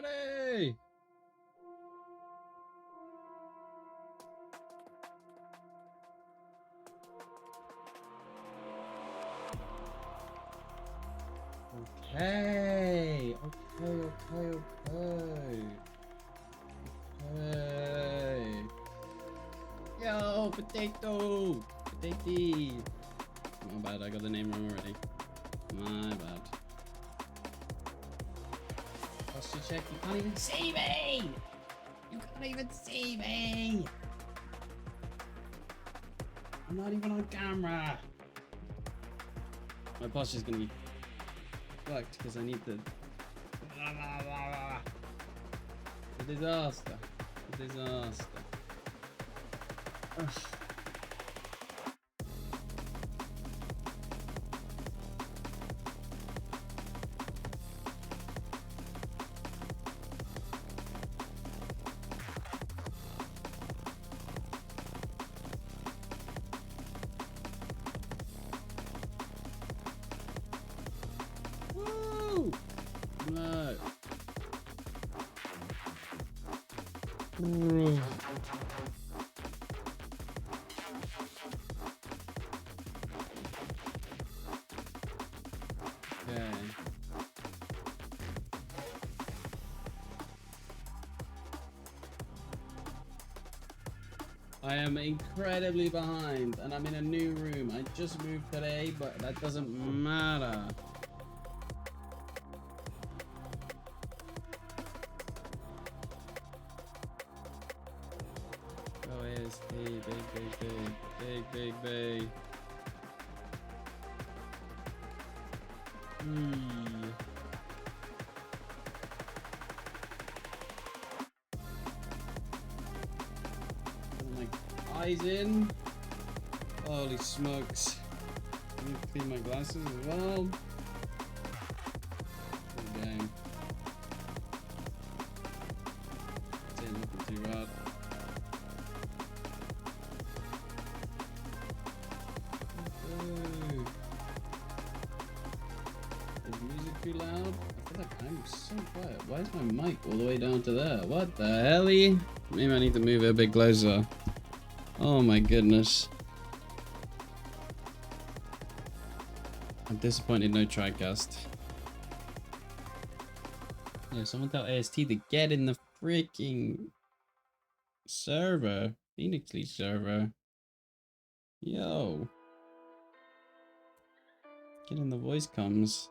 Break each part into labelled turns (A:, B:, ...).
A: Ready? Okay. Okay. Yo, potato. Potato. My bad, I got the name wrong already. My bad. Posture check, you can't even see me! You can't even see me! I'm not even on camera! My posture's gonna be fucked because I need to... A disaster. A disaster. Ugh. Woo! No. Okay. I am incredibly behind and I'm in a new room. I just moved today, but that doesn't matter. Oh, AST, big. Put my eyes in. Holy smokes. I need to clean my glasses as well. Good game. This ain't looking too bad. Oh. Is music too loud? I feel like I'm so quiet. Why is my mic all the way down to there? What the helly? Maybe I need to move it a bit closer. Oh my goodness. I'm disappointed no TriCast. Yeah, someone tell AST to get in the freaking server. Phoenix Lee server. Yo. Get in the voice comms.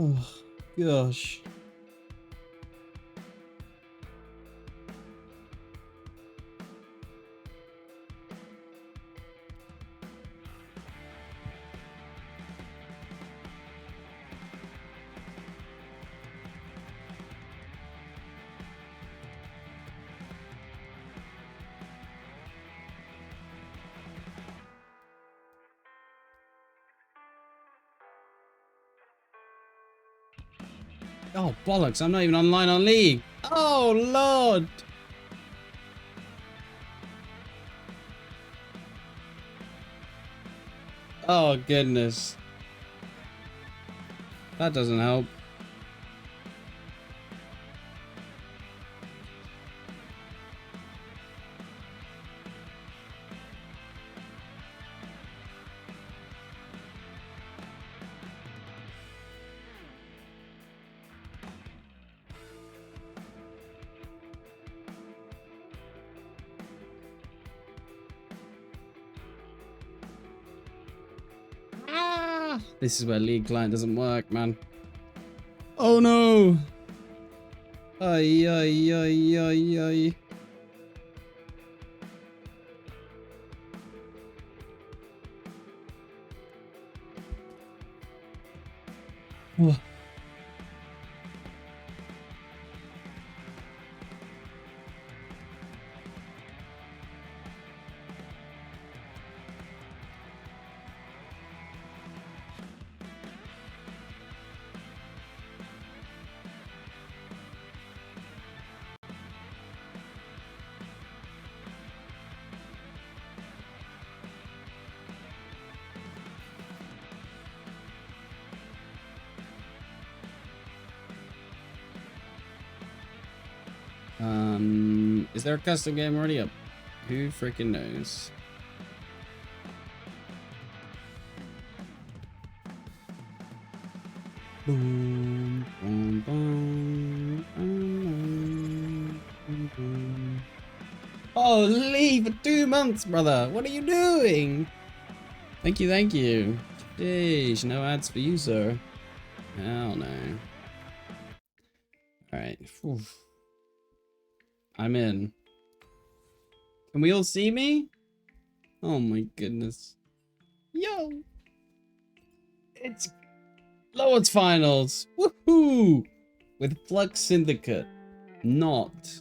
A: Oh, gosh. Oh, bollocks. I'm not even online on League. Oh, Lord. Oh, goodness. That doesn't help. This is where League client doesn't work, man. Oh no! Ay, ay, ay, ay, ay. Oh. Is there a custom game already up? Who freaking knows? Boom, boom, boom, boom, boom, boom. Holy, for 2 months, brother. What are you doing? Thank you, thank you. Jeez, no ads for you, sir. Hell no. Alright. I'm in. Can we all see me? Oh my goodness. Yo! It's Lord's Finals! Woohoo! With Flux Syndicate. Not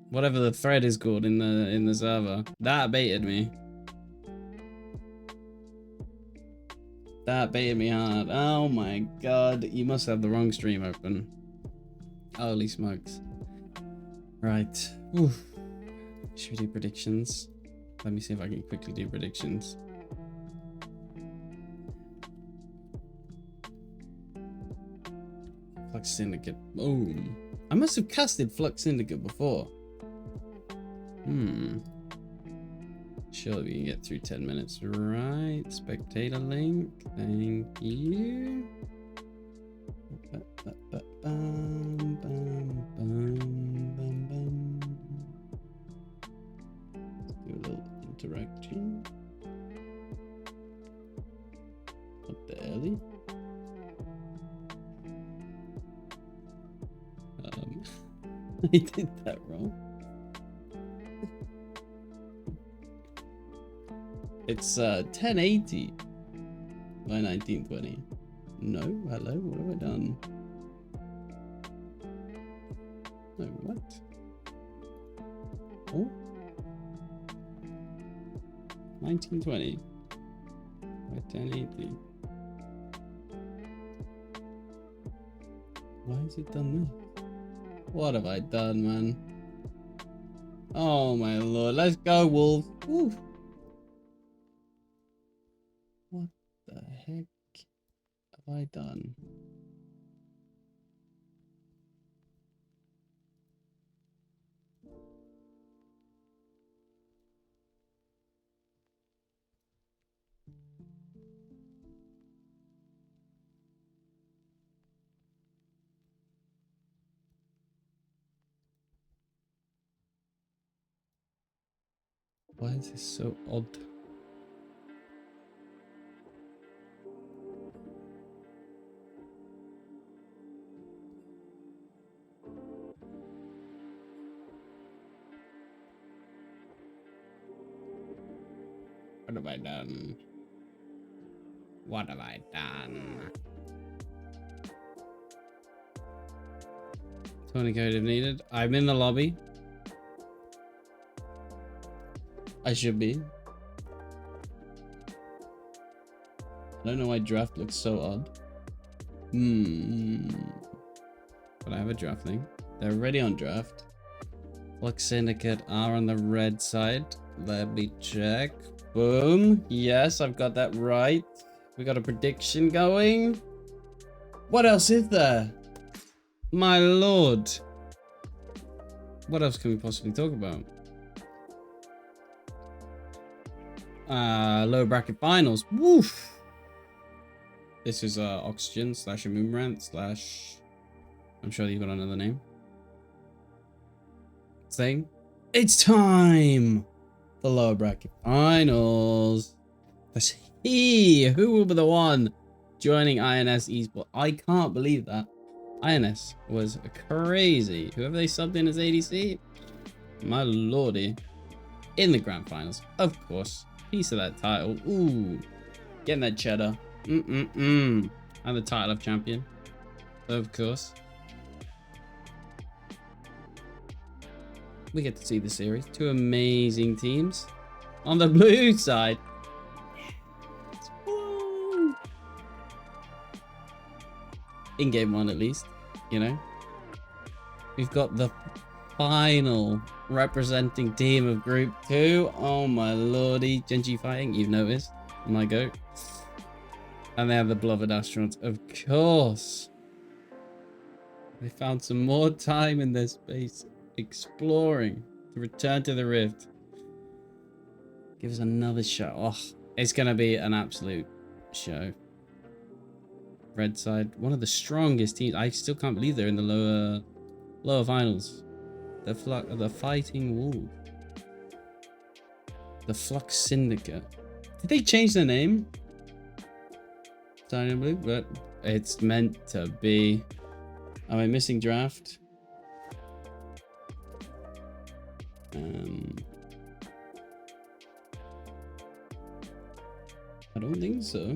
A: whatever the thread is called in the server. That baited me. That baited me hard. Oh my god. You must have the wrong stream open. Holy smokes. Right. Oof. Should we do predictions? Let me see if I can quickly do predictions. Flux Syndicate. Boom. I must have casted Flux Syndicate before. Surely we can get through 10 minutes. Right. Spectator link. Thank you. Let's do a little interaction. What the hell? I did that wrong. It's 1080 by 1920. No, hello, what have I done? No, what? Oh, 1920 by 1080. Why has it done that? What have I done, man? Oh my lord, let's go, Wolf. Woo. What the heck have I done? Why is this so odd? What have I done? What have I done? Tony code if needed. I'm in the lobby. I should be. I don't know why draft looks so odd. But I have a draft thing. They're already on draft. Flux Syndicate are on the red side. Let me check. Boom. Yes, I've got that right. We got a prediction going. What else is there? My lord. What else can we possibly talk about? Lower bracket finals. Woof. This is Oxygen / Moonrant / I'm sure you've got another name. Saying it's time. The lower bracket finals. Let's see who will be the one joining INS Esport. I can't believe that. INS was crazy. Whoever they subbed in as ADC, my lordy, in the grand finals, of course. Piece of that title. Ooh, getting that cheddar. And the title of champion, of course. We get to see the series. Two amazing teams on the blue side. Woo. In game one, at least, you know. We've got the final representing team of group 2. Oh my lordy. Genji fighting, you've noticed. My goat. And they have the beloved astronauts, of course. They found some more time in their space exploring to return to the rift. Give us another shot. Oh, it's going to be an absolute show. Red side, one of the strongest teams. I still can't believe they're in the lower finals. The Fighting Wolves. The Flux Syndicate. Did they change their name? Sign in blue, but it's meant to be. Am I missing draft? I don't think so.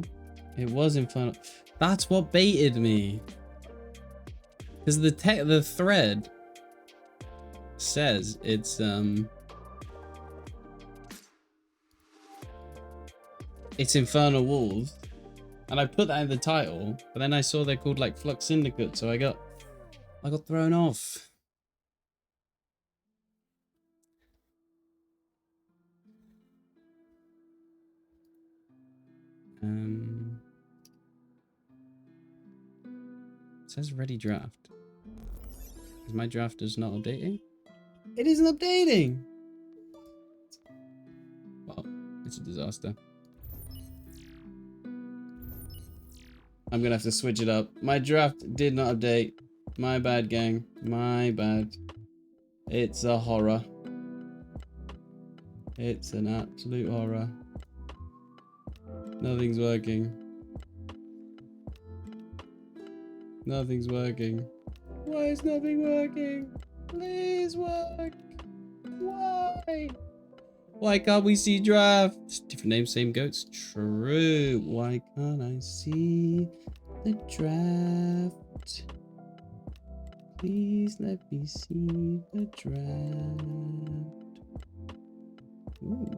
A: It was Infernal. That's what baited me. Because the thread says it's Infernal Wolves, and I put that in the title, but then I saw they're called like Flux Syndicate, so I got thrown off. It says ready draft. Is my draft just not updating? It isn't updating. Well, it's a disaster. I'm gonna have to switch it up. My draft did not update. My bad, gang. My bad. It's a horror. It's an absolute horror. Nothing's working. Nothing's working. Why is nothing working? Please work. Why? Why can't we see drafts? Different names, same goats. True. Why can't I see the draft? Please let me see the draft. Ooh.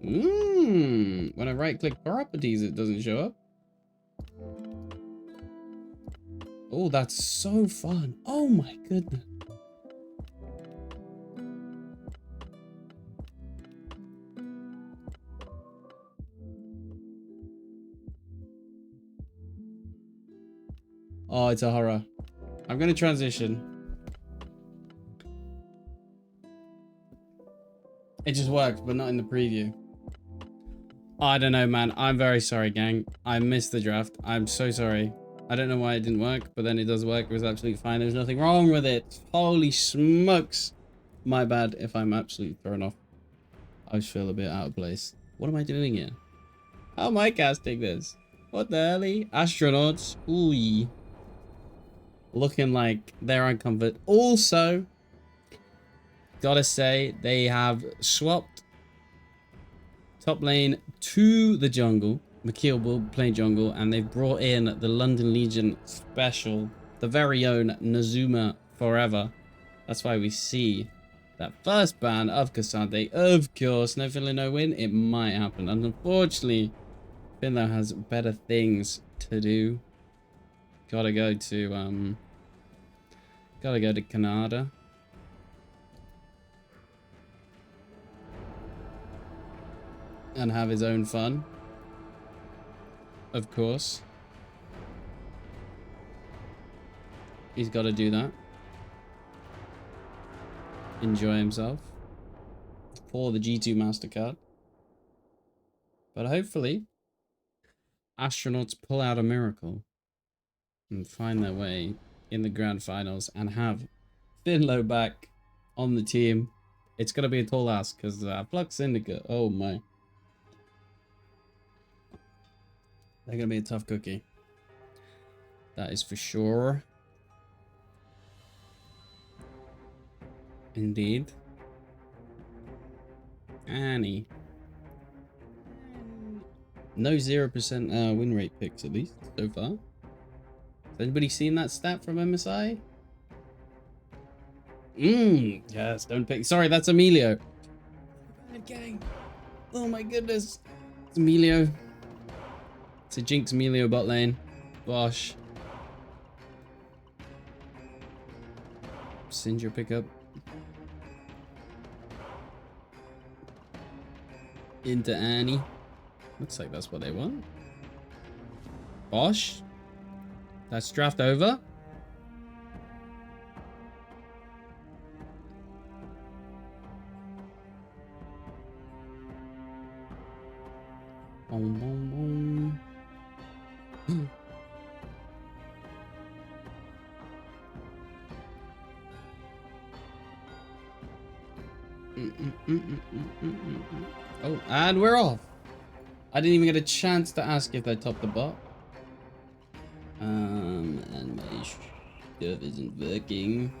A: Ooh. When I right click properties, it doesn't show up. Oh, that's so fun. Oh my goodness. Oh, it's a horror. I'm going to transition. It just works, but not in the preview. I don't know, man. I'm very sorry, gang. I missed the draft. I'm so sorry. I don't know why it didn't work, but then it does work. It was absolutely fine. There's nothing wrong with it. Holy smokes. My bad if I'm absolutely thrown off. I just feel a bit out of place. What am I doing here? How am I casting this? What the hell? Astronauts. Ooh. Looking like they're uncomfort. Also, gotta say, they have swapped top lane to the jungle. McKeel will play jungle, and they've brought in the London Legion special, the very own Nazuma Forever. That's why we see that first ban of Cassandre. Of course, no Finlow, no win. It might happen. And unfortunately, Finlow has better things to do. Gotta go to Canada. And have his own fun. Of course. He's got to do that. Enjoy himself. For the G2 MasterCard. But hopefully, astronauts pull out a miracle. And find their way in the grand finals. And have Finlow back on the team. It's going to be a tall ask. Because Flux Syndicate. Oh my. They're going to be a tough cookie. That is for sure. Indeed. Annie. No 0% win rate picks, at least, so far. Has anybody seen that stat from MSI? Yes, don't pick. Sorry, that's Emilio. Bad gang. Oh my goodness. It's Emilio. It's a Jinx Emilio bot lane. Bosh. Syndra pickup. Into Annie. Looks like that's what they want. Bosh. That's draft over. Boom, boom, boom. Oh, and we're off. I didn't even get a chance to ask if they topped the bot. And my stuff isn't working.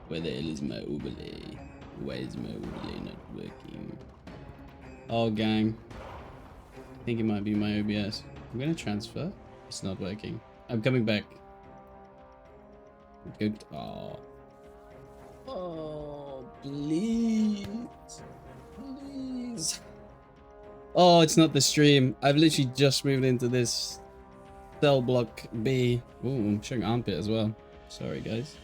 A: Where the hell is my overlay? Why is my overlay not working? Oh, gang. I think it might be my OBS. I'm gonna transfer. It's not working. I'm coming back. Good. Oh. Oh, please. Please. Oh, it's not the stream. I've literally just moved into this cell block B. Ooh, I'm showing armpit as well. Sorry, guys.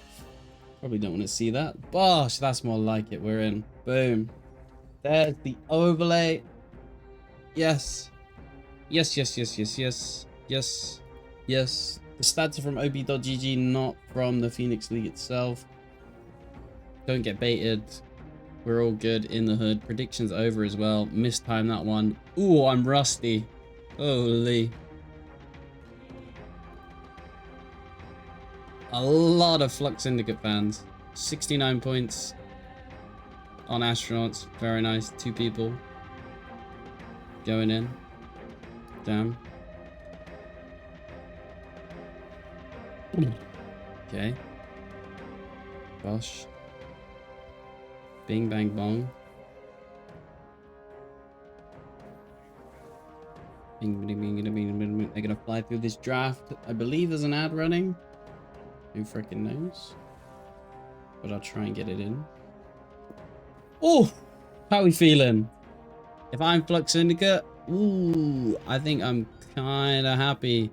A: Probably don't want to see that. Bosh, that's more like it. We're in. Boom. There's the overlay. Yes. Yes, yes, yes, yes, yes. Yes. Yes. The stats are from ob.gg, not from the Phoenix League itself. Don't get baited. We're all good in the hood. Predictions over as well. Mistime that one. Ooh, I'm rusty. Holy. A lot of Flux Syndicate fans. 69 points on astronauts. Very nice. 2 people going in. Damn. Okay. Gosh. Bing bang bong. Bing, bing, bing, bing, bing, bing. They're gonna fly through this draft. I believe there's an ad running. Who freaking knows? But I'll try and get it in. Oh, how are we feeling? If I'm Flux Syndicate, ooh, I think I'm kind of happy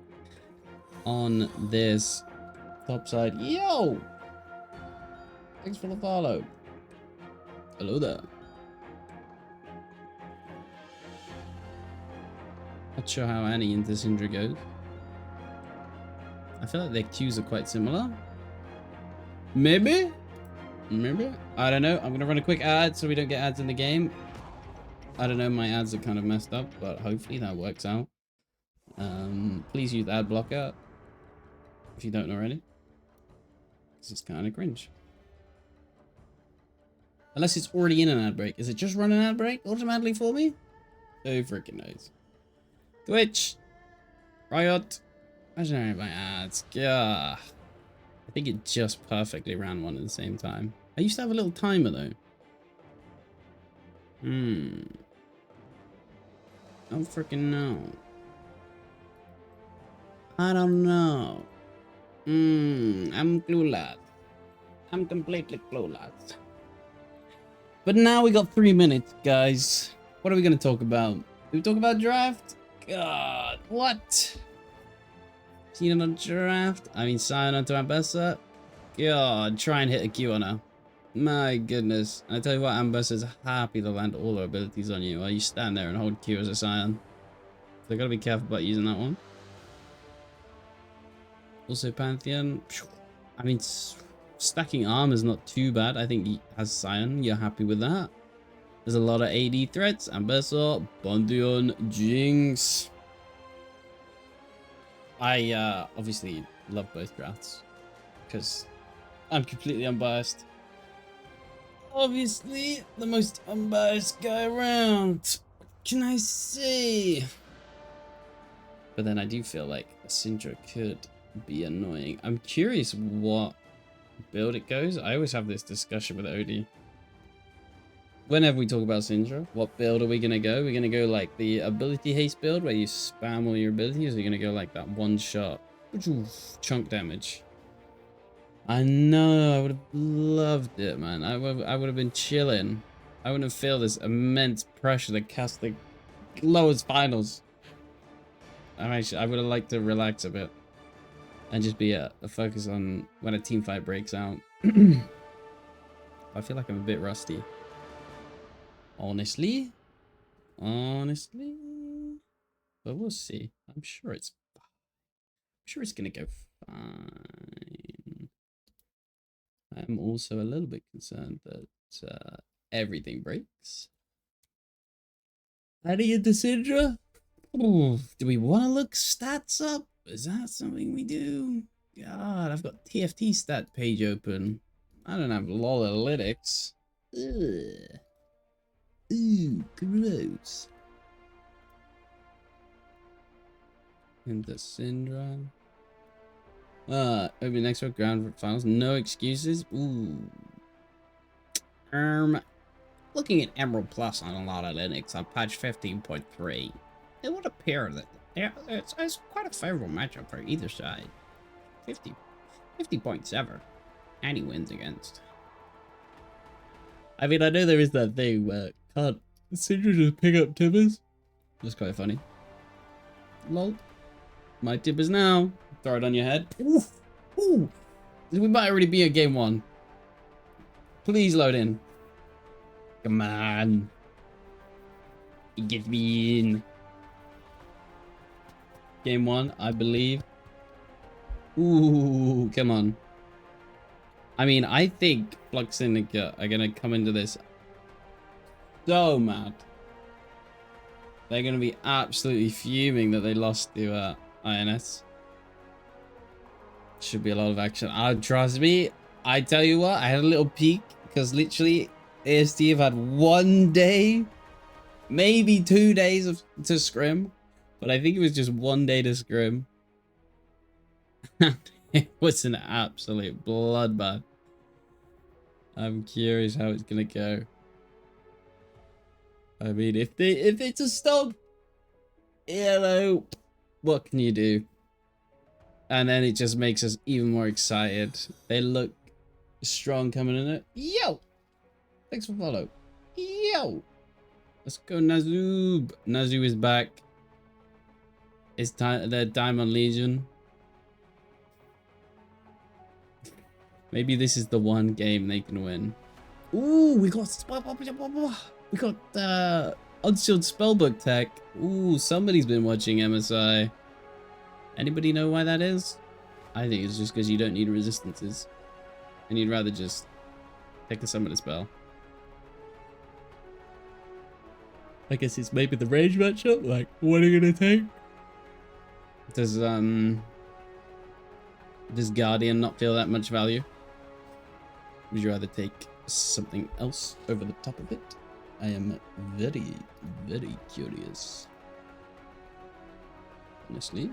A: on this top side. Yo, thanks for the follow. Hello there. Not sure how Annie into Syndra goes. I feel like their queues are quite similar. Maybe? Maybe? I don't know. I'm going to run a quick ad so we don't get ads in the game. I don't know. My ads are kind of messed up, but hopefully that works out. Please use ad blocker if you don't already. Because it's kind of cringe. Unless it's already in an ad break. Is it just run an ad break automatically for me? Who freaking knows? Twitch. Riot. I don't know my ads. Yeah. I think it just perfectly ran one at the same time. I used to have a little timer though. I don't freaking know. I don't know. I'm clueless. I'm completely clueless. But now we got 3 minutes, guys. What are we gonna talk about? Do we talk about draft? God, what? Seen on draft? I mean, sign on to Ambassador? God, try and hit a Q on her. My goodness. And I tell you what, Ambassador's happy to land all her abilities on you while you stand there and hold Q as a Scion. So gotta be careful about using that one. Also Pantheon. I mean, stacking armor is not too bad. I think as Scion, you're happy with that. There's a lot of AD threats. Ambassador, Pantheon, Jinx. I obviously love both drafts because I'm completely unbiased. Obviously, the most unbiased guy around. What can I say? But then I do feel like a Syndra could be annoying. I'm curious what build it goes. I always have this discussion with Odie. Whenever we talk about Syndra, what build are we going to go? We're going to go like the ability haste build where you spam all your abilities, or are you going to go like that one shot chunk damage? I know, I would have loved it, man. I would have been chilling. I wouldn't feel this immense pressure to cast the lowest finals. I would have liked to relax a bit and just be a focus on when a team fight breaks out. I feel like I'm a bit rusty. Honestly. But we'll see. I'm sure it's gonna go fine. I'm also a little bit concerned that everything breaks. Adding into Syndra? Ooh, do we want to look stats up? Is that something we do? God, I've got TFT stat page open. I don't have LOL analytics. Ugh. Ooh, gross. Into Syndra. Maybe next week ground finals. No excuses. Ooh. Looking at Emerald Plus on a lot of Linux on patch 15.3, it would appear that it's quite a favorable matchup for either side. 50.7, and he wins against. I mean, I know there is that thing where can't Syndra just pick up Tibbers? That's quite funny. Lol. My Tibbers now. Throw it on your head. Ooh. Ooh. We might already be at game 1. Please load in. Come on. Get me in. Game 1, I believe. Ooh, come on. I mean, I think Flux Syndicate are going to come into this so mad. They're going to be absolutely fuming that they lost to INS. Should be a lot of action. Trust me, I tell you what, I had a little peek because literally AST have had 1 day, maybe 2 days to scrim, but I think it was just 1 day to scrim. It was an absolute bloodbath. I'm curious how it's gonna go. I mean, if it's a stop, you know, what can you do? And then it just makes us even more excited. They look strong coming in it. Yo! Thanks for follow. Yo! Let's go, Nazoob. Nazoo is back. It's time, their Diamond Legion. Maybe this is the one game they can win. Ooh, we got Unsealed Spellbook tech. Ooh, somebody's been watching MSI. Anybody know why that is? I think it's just because you don't need resistances. And you'd rather just take a summon spell. I guess it's maybe the range matchup. Like, what are you gonna take? Does Guardian not feel that much value? Would you rather take something else over the top of it? I am very, very curious. Honestly.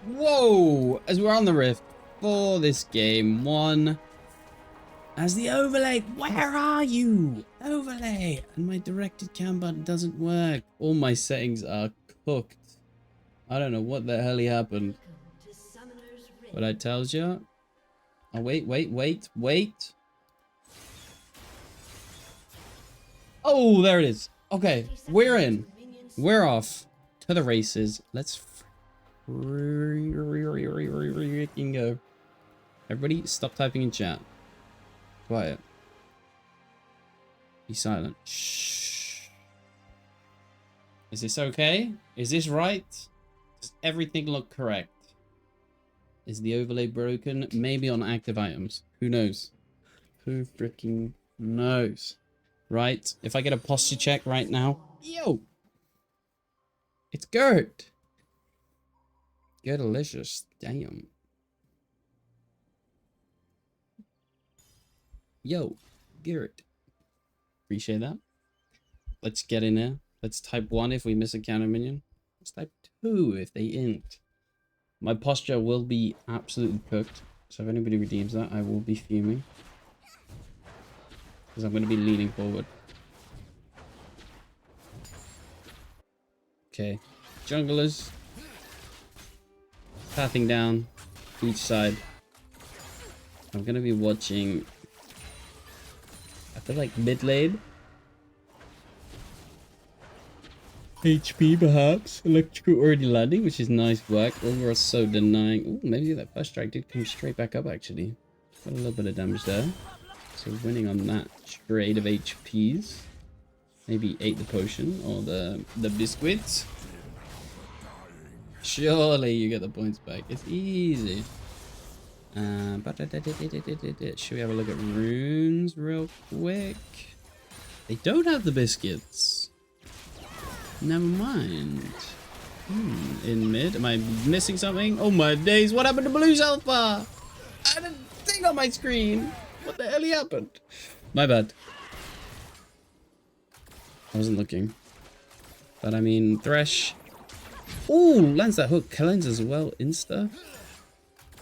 A: Whoa! As we're on the rift for this game 1. As the overlay, where are you? Overlay! And my directed cam button doesn't work. All my settings are cooked. I don't know what the hell happened. But I tells you. Oh, wait. Oh, there it is. Okay, we're in. We're off to the races. Let's freaking go. Everybody, stop typing in chat. Quiet. Be silent. Shh. Is this okay? Is this right? Does everything look correct? Is the overlay broken? Maybe on active items. Who knows? Who freaking knows? Right? If I get a posture check right now. Yo! It's Gert! Delicious. Damn. Yo, Garrett. Appreciate that. Let's get in there. Let's type 1 if we miss a counter minion. Let's type 2 if they int. My posture will be absolutely cooked. So if anybody redeems that, I will be fuming. Because I'm going to be leaning forward. Okay. Junglers. Pathing down each side. I'm going to be watching... I feel like mid lane. HP perhaps. Electrical already landing, which is nice work. Over are so denying. Ooh, maybe that first strike did come straight back up actually. Got a little bit of damage there. So winning on that trade of HPs. Maybe ate the potion or the biscuits. Surely you get the points back. It's easy. Should we have a look at runes real quick? They don't have the biscuits. Never mind. In mid, am I missing something? Oh my days, what happened to Blue's Alpha? I had a thing on my screen. What the hell happened? My bad. I wasn't looking. But I mean, Thresh. Ooh, lands that hook. Cleanse as well, insta.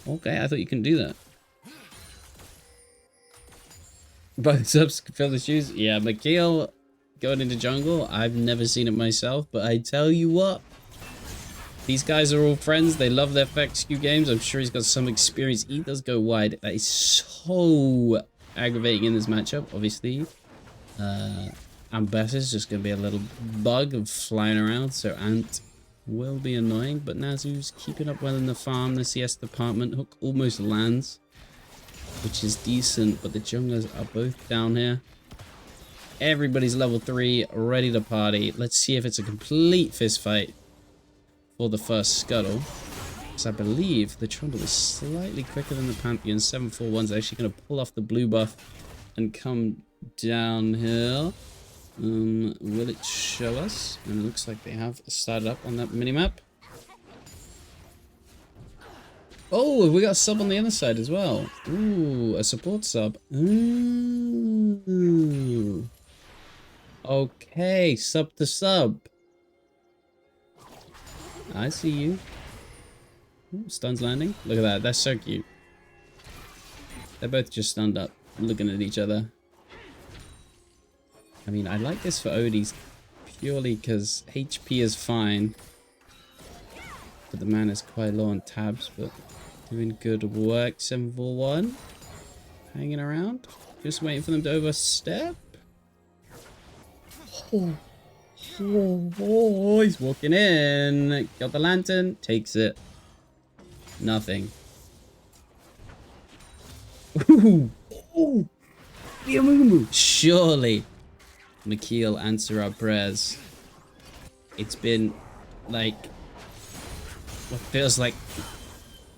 A: Okay, I thought you couldn't do that. Both subs fill the shoes. Yeah, Mikhail going into jungle. I've never seen it myself, but I tell you what. These guys are all friends. They love their FXQ games. I'm sure he's got some experience. He does go wide. That is so aggravating in this matchup, obviously. Ambassador's just going to be a little bug of flying around, so Ant will be annoying. But Nazu's keeping up well in the farm. The CS department. Hook almost lands, which is decent, but the junglers are both down here. Everybody's level 3, ready to party. Let's see if it's a complete fist fight for the first scuttle. Because I believe the Trundle is slightly quicker than the Pantheon. 741's actually going to pull off the blue buff and come downhill. Will it show us? And it looks like they have started up on that minimap. Oh, we got a sub on the other side as well. Ooh, a support sub. Ooh. Okay, sub to sub. I see you. Ooh, stuns landing. Look at that. That's so cute. They're both just stunned up, looking at each other. I mean, I like this for Odie's purely because HP is fine. But the man is quite low on tabs, but doing good work. 741. Hanging around. Just waiting for them to overstep. Oh, he's walking in. Got the lantern. Takes it. Nothing. Ooh. Ooh. Surely. Mikhail, answer our prayers. It's been like what feels like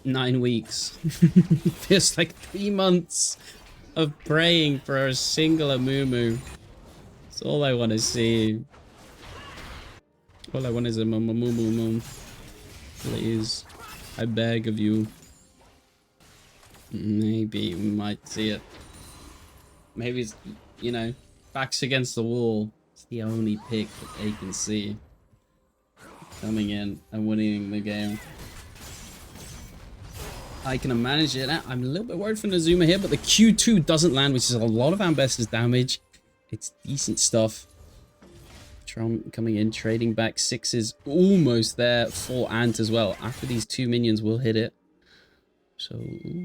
A: 9 weeks. Feels like 3 months of praying for a single Amumu. That's all I want to see. All I want is a Mamumu. Please. I beg of you. Maybe we might see it. Maybe it's, you know, backs against the wall. It's the only pick that they can see. Coming in and winning the game. I can manage it. I'm a little bit worried for Nazuma here, but the Q2 doesn't land, which is a lot of Ambassador's damage. It's decent stuff. Tron coming in, trading back 6s. Almost there for Ant as well. After these 2 minions will hit it. So,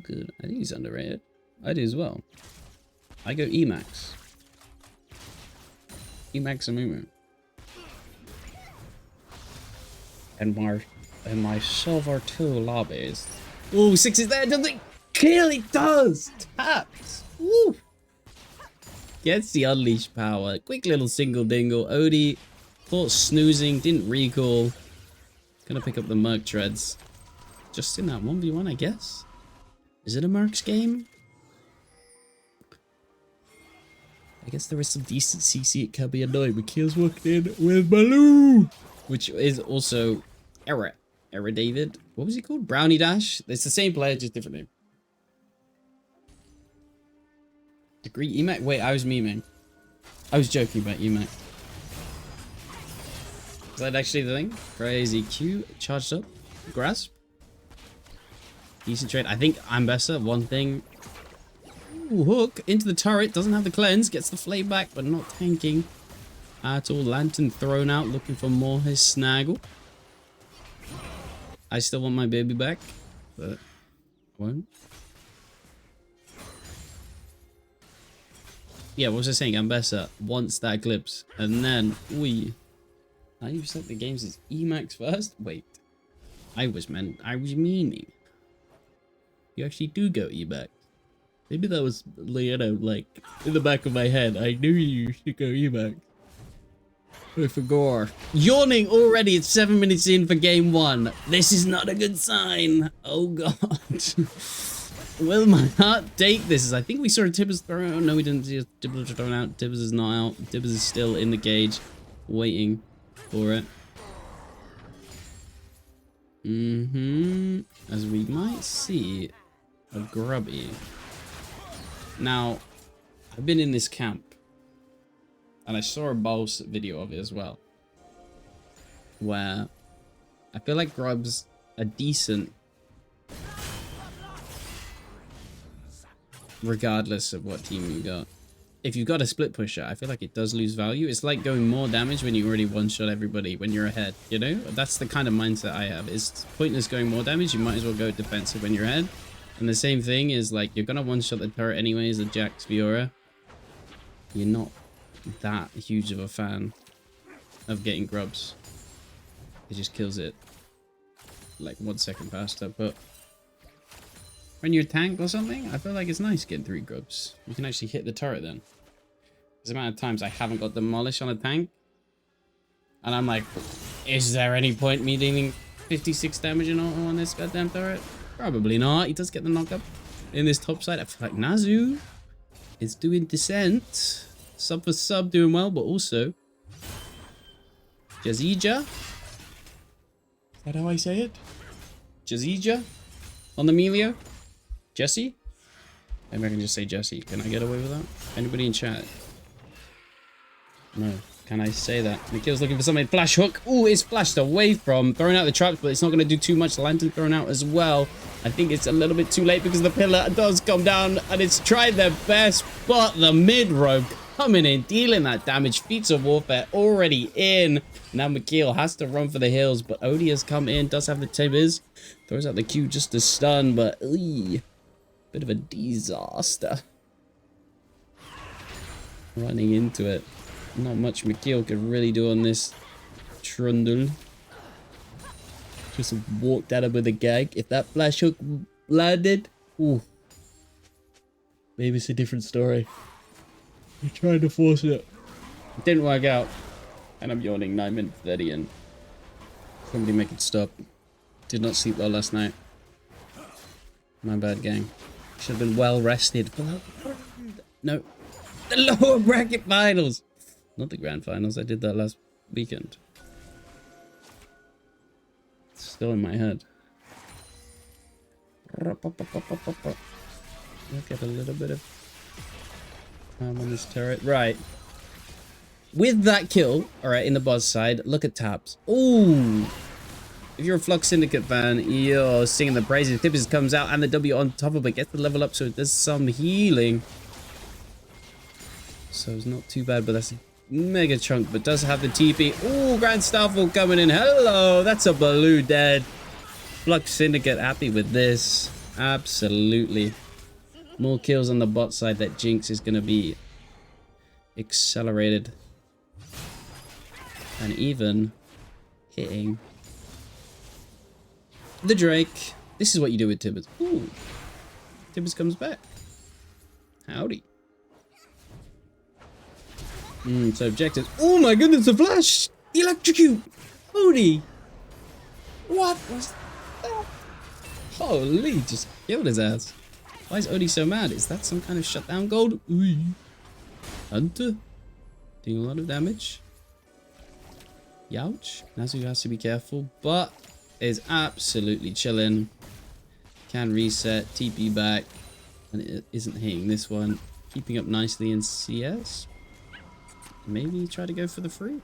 A: good. I think he's underrated. I do as well. I go Emax. Emax Amumu. And my silver 2 lobbies. Ooh, 6 is there, doesn't it? Clearly does! Taps! Woo! Gets the unleashed power. Quick little single dingle. Odie thought snoozing, didn't recall. Gonna pick up the Merc Treads. Just in that 1v1, I guess. Is it a Merc's game? I guess there is some decent CC. It can be annoying. Mikhail's walked in with Baloo, which is also Era David. What was he called? Brownie Dash. It's the same player, just different name. Degree Emac? Wait, I was memeing. I was joking about Emac. Is that actually the thing? Crazy. Q charged up. Grasp. Decent trade. I think I'm better. One thing. Ooh, hook into the turret. Doesn't have the cleanse. Gets the flame back, but not tanking at all. Lantern thrown out. Looking for more his snaggle. I still want my baby back, but I won't. Yeah, what was I saying? Ambessa wants that Eclipse, and then we you set the games as Emax first? Wait. I was meaning. You actually do go Emax. Maybe that was, you know, like, in the back of my head. I knew you should go Emax. I forgot. Yawning already. It's 7 minutes in for game 1. This is not a good sign. Oh, God. Will my heart take this? I think we saw a Tibbers thrown out. No, we didn't see a Tibbers thrown out. Tibbers is not out. Tibbers is still in the cage, waiting for it. As we might see, a grubby. Now, I've been in this camp, and I saw a Bo5 video of it as well, where I feel like grubs are decent regardless of what team you got. If you've got a split pusher, I feel like it does lose value. It's like going more damage when you already one-shot everybody when you're ahead, you know? That's the kind of mindset I have. It's pointless going more damage. You might as well go defensive when you're ahead. And the same thing is, like, you're gonna one-shot the turret anyways, a Jax Fiora. You're not that huge of a fan of getting grubs. It just kills it like 1 second faster, but when you're tank or something, I feel like it's nice getting 3 grubs. You can actually hit the turret then. There's the amount of times I haven't got Demolish on a tank, and I'm like, is there any point me dealing 56 damage in auto on this goddamn turret? Probably not. He does get the knock up in this top side. I feel like Nazu is doing decent. Sub for sub doing well, but also Jazija. Is that how I say it? Jazija on the Melio. Jesse? Maybe I can just say Jesse. Can I get away with that? Anybody in chat? No. Can I say that? Mikhail's looking for something. Flash hook. Ooh, it's flashed away from. Throwing out the traps, but it's not going to do too much. Lantern thrown out as well. I think it's a little bit too late because the pillar does come down and it's tried their best, but the mid rogue coming in, dealing that damage. Feats of warfare already in. Now Mikhail has to run for the hills, but Odie has come in, does have the Tibbers. Throws out the Q just to stun, but bit of a disaster. Running into it. Not much Mikhail could really do on this Trundle. Just walked at him with a gag. If that flash hook landed, ooh, maybe it's a different story. He tried to force it. It didn't work out. And I'm yawning 9 minutes 30 in. Somebody make it stop. Did not sleep well last night. My bad, gang. Should have been well rested. No. The lower bracket finals. Not the grand finals. I did that last weekend. It's still in my head. Look at a little bit of time on this turret. Right. With that kill, alright, in the boss side, look at taps. Ooh. If you're a Flux Syndicate fan, you're singing the praises. Tibbers comes out and the W on top of it gets the level up, so there's some healing. So it's not too bad, but that's a mega chunk, but does have the TP. Ooh, Grand Starfall coming in. Hello, that's a Baloo dead. Flux Syndicate happy with this. Absolutely. More kills on the bot side. That Jinx is going to be accelerated. And even hitting the Drake. This is what you do with Tibbers. Ooh. Tibbers comes back. Howdy. So objectives. Oh my goodness, a flash! Electrocute! Holy! What was that? Holy, just killed his ass. Why is Odie so mad? Is that some kind of shutdown gold? Ooh. Hunter. Doing a lot of damage. Youch. Nazu has to be careful, but is absolutely chilling. Can reset, TP back, and it isn't hitting this one. Keeping up nicely in CS. Maybe try to go for the free.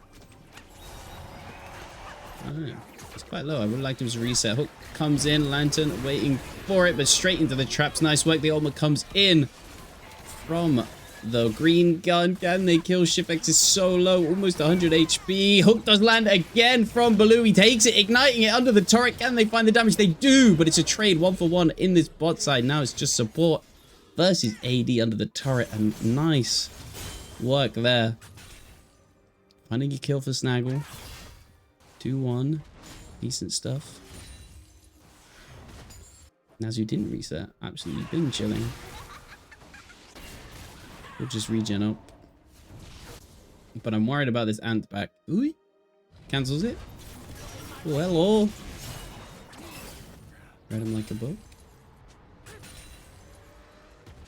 A: I don't know. It's quite low. I would like him to reset. Hook comes in. Lantern waiting for it, but straight into the traps. Nice work. The ultimate comes in from the green gun. Can they kill? Shifex is so low. Almost 100 HP. Hook does land again from Baloo. He takes it, igniting it under the turret. Can they find the damage? They do, but it's a trade 1-for-1 in this bot side. Now it's just support versus AD under the turret. And nice work there. Finding a kill for Snaggle. 2-1. Decent stuff. Nazu didn't reset. Absolutely been chilling. We'll just regen up. But I'm worried about this ant back. Ooh. Cancels it. Oh, hello. Read him like a book.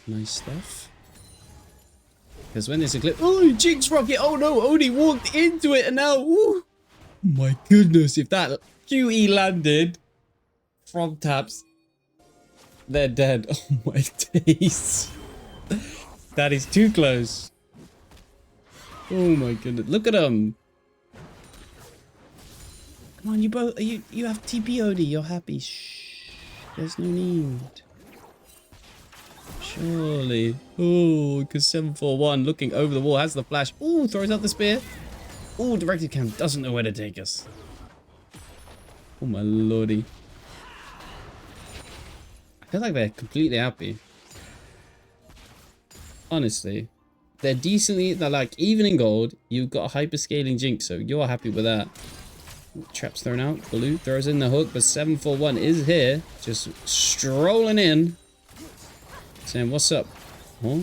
A: Nice stuff. Because when there's a clip... Oh, Jinx Rocket! Oh no, Oni walked into it and now... Ooh. My goodness, if that QE landed from taps, they're dead. Oh my days. That is too close. Oh my goodness. Look at them. Come on, you both... You have TP, Odie. You're happy. Shh. There's no need. Surely. Oh, because 741 looking over the wall has the flash. Oh, throws out the spear. Oh, directed cam doesn't know where to take us. Oh my lordy. I feel like they're completely happy. Honestly. They're decently, they're like, even in gold, you've got a hyper-scaling Jinx, so you're happy with that. Trap's thrown out. Blue throws in the hook, but 741 is here. Just strolling in. Saying, what's up? Huh?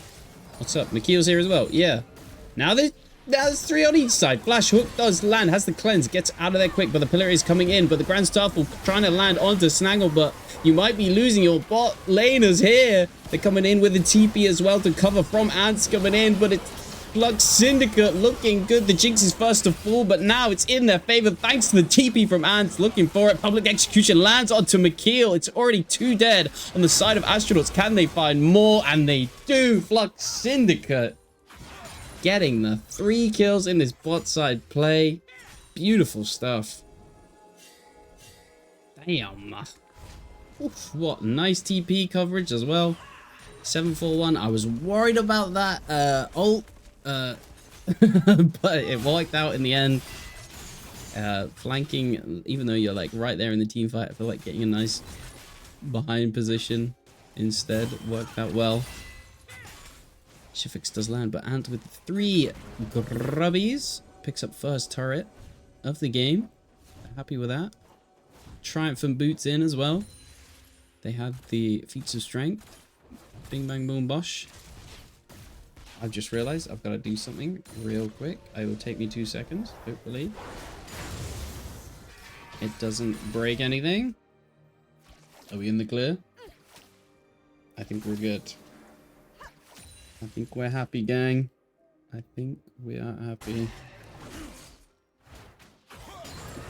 A: What's up? Nikhil's here as well. Yeah. Now there's 3 on each side. Flash hook does land, has the cleanse, gets out of there quick, but the pillar is coming in. But the Grand Starfall trying to land onto Snaggle, but you might be losing your bot laners here. They're coming in with a TP as well to cover from Ants coming in, but it's Flux Syndicate looking good. The Jinx is first to fall, but now it's in their favor thanks to the TP from Ants. Looking for it. Public Execution lands onto Mikhail. It's already 2 dead on the side of Astronauts. Can they find more? And they do. Flux Syndicate getting the 3 kills in this bot side play. Beautiful stuff. Damn. Oof, what nice TP coverage as well. 741. I was worried about that ult. But it worked out in the end. Flanking, even though you're like right there in the team fight, I feel like getting a nice behind position instead worked out well. Shifix does land, but Ant with 3 grubbies picks up first turret of the game. Happy with that. Triumphant boots in as well. They had the feats of strength. Bing bang boom bosh. I've just realized I've got to do something real quick. It will take me 2 seconds, hopefully. It doesn't break anything. Are we in the clear? I think we're good. I think we're happy, gang. I think we are happy.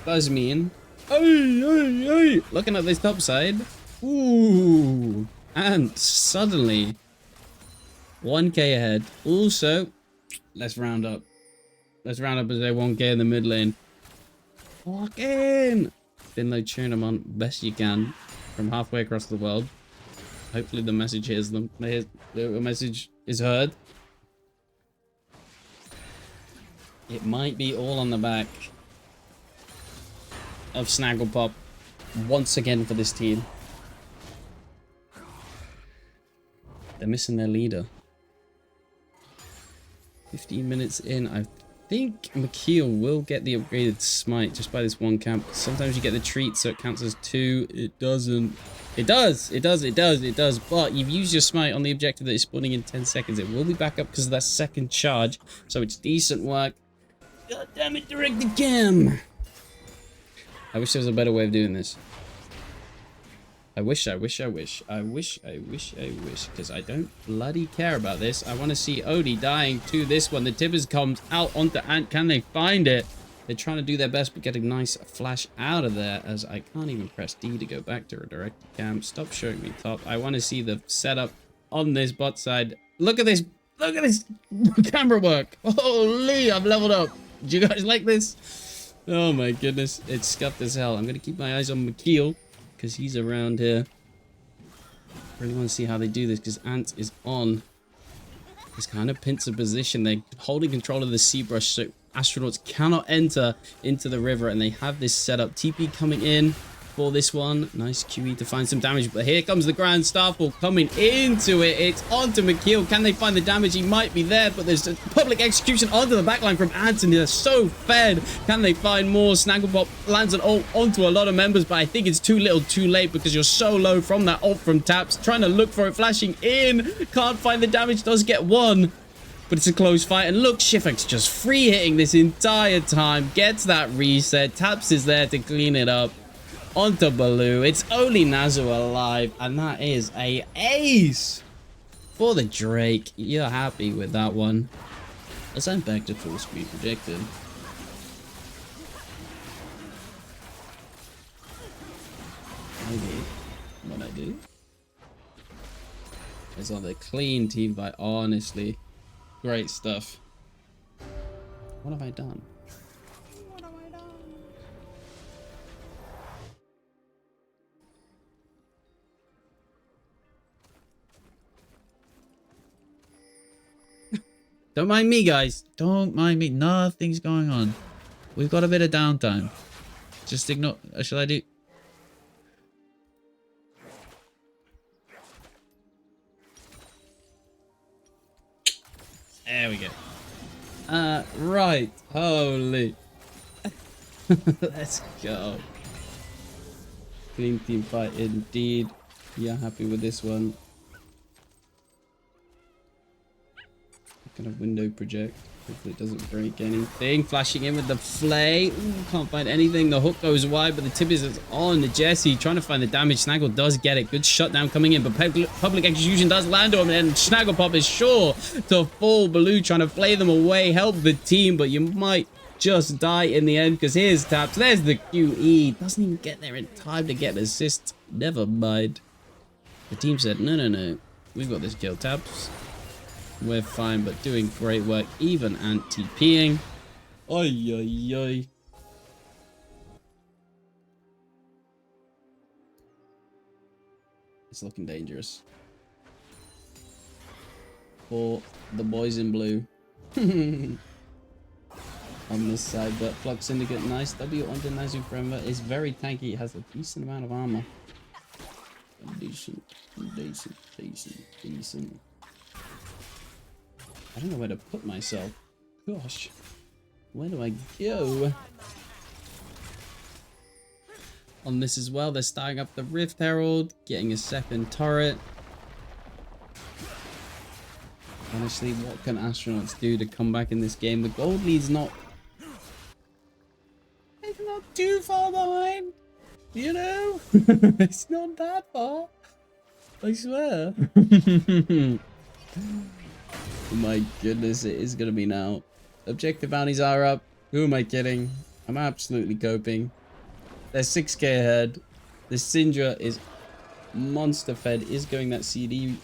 A: Does mean... Hey! Looking at this top side. Ooh! And suddenly... 1k ahead. Also, let's round up. Let's round up as they 1k in the mid lane. Walk in! Finload cheering them on best you can from halfway across the world. Hopefully the message hears them. The message is heard. It might be all on the back of Snagglepop once again for this team. They're missing their leader. 15 minutes in, I think Mikhail will get the upgraded smite just by this 1 camp. Sometimes you get the treat so it counts as 2. It doesn't. It does. But you've used your smite on the objective that is spawning in 10 seconds. It will be back up because of that second charge. So it's decent work. God damn it, directed cam. I wish there was a better way of doing this. I wish, because I don't bloody care about this. I want to see Odie dying to this one. The Tibbers comes out onto Ant. Can they find it? They're trying to do their best, but get a nice flash out of there as I can't even press D to go back to a directed cam. Stop showing me top. I want to see the setup on this bot side. Look at this. Look at this camera work. Holy, I've leveled up. Do you guys like this? Oh my goodness. It's scuffed as hell. I'm going to keep my eyes on Mikhail, because he's around here. Really want to see how they do this, because Ant is on this kind of pincer position. They're holding control of the sea brush, so astronauts cannot enter into the river, and they have this setup. TP coming in. for this one. Nice QE to find some damage, but here comes the Grand Starfall coming into it. It's onto McKeel. Can they find the damage? He might be there, but there's a public execution onto the backline from Anthony. They're so fed. Can they find more? Snagglepop lands an ult onto a lot of members, but I think it's too little too late because you're so low from that ult from Taps. Trying to look for it, flashing in. Can't find the damage, does get one. But it's a close fight, and look, Shifix just free hitting this entire time. Gets that reset. Taps is there to clean it up. Onto Baloo. It's only Nazu alive, and that is a ace for the Drake. You're happy with that one. Let's send back to full speed projected. Maybe what I do is on the clean team fight. Honestly, great stuff. What have I done? Don't mind me, guys. Don't mind me. Nothing's going on. We've got a bit of downtime. Just ignore. Shall I do? There we go. Right. Holy. Let's go. Clean team fight indeed. Yeah, happy with this one. Kind of window project. Hopefully it doesn't break anything. Flashing in with the flay. Ooh, can't find anything. The hook goes wide, but the tip is on the Jesse. Trying to find the damage. Snaggle does get it. Good shutdown coming in, but public execution does land on him, and Snagglepop is sure to fall. Baloo trying to play them away. Help the team, but you might just die in the end because here's Taps. There's the QE. Doesn't even get there in time to get the assist. Never mind. The team said, no. We've got this kill, Taps. We're fine, but doing great work, even anti-Ping. Oi. It's looking dangerous for the boys in blue on this side, but Flux Syndicate, nice W onto Nazu Forever, is very tanky. It has a decent amount of armor. Decent. I don't know where to put myself. Gosh. Where do I go? On this as well, they're starting up the Rift Herald, getting a second turret. Honestly, what can astronauts do to come back in this game? The gold lead's not... It's not too far behind. You know? It's not that far. I swear. Oh my goodness, it is going to be now. Objective bounties are up. Who am I kidding? I'm absolutely coping. They're 6k ahead. The Syndra is monster fed. Is going that CD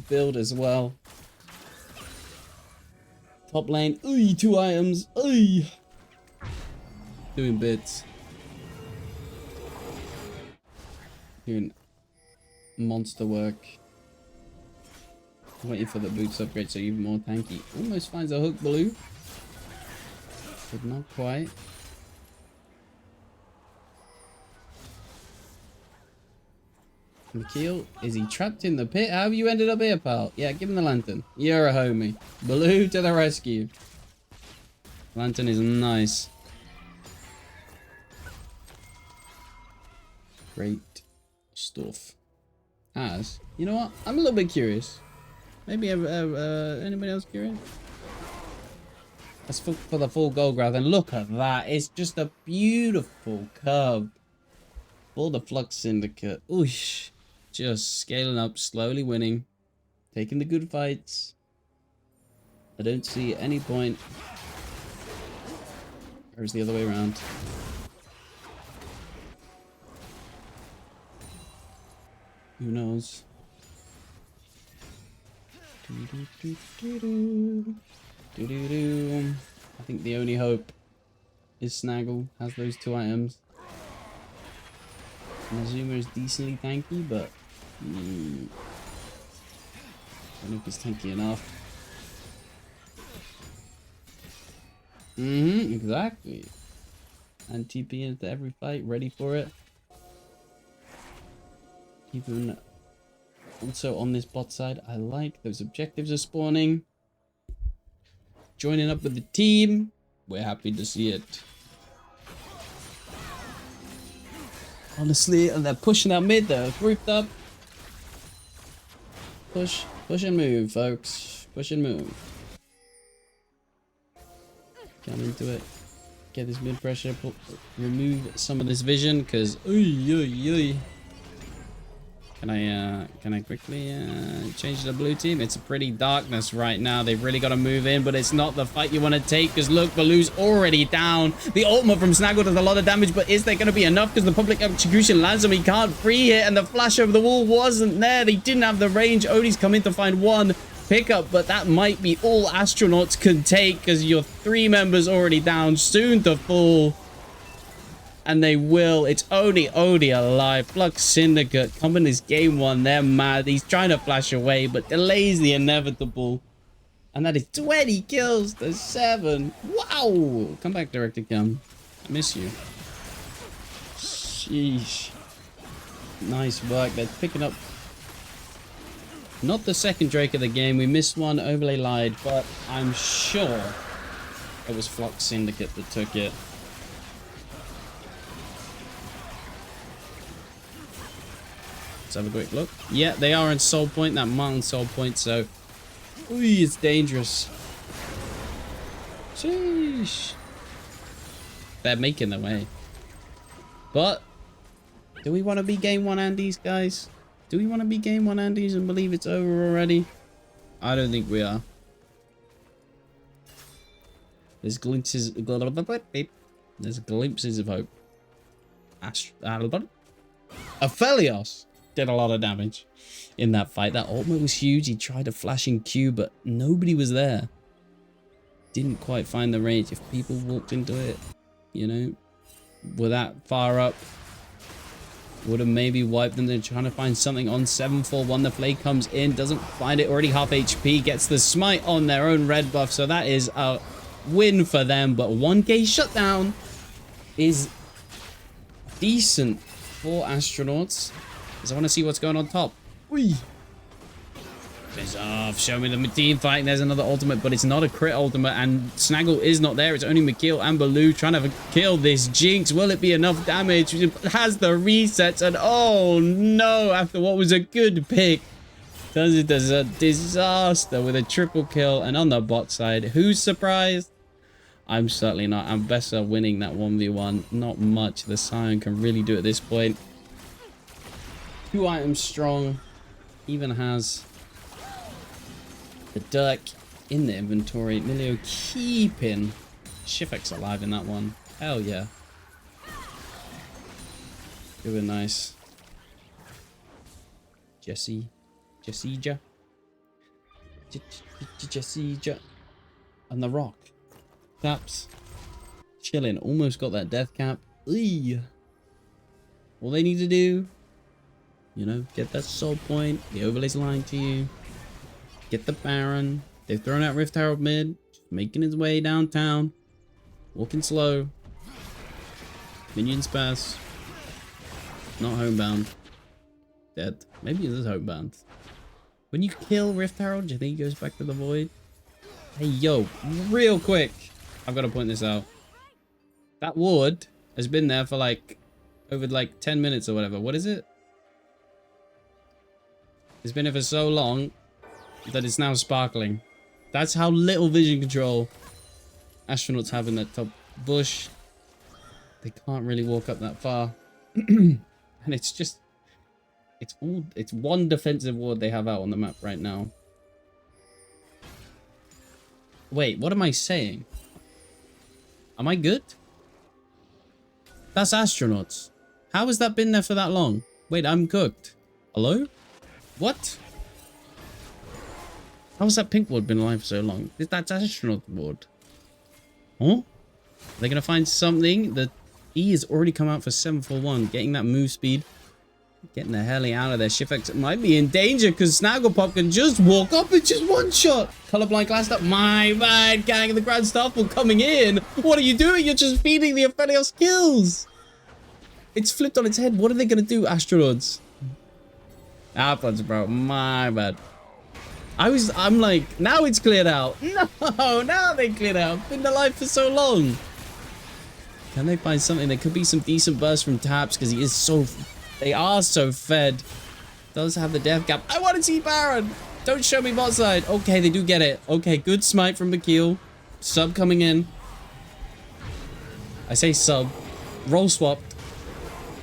A: build as well. Top lane. Ooh, 2 items. Ooh. Doing bits. Doing monster work. Waiting for the boots upgrade so even more tanky. Almost finds a hook, Baloo. But not quite. McKeel, is he trapped in the pit? How have you ended up here, pal? Yeah, give him the lantern. You're a homie. Baloo to the rescue. Lantern is nice. Great stuff. As, you know what? I'm a little bit curious. Maybe anybody else curious? Let's for the full gold grab, and look at that. It's just a beautiful curve for the Flux Syndicate. Oosh. Just scaling up, slowly winning. Taking the good fights. I don't see any point. Or is the other way around? Who knows? I think the only hope is Snaggle has those 2 items. Nazuma is decently tanky, but I don't know if it's tanky enough. Exactly. And TP into every fight, ready for it. Even also on this bot side, I like those objectives are spawning. Joining up with the team. We're happy to see it. Honestly, and they're pushing out mid, they're grouped up. Push and move, folks. Push and move. Come into it. Get this mid pressure. Remove some of this vision, because Can I quickly change the blue team? It's a pretty darkness right now. They've really got to move in, but it's not the fight you want to take, because look, Baloo's already down. The ultimate from Snaggle does a lot of damage, but is there going to be enough? Because the public execution lands him. He can't free hit, and the flash over the wall wasn't there. They didn't have the range. Odie's come in to find one pickup, but that might be all Astronauts can take, because your 3 members already down, soon to fall. And they will. It's only Odie alive. Flux Syndicate coming this game 1. They're mad. He's trying to flash away, but delays the inevitable. And that is 20 kills to 7. Wow. Come back, Director Cam. I miss you. Sheesh. Nice work. They're picking up. Not the second Drake of the game. We missed one. Overlay lied, but I'm sure it was Flux Syndicate that took it. Let's have a quick look. Yeah, they are in Soul Point, that mountain Soul Point, so... Ooh, it's dangerous. Sheesh. They're making their way. But, do we want to be Game 1 Andes, guys? Do we want to be Game 1 Andes and believe it's over already? I don't think we are. There's glimpses... There's glimpses of hope. Aphelios did a lot of damage in that fight. That ultimate was huge. He tried a flashing Q, but nobody was there. Didn't quite find the range. If people walked into it, you know, were that far up, would have maybe wiped them. They're trying to find something on 741. The Flay comes in, doesn't find it. Already half HP. Gets the smite on their own red buff. So that is a win for them. But 1K shutdown is decent for Astronauts. Because I want to see what's going on top. Whee! Bizarre. Show me the team fighting. There's another ultimate, but it's not a crit ultimate. And Snaggle is not there. It's only Mikhail and Baloo trying to kill this Jinx. Will it be enough damage? It has the resets. And oh no, after what was a good pick, does it as a disaster with a triple kill. And on the bot side, who's surprised? I'm certainly not. Ambessa winning that 1v1. Not much the Scion can really do at this point. 2 items strong. Even has the Dirk in the inventory. Milio keeping Shifex alive in that one. Hell yeah. Doing nice. Jessija. And the Rock. Caps. Chilling. Almost got that death cap. Eee. All they need to do, you know, get that soul point. The overlay's lying to you. Get the Baron. They've thrown out Rift Herald mid. Just making his way downtown. Walking slow. Minions pass. Not homebound. Dead. Maybe it is homebound. When you kill Rift Herald, do you think he goes back to the void? Hey, yo. Real quick. I've got to point this out. That ward has been there for like over like 10 minutes or whatever. What is it? It's been here for so long that it's now sparkling. That's how little vision control Astronauts have in that top bush. They can't really walk up that far. And it's just, it's one defensive ward they have out on the map right now. Wait, what am I saying? Am I good? That's Astronauts. How has that been there for that long? Wait, I'm cooked. Hello? What? How has that pink ward been alive for so long? That's Astronaut ward. Huh? Are they going to find something? The E has already come out for 741. Getting that move speed. Getting the hell out of there. Shifex might be in danger because Snagglepop can just walk up and just one shot. Colorblind glassed up. My bad, gang of the Grand Starfall coming in. What are you doing? You're just feeding the Aphelios kills. It's flipped on its head. What are they going to do, Astronauts? Happens, bro. My bad. I'm like, now it's cleared out. No, now they cleared out. Been alive for so long. Can they find something? There could be some decent bursts from Taps because he is so... They are so fed. Does have the death gap. I want to see Baron. Don't show me bot side. Okay, they do get it. Okay, good smite from Bakil. Sub coming in. I say sub. Roll swapped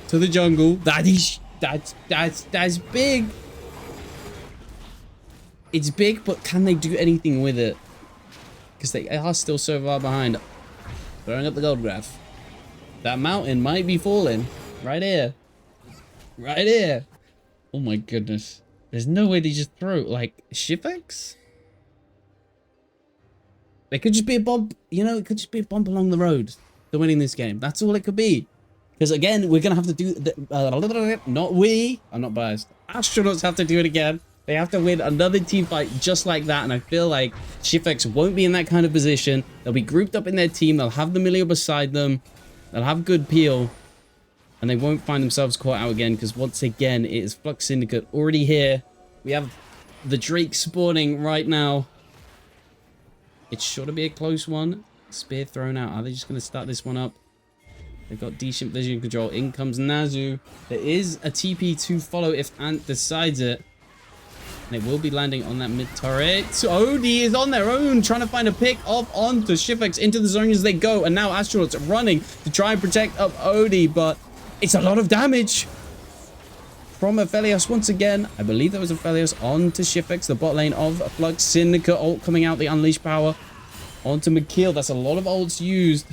A: to the jungle. That's big. It's big, but can they do anything with it? Because they are still so far behind. Throwing up the gold graph. That mountain might be falling. Right here. Right here. Oh my goodness. There's no way they just throw, like, Shifex? It could just be a bump, you know, it could just be a bump along the road to winning this game. That's all it could be. Because again, we're going to have to do, not we, I'm not biased. Astronauts have to do it again. They have to win another team fight just like that. And I feel like Shifex won't be in that kind of position. They'll be grouped up in their team. They'll have the Milio beside them. They'll have good peel. And they won't find themselves caught out again. Because once again, it is Flux Syndicate already here. We have the Drake spawning right now. It's sure to be a close one. Spear thrown out. Are they just going to start this one up? They've got decent vision control. In comes Nazu. There is a TP to follow if Ant decides it. And it will be landing on that mid turret. So Odie is on their own, trying to find a pick off onto Shifex into the zone as they go. And now Astronauts are running to try and protect up Odie. But it's a lot of damage from Aphelios once again. I believe there was Aphelios onto Shifex, the bot lane of Flux Syndicate. Ult coming out, the Unleashed power onto McKeel. That's a lot of ults used.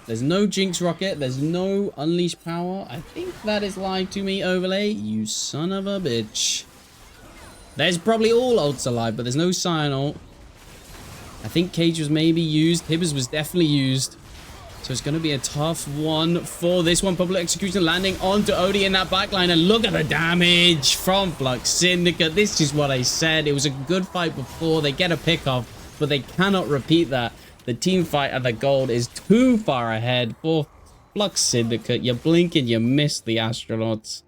A: There's no Jinx Rocket. There's no Unleashed power. I think that is live to me, Overlay. You son of a bitch. There's probably all ults alive, but there's no Cyan ult. I think Cage was maybe used. Hibbers was definitely used. So it's going to be a tough one for this one. Public Execution landing onto Odie in that backline. And look at the damage from Flux Syndicate. This is what I said. It was a good fight before. They get a pick off, but they cannot repeat that. The team fight at the gold is too far ahead for Flux Syndicate. You blink and you miss the Astronauts.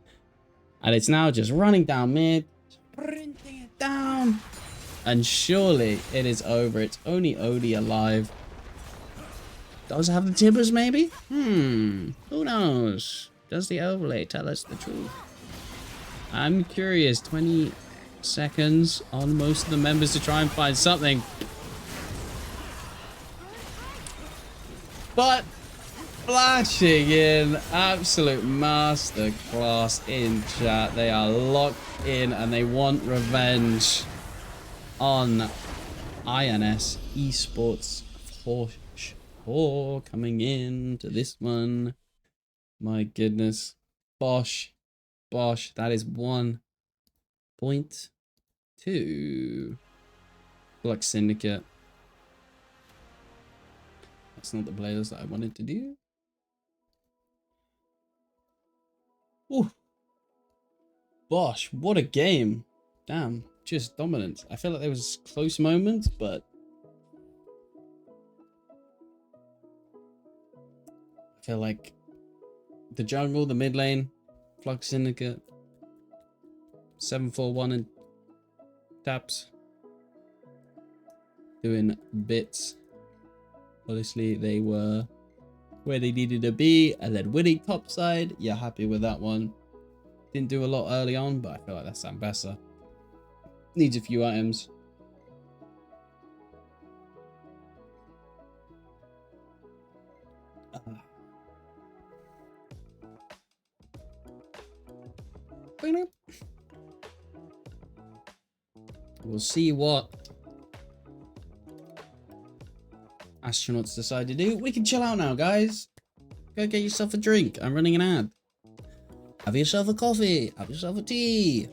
A: And it's now just running down mid. Sprinting it down. And surely it is over. It's only Odie alive. Does have the Tibbers maybe? Who knows? Does the Overlay tell us the truth? I'm curious. 20 seconds on most of the members to try and find something. But flashing in, absolute masterclass in chat. They are locked in and they want revenge on INS Esports for sure. Coming in to this one. My goodness. Bosh. That is 1.2. Flux Syndicate. That's not the playlist that I wanted to do. Ooh. Bosh, what a game. Damn, just dominance. I feel like there was close moments, but I feel like the jungle, the mid lane, Flux Syndicate, 741 and taps. Doing bits. Honestly, they were where they needed to be, and then winning top side. Yeah, happy with that one. Didn't do a lot early on, but I feel like that's Ambassa. Needs a few items. We'll see what Astronauts decide to do. We can chill out now, guys. Go get yourself a drink. I'm running an ad. Have yourself a coffee. Have yourself a tea.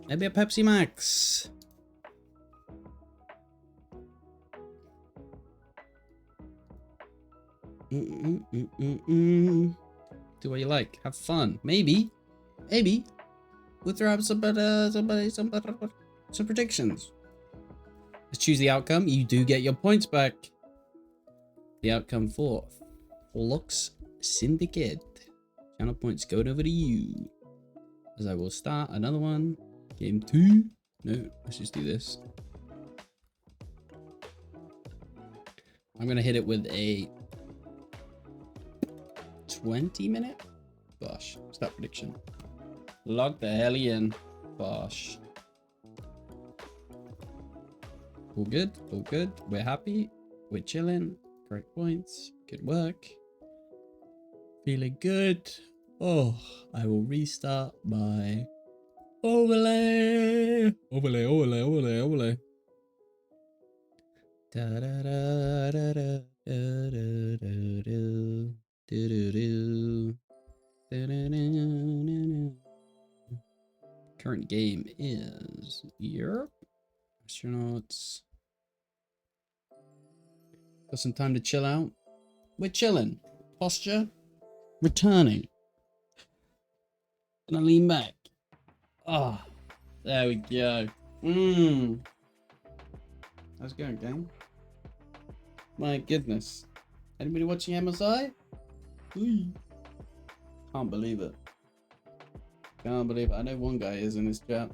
A: Maybe a Pepsi Max. Do what you like. Have fun. Maybe. We'll throw out some predictions. Let's choose the outcome. You do get your points back. The outcome for Flux Syndicate. Channel points going over to you. as I will start another one. Game 2. No, let's just do this. I'm gonna hit it with a 20-minute. Gosh, start prediction. Log the hell in. Gosh. All good, all good. We're happy. We're chilling. Correct points. Good work. Feeling good. Oh, I will restart my overlay. Overlay, overlay, overlay, overlay. Da da da da da da da da do do do do. Da, da, da, da. Current game is Europe. Astronauts. Got some time to chill out. We're chilling. Posture. Returning. Gonna lean back. Ah, oh, there we go. How's it going, gang? My goodness. Anybody watching MSI? Ooh. Can't believe it. Can't believe it. I know one guy is in this chat.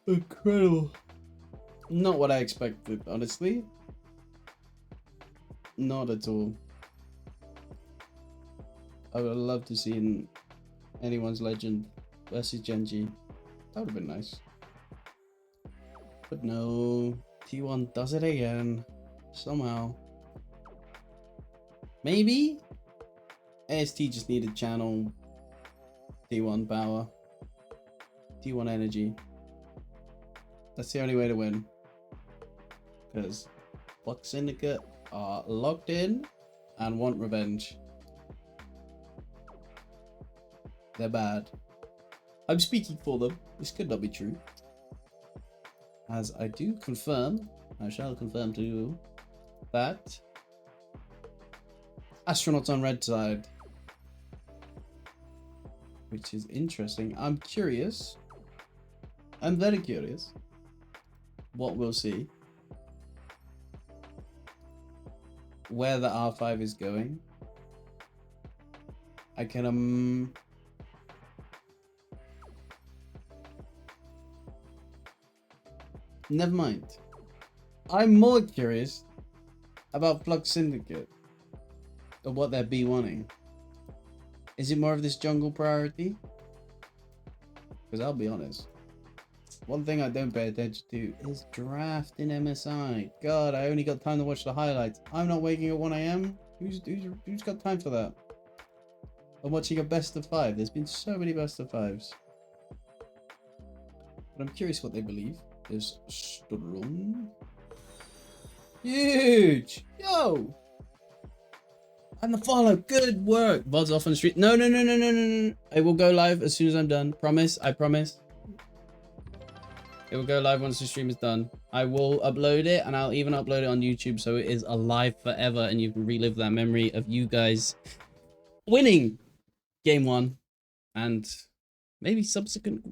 A: Incredible. Not what I expected, honestly. Not at all. I would love to see anyone's legend versus Genji. That would have been nice. But no, T1 does it again. Somehow. Maybe AST just needed channel T1 power. T1 energy. That's the only way to win. Because Flux Syndicate are locked in and want revenge. They're bad. I'm speaking for them. This could not be true. As I do confirm, I shall confirm to you that Astronauts on red side. Which is interesting. I'm curious. I'm very curious what we'll see. Where the R5 is going. I can never mind. I'm more curious about Flux Syndicate. Or what they're B1ing. Is it more of this jungle priority? Because I'll be honest. One thing I don't pay attention to is drafting MSI. God, I only got time to watch the highlights. I'm not waking at 1 AM. Who's got time for that? I'm watching a best of 5. There's been so many best of 5s. But I'm curious what they believe. There's Storm. Huge! Yo! And the follow. Good work. VOD's off on the street. No. I will go live as soon as I'm done. Promise. I promise. It will go live once the stream is done. I will upload it, and I'll even upload it on YouTube so it is alive forever, and you can relive that memory of you guys winning game 1 and maybe subsequent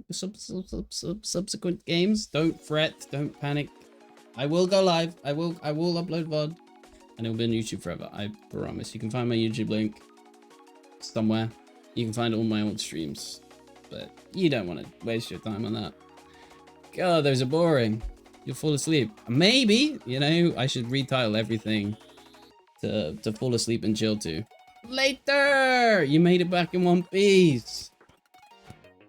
A: games. Don't fret. Don't panic. I will go live. I will upload VOD, and it will be on YouTube forever. I promise. You can find my YouTube link somewhere. You can find all my old streams, but you don't want to waste your time on that. God, those are boring. You'll fall asleep. Maybe, you know, I should retitle everything to fall asleep and chill to. Later! You made it back in one piece.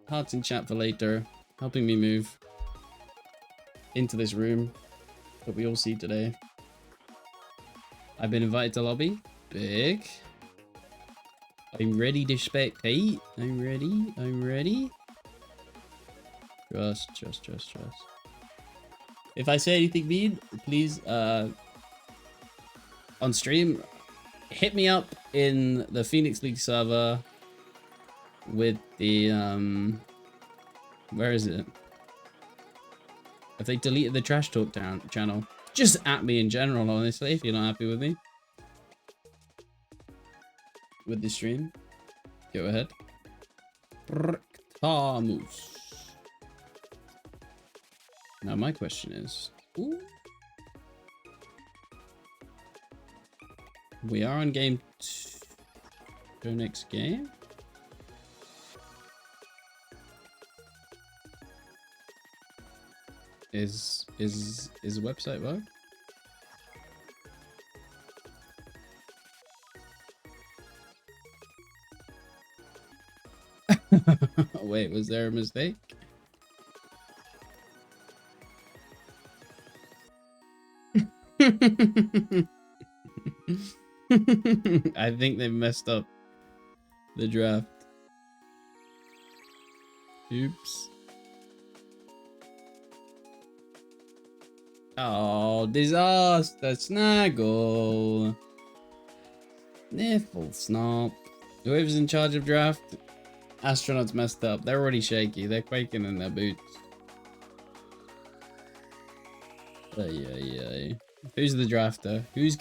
A: Hearts in chat for later. Helping me move into this room that we all see today. I've been invited to lobby. Big. I'm ready to spectate. I'm ready. Trust. If I say anything mean, please, on stream, hit me up in the Phoenix League server with the, where is it? If they deleted the Trash Talk channel, just at me in general, honestly, if you're not happy with me. With the stream, go ahead. Rectamus. Now my question is, ooh. We are on game 2. Go next game. Is the website work? Wait, was there a mistake? I think they messed up the draft. Oops. Oh, disaster snaggle. Niffle snop. Whoever's in charge of draft, astronauts messed up. They're already shaky. They're quaking in their boots. Ay. Who's the drafter? Who's,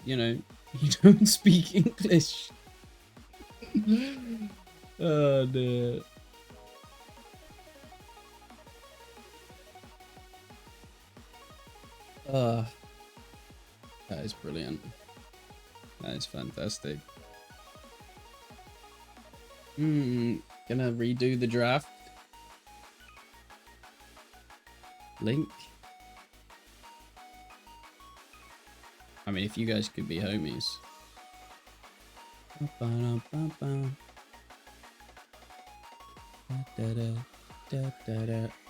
A: you know, you don't speak English. Oh, dear. That is brilliant. That is fantastic. Gonna redo the draft. Link. I mean, if you guys could be homies.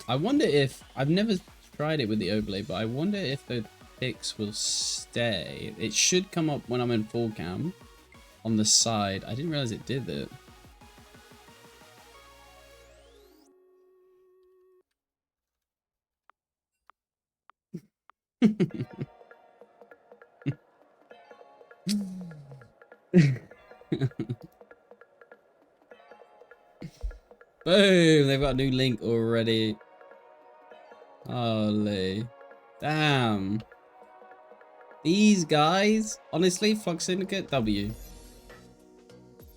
A: I wonder if, I've never tried it with the overlay, but I wonder if the picks will stay. It should come up when I'm in full cam on the side. I didn't realize it did that. Boom! They've got a new link already. Holy. Damn. These guys, honestly, Flux Syndicate, W.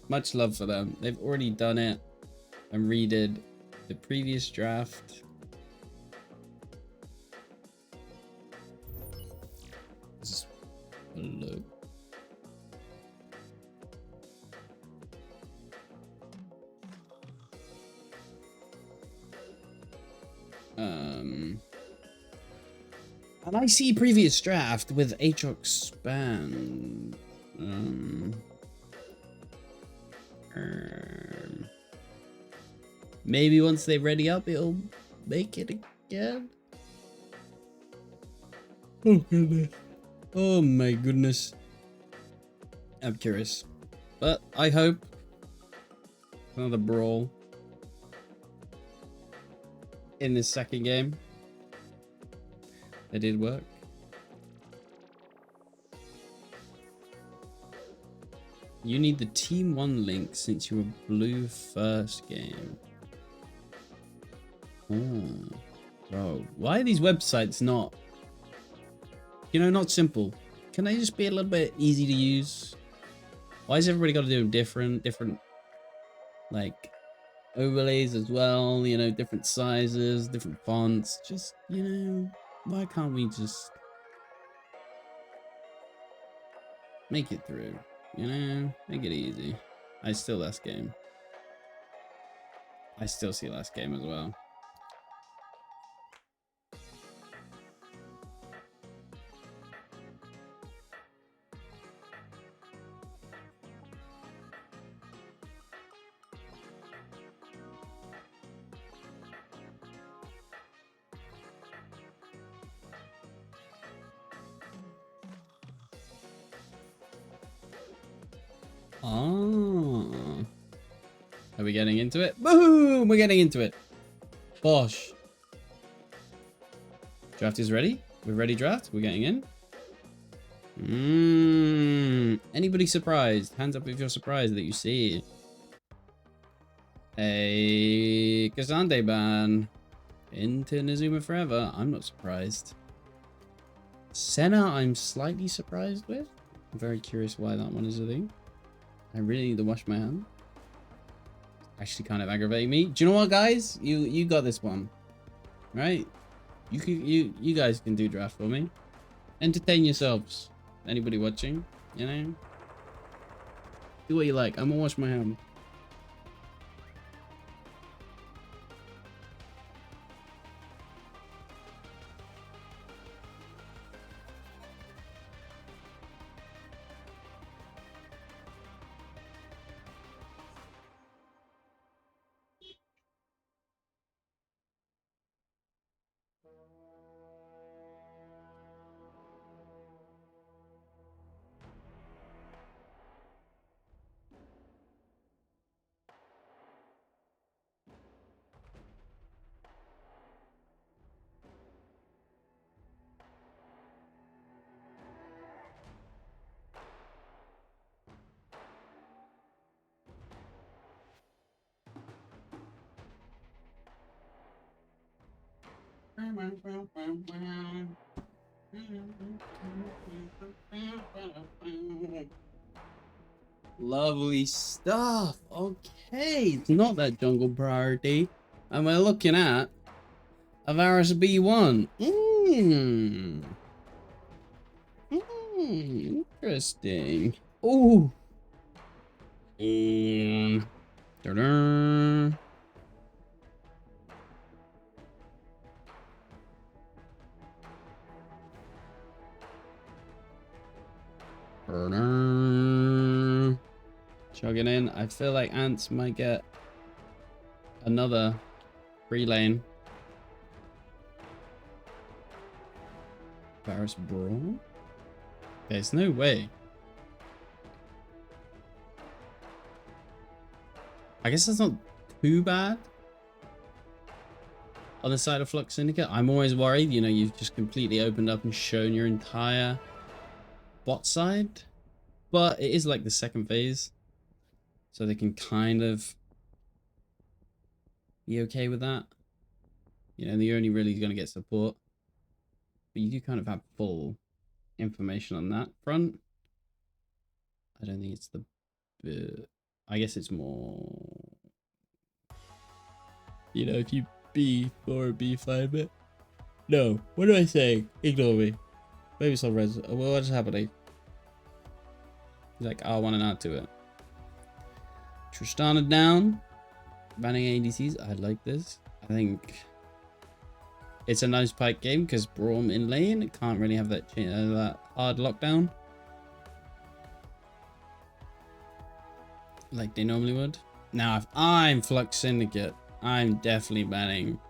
A: Much love for them. They've already done it and redid the previous draft. Just look. And I see previous draft with Aatrox band. Maybe once they ready up, it'll make it again. Oh goodness. Oh my goodness. I'm curious. But I hope another brawl in this second game. It did work. You need the Team 1 link since you were blue first game. Oh. Bro, why are these websites not, you know, not simple? Can they just be a little bit easy to use? Why has everybody got to do different, like, overlays as well, you know, different sizes, different fonts? Just, you know, why can't we just make it through? You know, make it easy. I still last game. I still see last game as well. Oh. Are we getting into it? Boom! We're getting into it. Bosh. Draft is ready. We're ready, draft. We're getting in. Anybody surprised? Hands up if you're surprised that you see a Kazande ban into Nazuma Forever. I'm not surprised. Senna, I'm slightly surprised with. I'm very curious why that one is a thing. I really need to wash my hand. Actually kind of aggravating me. Do you know what, guys? You got this one. Right? You guys can do draft for me. Entertain yourselves. Anybody watching, you know? Do what you like. I'm gonna wash my hands. Lovely stuff. Okay, it's not that jungle priority. And we're looking at Avaris B1. Interesting. Ooh. Ta-da. Chugging in. I feel like Ants might get another free lane. Varus Brawl? There's no way. I guess that's not too bad. On the side of Flux Syndicate, I'm always worried, you know, you've just completely opened up and shown your entire bot side. But it is like the second phase. So they can kind of be okay with that. You know, they're only really going to get support. But you do kind of have full information on that front. I don't think it's the... I guess it's more... You know, if you B4 or B5 it. No, what am I saying? Ignore me. Maybe it's not res. What's happening? He's like R1 and R2 it. Tristana down. Banning ADCs. I like this. I think it's a nice pike game because Braum in lane. It can't really have that, that hard lockdown like they normally would. Now, if I'm Flux Syndicate, I'm definitely banning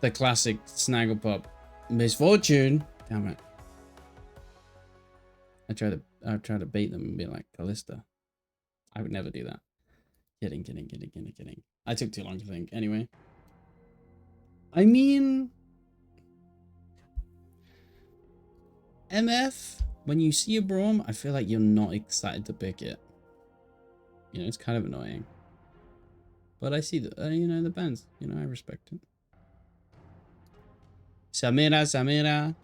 A: the classic Snagglepup Misfortune. Damn it. I try to bait them and be like, Callista. I would never do that. Kidding. I took too long to think. Anyway. I mean... MF, when you see a Braum, I feel like you're not excited to pick it. You know, it's kind of annoying. But I see the, you know, the bands. You know, I respect it. Samira.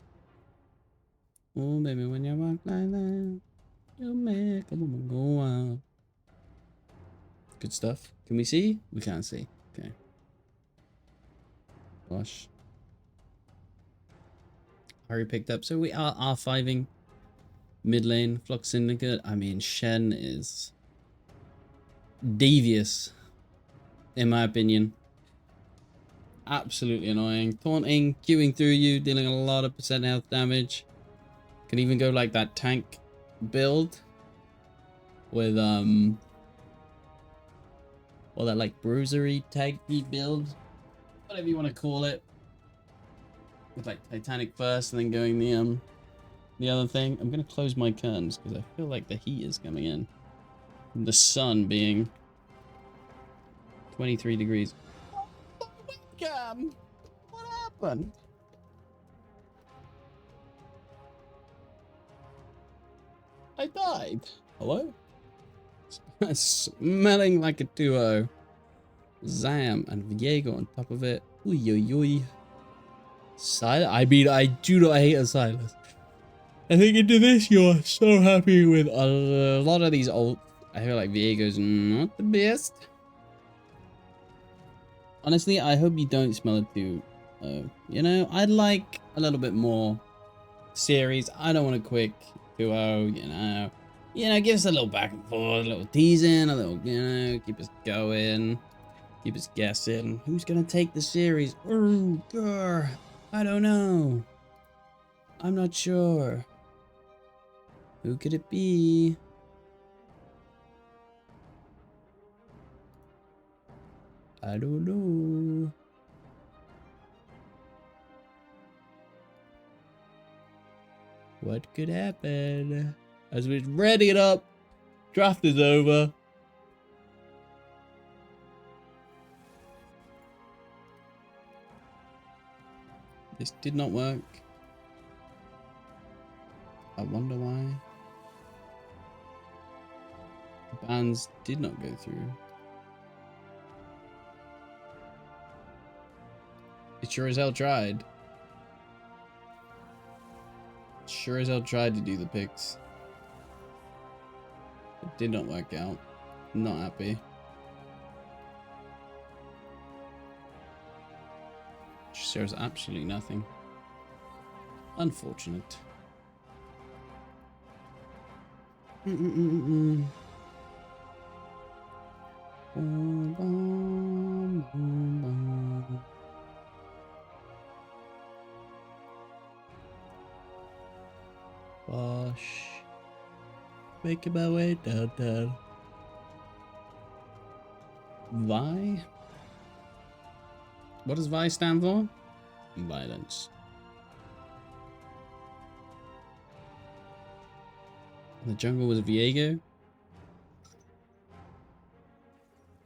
A: Oh, baby, when you walk like that, you make a woman go wild. Good stuff. Can we see? We can't see. Okay. Gosh. Harry picked up. So we are R5ing mid lane. Flux Syndicate. I mean, Shen is devious, in my opinion. Absolutely annoying. Taunting, queuing through you, dealing a lot of percent health damage. Can even go like that tank build with or that like bruisery tanky build, whatever you want to call it, with like Titanic first and then going the other thing. I'm gonna close my curtains because I feel like the heat is coming in from the sun being 23 degrees. Webcam, what happened? I died. Hello? Smelling like a 2-0. Zam and Viego on top of it. Uy. Silas. I mean, I do not hate a Silas. I think into this, you're so happy with a lot of these old. I feel like Viego's not the best. Honestly, I hope you don't smell it too. You know, I'd like a little bit more series. I don't want a quick 2-0, you know. You know, give us a little back and forth, a little teasing, a little, you know, keep us going, keep us guessing. Who's gonna take the series? Oh, grr, I don't know. I'm not sure. Who could it be? I don't know. What could happen? As we ready it up, draft is over. This did not work. I wonder why. The bans did not go through. It sure as hell tried. Sure as hell tried to do the picks. It did not work out. Not happy. Shows absolutely nothing. Unfortunate. Gosh. Making my way downtown. Vi? What does Vi stand for? Violence. The jungle was Viego.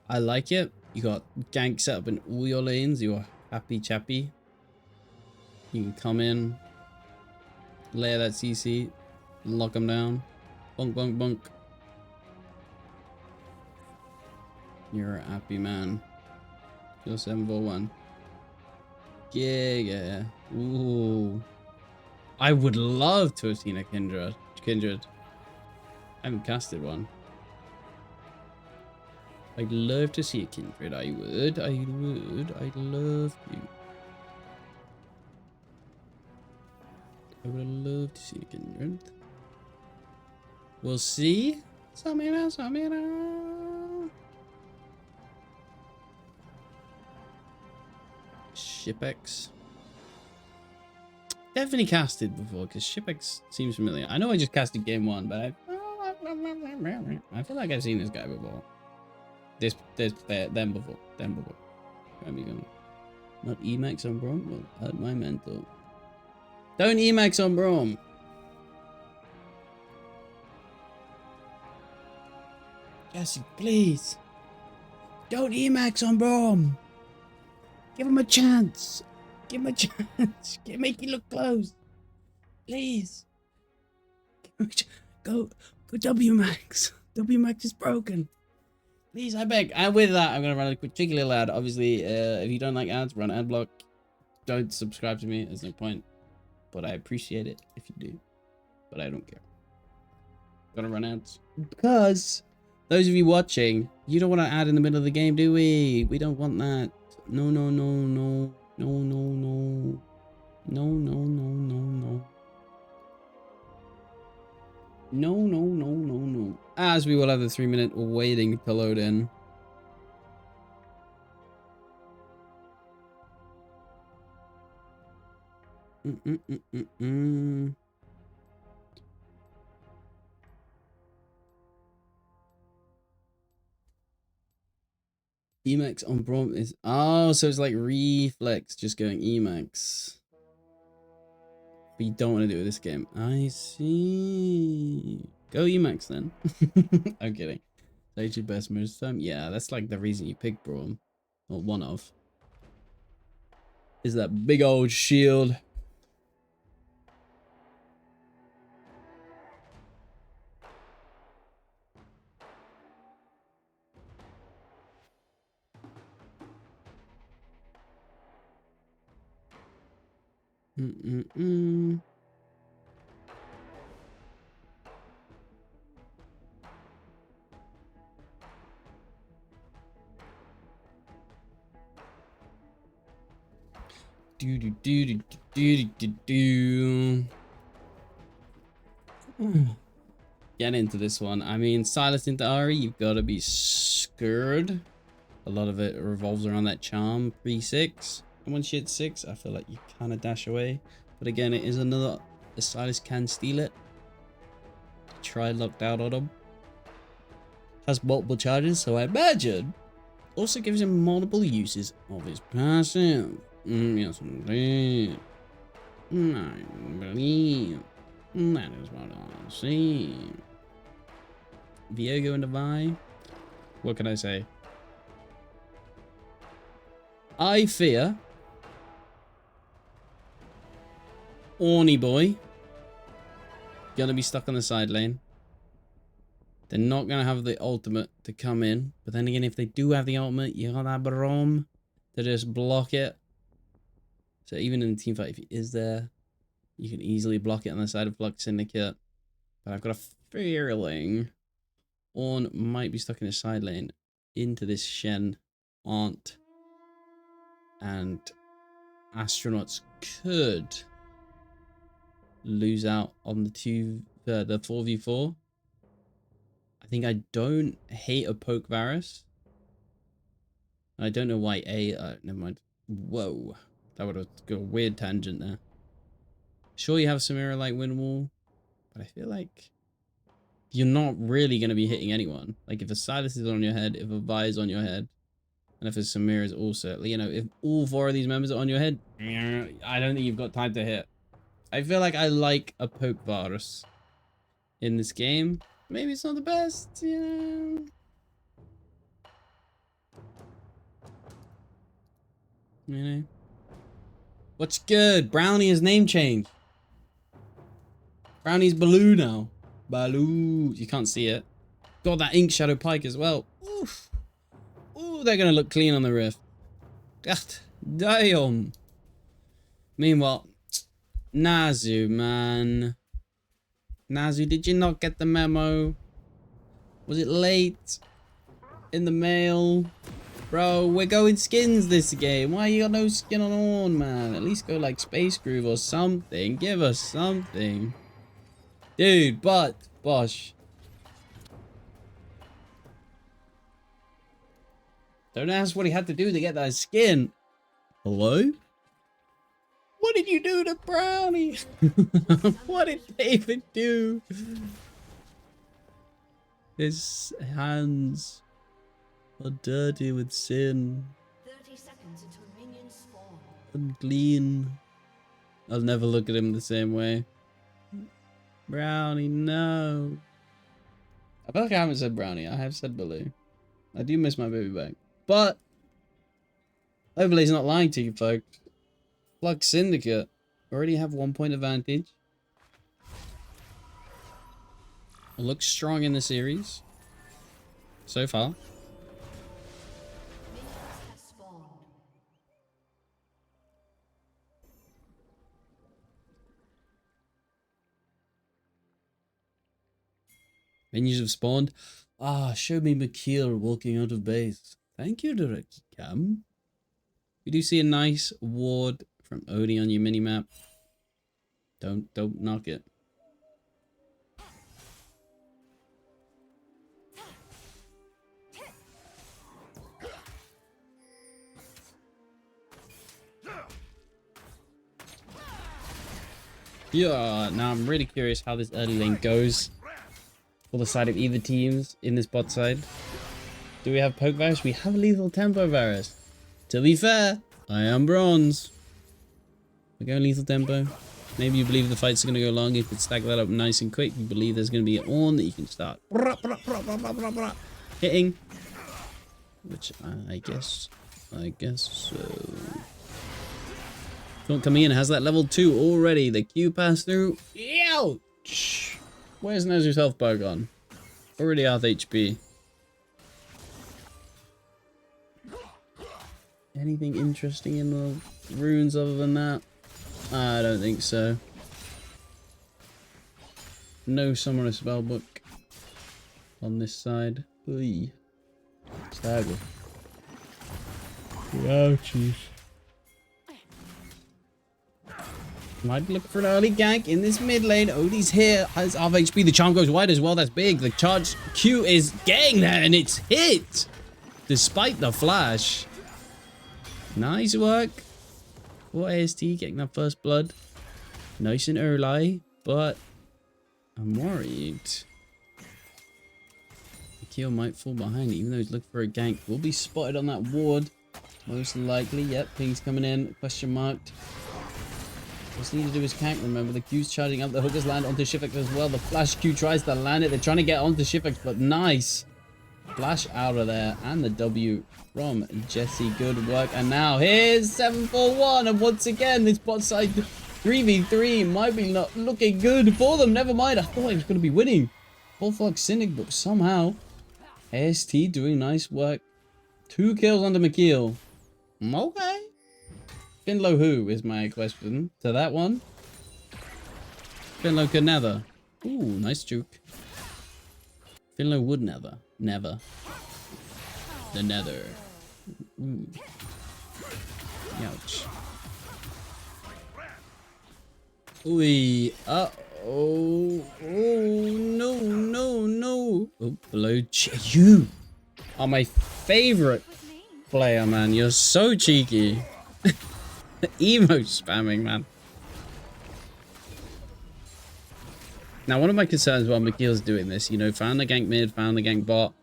A: I like it. You got gank set up in all your lanes. You're happy chappy. You can come in, layer that CC, lock them down. Bonk, bonk, bonk. You're a happy man. Kill 741. Yeah. Ooh. I would love to have seen a Kindred. I haven't casted one. I'd love to see a Kindred. I would. I'd love to. I would love to see a Kindred. We'll see. Shipex. Definitely casted before, because Shipex seems familiar. I know I just casted game 1, but I feel like I've seen this guy before. Them before. Not Emacs on Brom will hurt my mental. Don't Emacs on Brom. Jesse, please. Don't Emacs on Brom. Give him a chance. Give him a chance. Make it look close. Please. Go WMAX. WMAX is broken. Please, I beg. And with that, I'm going to run a quick cheeky little ad. Obviously, if you don't like ads, run ad block. Don't subscribe to me. There's no point. But I appreciate it if you do. But I don't care. Gonna run ads. Because those of you watching, you don't want to ad in the middle of the game, do we? We don't want that. No. No. As we will have the 3-minute waiting to load in. Emacs on Brom is... Oh, so it's like Reflex just going Emacs. But you don't want to do it with this game. I see. Go Emacs then. I'm kidding. Sage your best most time. Yeah, that's like the reason you picked Brom. Or one of. Is that big old shield. get into this one. I mean, Silas into Ari, you've got to be scared. A lot of it revolves around that charm. 3-6. And once you hit 6, I feel like you kind of dash away. But again, it is another... The Silas can steal it. Try locked out on him. Has multiple charges, so I imagine. Also gives him multiple uses of his passive. Yes, indeed. I believe. That is what I see. Viego and Devi. What can I say? I fear Orny boy gonna be stuck on the side lane. They're not gonna have the ultimate to come in, but then again, if they do have the ultimate, you got that Brom to just block it. So even in the team fight, if he is there, you can easily block it on the side of Flux Syndicate. But I've got a feeling Orn might be stuck in his side lane into this Shen Aunt. And astronauts could lose out on the 4v4. I think I don't hate a poke Varus. I don't know why never mind. Whoa, that would have got a weird tangent there. Sure, you have Samira like Windwall, but I feel like you're not really going to be hitting anyone. Like if a Silas is on your head, if a Vi is on your head, and if a Samira is also, you know, if all 4 of these members are on your head, I don't think you've got time to hit. I feel like I like a poke Varus in this game. Maybe it's not the best, yeah. You know. What's good? Brownie has name changed. Brownie's Baloo now. Baloo. You can't see it. Got that Ink Shadow Pike as well. Oof. Ooh, they're gonna look clean on the rift. God damn. Meanwhile, Nazu, man. Nazu, did you not get the memo? Was it late in the mail? Bro, we're going skins this game. Why you got no skin on, man? At least go like Space Groove or something. Give us something. Dude, but, Bosh. Don't ask what he had to do to get that skin. Hello? What did you do to Brownie? What did David do? His hands are dirty with sin.
B: 30 seconds until minions spawn.
A: Unclean. I'll never look at him the same way. Brownie, no. I feel like I haven't said Brownie. I have said Baloo. I do miss my baby back. But hopefully he's not lying to you folks. Flux Syndicate already have 1 point advantage. It looks strong in the series so far.
B: Minions have spawned.
A: Minions have spawned. Ah, show me Makir walking out of base. Thank you, Director Cam. We do see a nice ward from Odie on your minimap. Don't knock it. Yeah, now I'm really curious how this early lane goes for the side of either teams in this bot side. Do we have Poke Varus? We have Lethal Tempo Varus. To be fair, I am bronze. We're going Lethal Tempo. Maybe you believe the fight's going to go long. You can stack that up nice and quick. You believe there's going to be an Orn that you can start hitting. Which I guess so. Don't come in, has that level 2 already. The Q pass through. Ouch! Where's Nezu's health bar gone? Already half HP. Anything interesting in the runes other than that? I don't think so. No Summoner Spellbook on this side. Oy. Stagger. Ouchies. Might look for an early gank in this mid lane. Odie's here. Has half HP. The charm goes wide as well. That's big. The charge Q is getting there and it's hit. Despite the flash. Nice work. For AST getting that first blood. Nice and early. But I'm worried. Kill might fall behind, even though he's looking for a gank. Will be spotted on that ward. Most likely. Yep, ping's coming in. Question marked. What's needed to do is gank. Remember, the Q's charging up. The hookers land onto Shifix as well. The flash Q tries to land it. They're trying to get onto Shifix, but nice. Flash out of there. And the W from Jesse. Good work. And now here's 741. And once again, this bot side 3v3 might be not looking good for them. Never mind. I thought he was going to be winning. Full Flux Syndicate, but somehow AST doing nice work. 2 kills under McKeel. Okay. Finlow who is my question to that one. Finlow could never. Ooh, nice juke. Finlow would never. Never. The nether. Ooh. Ouch. Ooh. Oh, no, no, no. Oh, below. You are my favorite player, man. You're so cheeky. Emo spamming, man. Now, one of my concerns while McKeel's doing this, you know, found the gank mid, found the gank bot.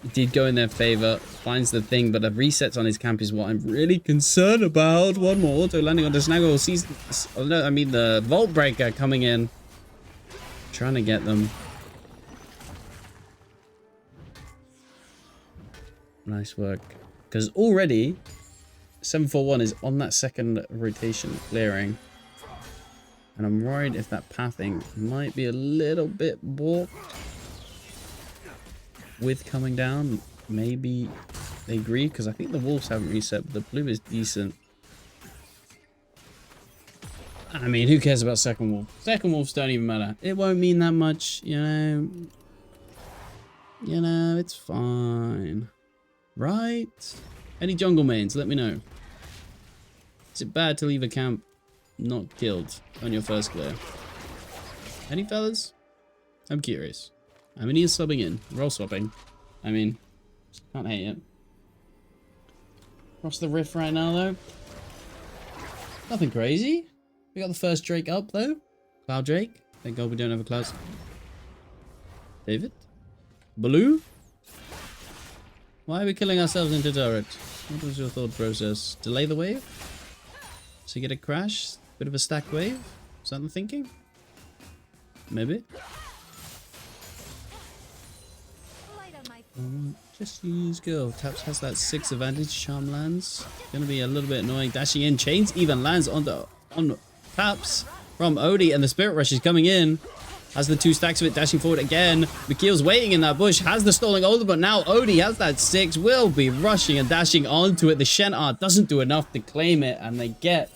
A: It did go in their favor, finds the thing, but the resets on his camp is what I'm really concerned about. One more auto landing on the Snaggle. Sees, oh, no, I mean the Vault Breaker coming in. Trying to get them. Nice work. Because already 741 is on that second rotation clearing. And I'm worried if that pathing might be a little bit warped with coming down. Maybe they agree, because I think the wolves haven't reset, but the blue is decent. I mean, who cares about second wolf? Second wolves don't even matter. It won't mean that much, you know. You know, it's fine. Right? Any jungle mains, let me know. Is it bad to leave a camp not killed on your first clear? Any fellas? I'm curious. How many is subbing in? Roll swapping. I mean, can't hate it. Across the rift right now, though. Nothing crazy. We got the first Drake up, though. Cloud Drake. Thank God we don't have a Cloud. David? Baloo? Why are we killing ourselves into turret? What was your thought process? Delay the wave? So you get a crash? Bit of a stack wave? Is that the thinking? Maybe. Jesse's girl. Taps has that 6 advantage. Charm lands. Gonna be a little bit annoying. Dashing in. Chains even lands on Taps from Odie, and the Spirit Rush is coming in. Has the 2 stacks of it, dashing forward again. McKeel's waiting in that bush, has the stalling older, but now Odie has that 6, will be rushing and dashing onto it. The Shen Art doesn't do enough to claim it, and they get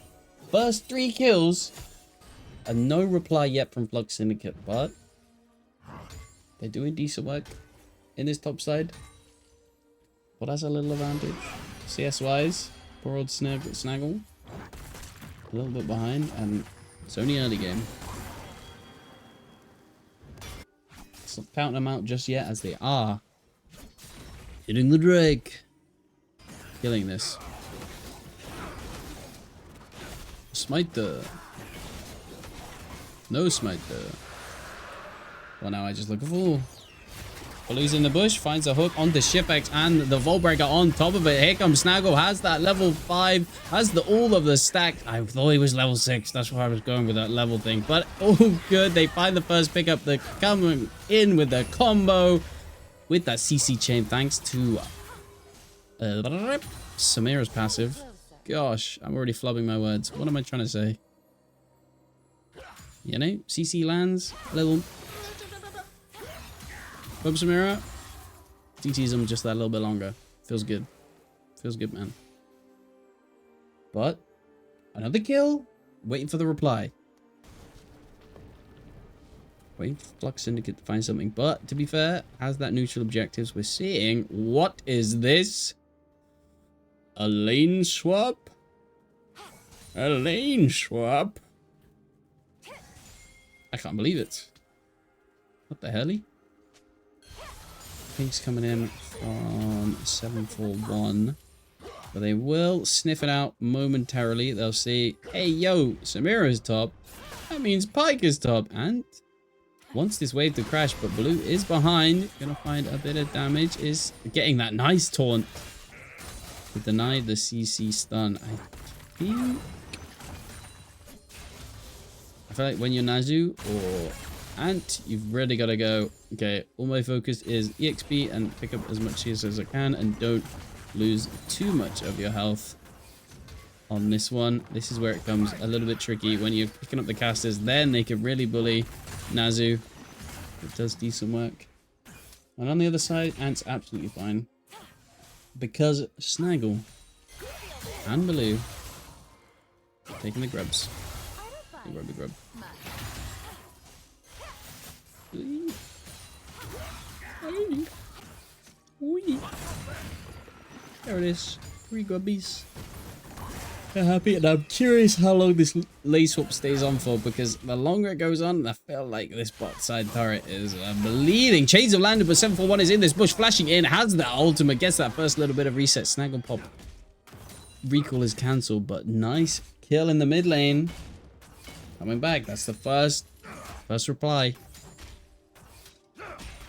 A: first 3 kills. And no reply yet from Flux Syndicate, but they're doing decent work in this top side. But has a little advantage. CS-wise, poor old Snaggle. A little bit behind, and it's only early game. It's not counting them out just yet, as they are hitting the Drake. Killing this. Smite the... No smite the... Well, now I just look a fool. Baloo's in the bush, finds a hook onto Shifix and the Vault Breaker on top of it. Here comes Snaggle, has that level 5, has the all of the stack. I thought he was level 6, that's why I was going with that level thing. But all good, they find the first pickup. They're coming in with the combo with that CC chain, thanks to Samira's passive. Gosh, I'm already flubbing my words. What am I trying to say? You know, CC lands, level... Bob Samira, DTs them just that little bit longer. Feels good. Feels good, man. But another kill. Waiting for the reply. Waiting for Flux Syndicate to find something. But to be fair, has that neutral objectives. We're seeing, what is this? A lane swap? A lane swap? I can't believe it. What the hell? Pink's coming in from 741. But they will sniff it out momentarily. They'll see, hey, yo, Samira's top. That means Pyke is top. And wants this wave to crash, but Blue is behind. Gonna find a bit of damage. Is getting that nice taunt to deny the CC stun. I feel like when you're Nazu or Ant, you've really got to go, okay, all my focus is EXP and pick up as much CS as I can and don't lose too much of your health on this one. This is where it comes a little bit tricky. When you're picking up the casters, then they can really bully Nazu. It does decent work. And on the other side, Ant's absolutely fine. Because Snaggle and Baloo taking the grubs. The grubby grub. There it is. 3 grubbies. They're happy, and I'm curious how long this lane swap stays on for, because the longer it goes on, I feel like this bot side turret is bleeding. Chains have landed, but 741 is in this bush, flashing in, has that ultimate, gets that first little bit of reset. Snaggle pop. Recall is cancelled, but nice kill in the mid lane. Coming back. That's the first reply.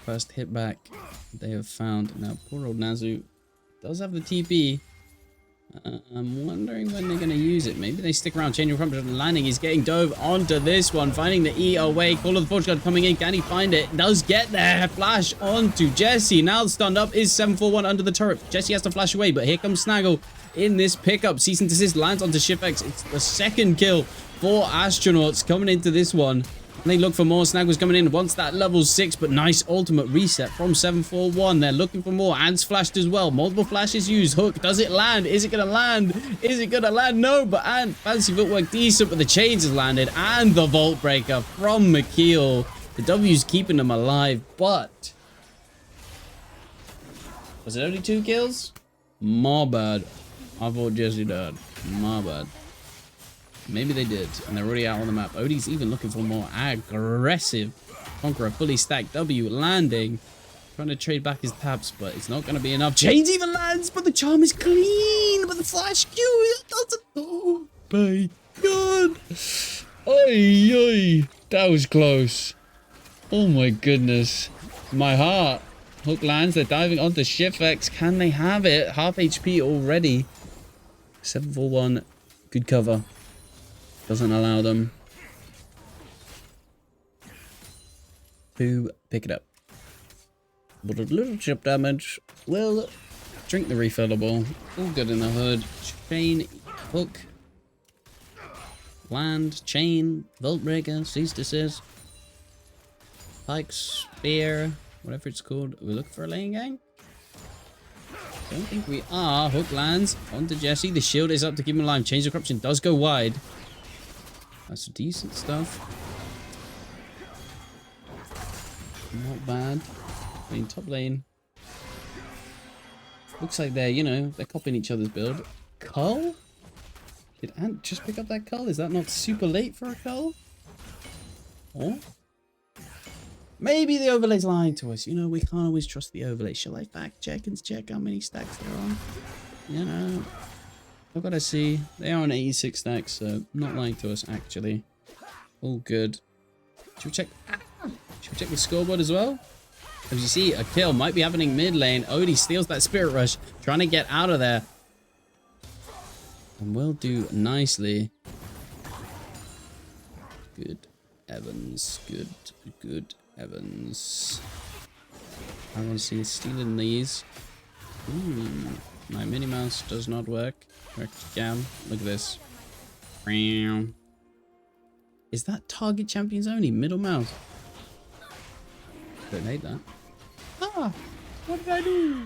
A: First hit back they have found. Now, poor old Nazu does have the TP. I'm wondering when they're going to use it. Maybe they stick around. Change of front landing. He's getting dove onto this one. Finding the E away. Call of the Forge God coming in. Can he find it? Does get there. Flash onto Jesse. Now stunned up is 741 under the turret. Jesse has to flash away, but here comes Snaggle in this pickup. Cease and desist lands onto Shifex. It's the second kill for Astronauts coming into this one. And they look for more. Snaggle's coming in. Wants that level 6, but nice ultimate reset from 741. They're looking for more. Ant's flashed as well. Multiple flashes used. Hook. Does it land? Is it going to land? Is it going to land? No, but Ant. Fancy footwork decent, but the chains has landed. And the Vault Breaker from McKeel. The W's keeping them alive, but... was it only 2 kills? My bad. I thought Jesse died. My bad. Maybe they did, and they're already out on the map. Odie's even looking for more aggressive. Conqueror fully stacked. W landing. Trying to trade back his taps, but it's not going to be enough. Chains even lands, but the charm is clean. But the flash Q doesn't. Oh my god. Oi, oi. That was close. Oh my goodness. My heart. Hook lands. They're diving onto Shifex. Can they have it? Half HP already. 741. Good cover. Doesn't allow them to pick it up. But a little chip damage will drink the refillable. All good in the hood. Chain, hook, land, chain, Vault Breaker, cease desist, Pyke, spear, whatever it's called. Are we looking for a lane gang? Don't think we are. Hook lands onto Jesse. The shield is up to keep him alive. Change of corruption does go wide. That's decent stuff. Not bad. Lane, top lane. Looks like they're, you know, they're copying each other's build. Cull? Did Ant just pick up that Cull? Is that not super late for a Cull? Or? Maybe the overlay's lying to us. You know, we can't always trust the overlay. Shall I fact check and check how many stacks they're on? You know. I've got to see. They are on 86 stacks, so not lying to us, actually. All good. Should we check? Should we check the scoreboard as well? As you see, a kill might be happening mid lane. Odie steals that Spirit Rush, trying to get out of there. And will do nicely. Good Evans. Good Evans. I want to see stealing these. My mini mouse does not work. Cam, look at this. Is that target champions only? Middle mouse. Don't hate that. Ah, what did I do?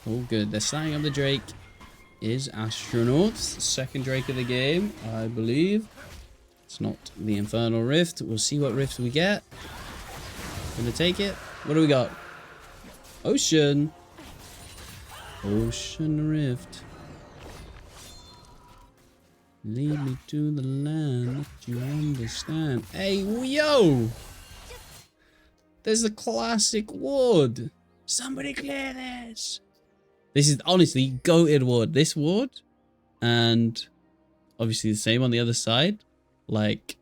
A: All good. They're starting up the Drake. Is Astronauts. Second Drake of the game, I believe. It's not the Infernal Rift. We'll see what rift we get. Gonna take it. What do we got? Ocean. Ocean Rift. Lead me to the land that you understand. Hey, yo! There's a classic ward. Somebody clear this. This is honestly goated ward. This ward, and obviously the same on the other side. Like,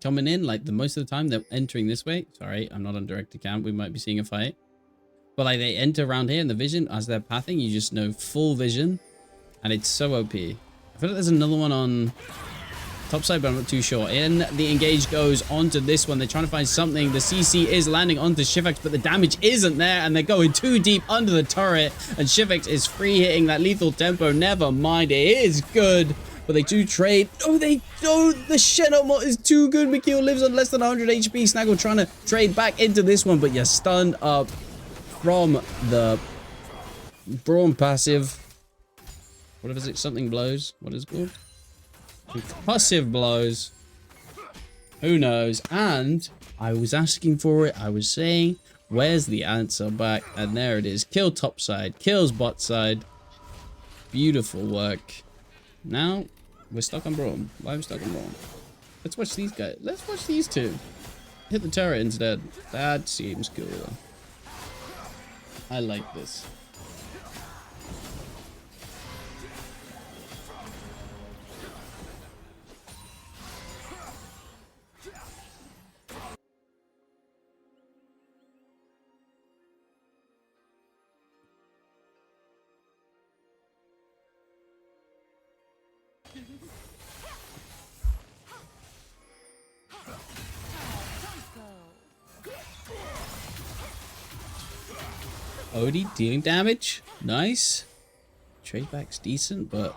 A: coming in, like, the most of the time they're entering this way. Sorry, I'm not on direct account. We might be seeing a fight. But, like, they enter around here in the vision as they're pathing. You just know full vision. And it's so OP. I feel like there's another one on top side, but I'm not too sure. In the engage goes onto this one. They're trying to find something. The CC is landing onto Shivak, but the damage isn't there. And they're going too deep under the turret. And Shivak is free hitting that lethal tempo. Never mind. It is good. But they do trade. Oh, they don't. The Shenot mod is too good. Mikhail lives on less than 100 HP. Snaggle trying to trade back into this one, but you're stunned up from the Brawn passive. What is it? Something blows. What is it called? Concussive blows. Who knows? And I was asking for it. I was saying, where's the answer back? And there it is. Kill top side. Kills bot side. Beautiful work. Now, we're stuck on Brawn. Why are we stuck on Brawn? Let's watch these guys. Let's watch these two. Hit the turret instead. That seems cool. I like this. Odie dealing damage. Nice. Trade back's decent, but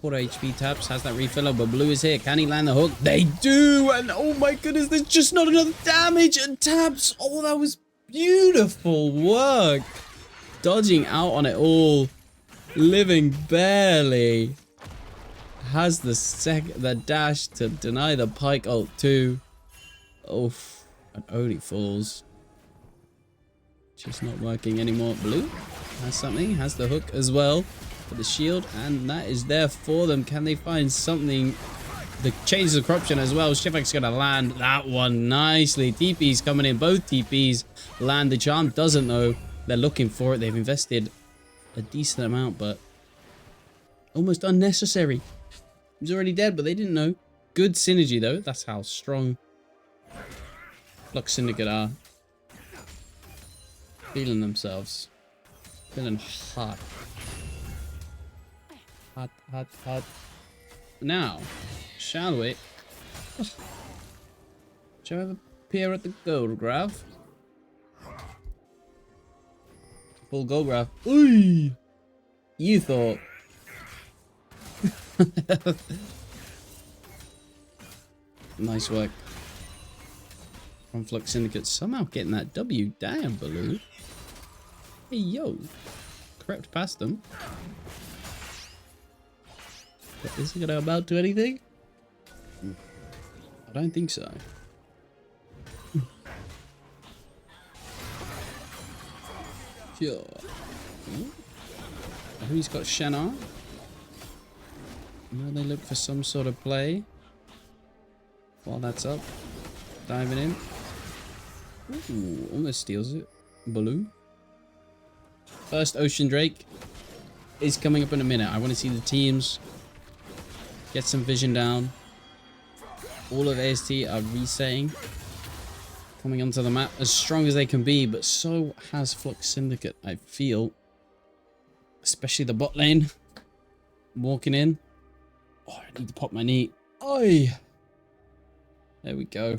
A: 4 HP taps. Has that refiller, but blue is here. Can he land the hook? They do! And oh my goodness, there's just not enough damage and taps. Oh, that was beautiful work. Dodging out on it all. Living barely. Has the dash to deny the pike ult too. Oh, and Odie falls. Just not working anymore. Blue has something. Has the hook as well for the shield, and that is there for them. Can they find something? The change of corruption as well. Shivak's gonna land that one nicely. TP's coming in. Both TPs land. The charm doesn't though. They're looking for it. They've invested a decent amount, but almost unnecessary. He's already dead, but they didn't know. Good synergy though. That's how strong Flux Syndicate are. Feeling themselves. Feeling hot. Hot, hot, hot. Now, shall we? Shall we have a peer at the gold graph? Full gold graph. Ooh! You thought. Nice work from Flux Syndicate. Somehow getting that W. Damn, Baloo. Hey, yo. Crept past them. But is it going to amount to anything? I don't think so. Sure. Who's got Shanna? Now they look for some sort of play. While that's up. Diving in. Ooh, almost steals it. Baloo. First Ocean Drake is coming up in a minute. I want to see the teams. Get some vision down. All of AST are resetting. Coming onto the map as strong as they can be, but so has Flux Syndicate, I feel. Especially the bot lane. Walking in. Oh, I need to pop my knee. Oi! There we go.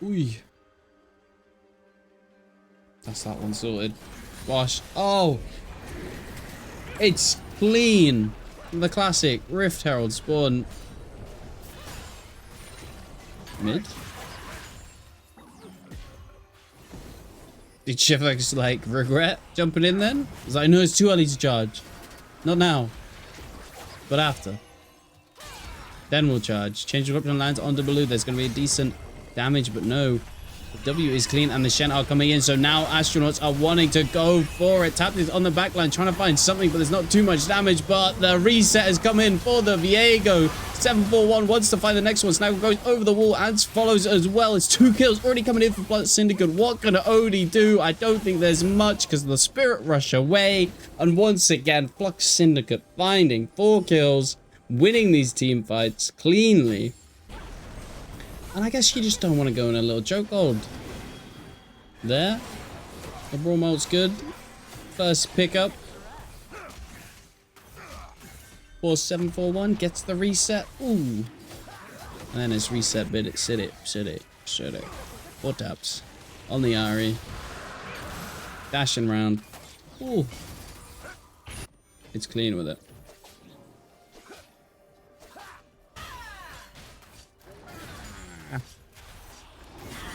A: Ooh. That's that one sorted. Wash. Oh! It's clean! The classic Rift Herald spawn. Mid? Did Shivak like regret jumping in then? Because I know it's too early to charge. Not now. But after. Then we'll charge. Change the corruption lands onto Baloo. There's going to be a decent damage, but no. The W is clean and the Shen are coming in. So now Astronauts are wanting to go for it. Tap is on the back line trying to find something, but there's not too much damage. But the reset has come in for the Viego. 741 wants to find the next one. Snaggle goes over the wall and follows as well. It's 2 kills already coming in for Flux Syndicate. What can Odie do? I don't think there's much because of the Spirit Rush away. And once again, Flux Syndicate finding 4 kills, winning these team fights cleanly. And I guess you just don't want to go in a little chokehold. There. The brawl mode's good. First pickup. 4741 gets the reset. Ooh. And then it's reset bit. Sit it. 4 taps. On the Ari. Dashing round. Ooh. It's clean with it.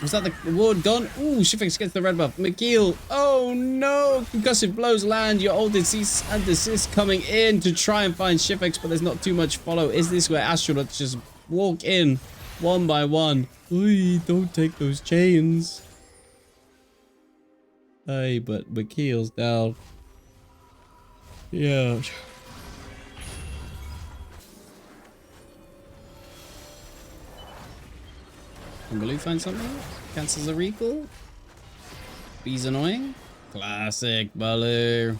A: Was that the ward gone? Ooh, Shifix gets the red buff. McKeel. Oh no! Concussive blows land. Your old cease and desist coming in to try and find Shifix, but there's not too much follow. Is this where astronauts just walk in one by one? Ooh, don't take those chains. Hey, but McKeel's down. Yeah. Can Baloo find something? Cancels a recall? B's annoying? Classic Baloo.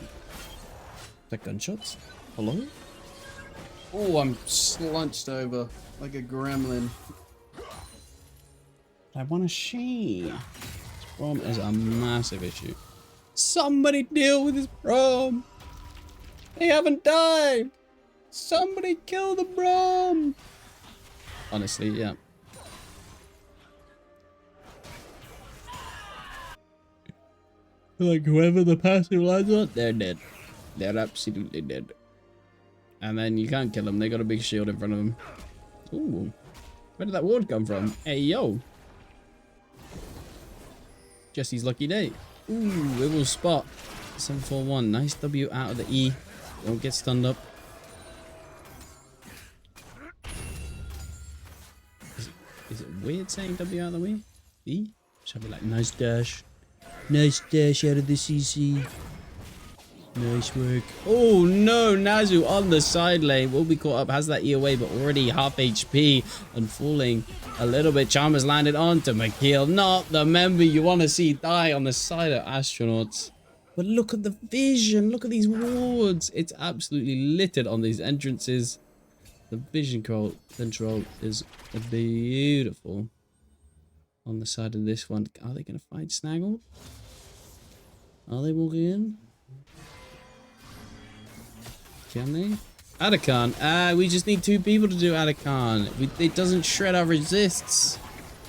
A: Is that gunshots? Hello? Oh, I'm slunched over like a gremlin. I want a Sheen. This Brom is a massive issue. Somebody deal with this Brom. They haven't died. Somebody kill the Brom. Honestly, yeah. Like whoever the passive lands on, they're dead. They're absolutely dead. And then you can't kill them. They got a big shield in front of them. Ooh. Where did that ward come from? Hey, yo. Jesse's lucky day. Ooh, it will spot. 741. Nice W out of the E. Don't get stunned up. Is it weird saying W out of the way? E? Should be like, nice dash. Nice dash out of the CC. Nice work. Oh no, Nazu on the side lane. Will be caught up. Has that E away, but already half HP and falling a little bit. Charmer's landed onto McKeel. Not the member you want to see die on the side of astronauts. But look at the vision. Look at these wards. It's absolutely littered on these entrances. The vision control is beautiful. On the side of this one. Are they going to find Snaggle? Are they walking in? Can they? Adakan. We just need 2 people to do Adakan. It doesn't shred our resists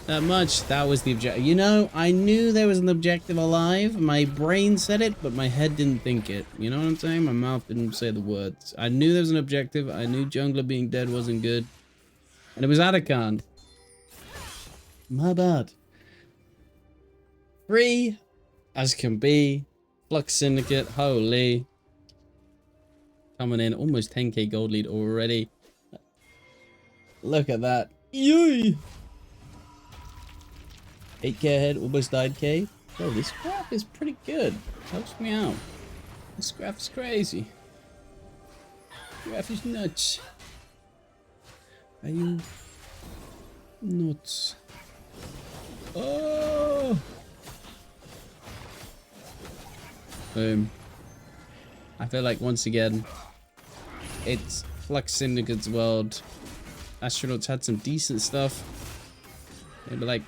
A: that much. That was the objective. You know, I knew there was an objective alive. My brain said it, but my head didn't think it. You know what I'm saying? My mouth didn't say the words. I knew there was an objective. I knew jungler being dead wasn't good. And it was Adakan. My bad. 3 as can be. Flux Syndicate. Holy. Coming in. Almost 10k gold lead already. Look at that. Yay! 8k ahead. Almost 9k. Oh, this graph is pretty good. Helps me out. This graph is crazy. Graph is nuts. Are you nuts? Oh! Boom. I feel like once again, it's Flux Syndicate's world. Astronauts had some decent stuff. Maybe like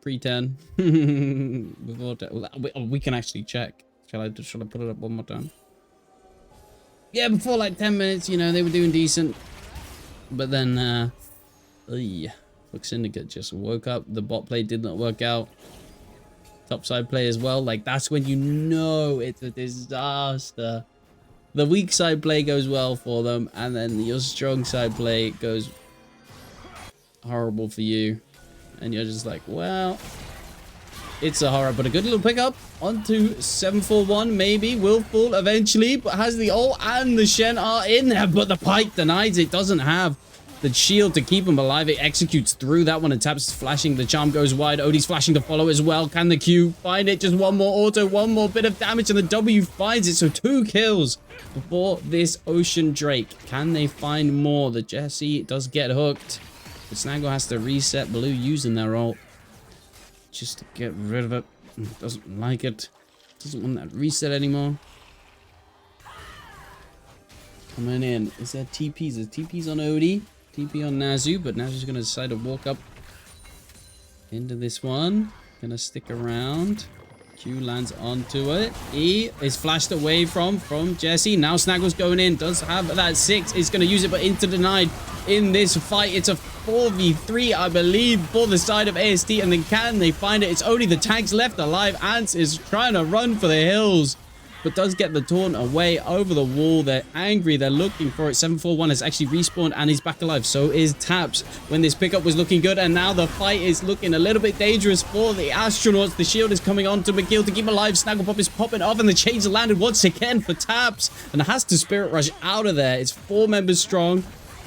A: pre-10. Before 10. We can actually check. Shall I put it up one more time? Yeah, before like 10 minutes, you know, they were doing decent. But then, Flux Syndicate just woke up. The bot play did not work out. Topside play as well. Like, that's when you know it's a disaster. The weak side play goes well for them, and then your strong side play goes horrible for you. And you're just like, well, it's a horror. But a good little pickup onto 741, maybe. Will fall eventually, but has the ult and the Shen are in there. But the Pike denies it. Doesn't have the shield to keep him alive. It executes through that one and taps flashing. The charm goes wide. Odie's flashing to follow as well. Can the Q find it? Just one more auto, one more bit of damage, and the W finds it. So 2 kills before this Ocean Drake. Can they find more? The Jesse does get hooked. But Snaggle has to reset. Blue using their ult just to get rid of it. Doesn't like it. Doesn't want that reset anymore. Coming in. Is there TPs? There's TPs on Odie. TP on Nazu, but Nazu's going to decide to walk up into this one. Gonna stick around. Q lands onto it. E is flashed away from Jesse. Now Snaggle's going in. Does have that 6. Is going to use it, but into denied in this fight. It's a 4v3, I believe, for the side of AST. And then can they find it? It's only the tanks left alive. Ants is trying to run for the hills, but does get the taunt away over the wall. They're angry. They're looking for it. 741 has actually respawned and he's back alive. So is Taps when this pickup was looking good. And now the fight is looking a little bit dangerous for the astronauts. The shield is coming on to McGill to keep him alive. Snagglepop is popping off and the chains are landed once again for Taps. And has to Spirit Rush out of there. It's 4 members strong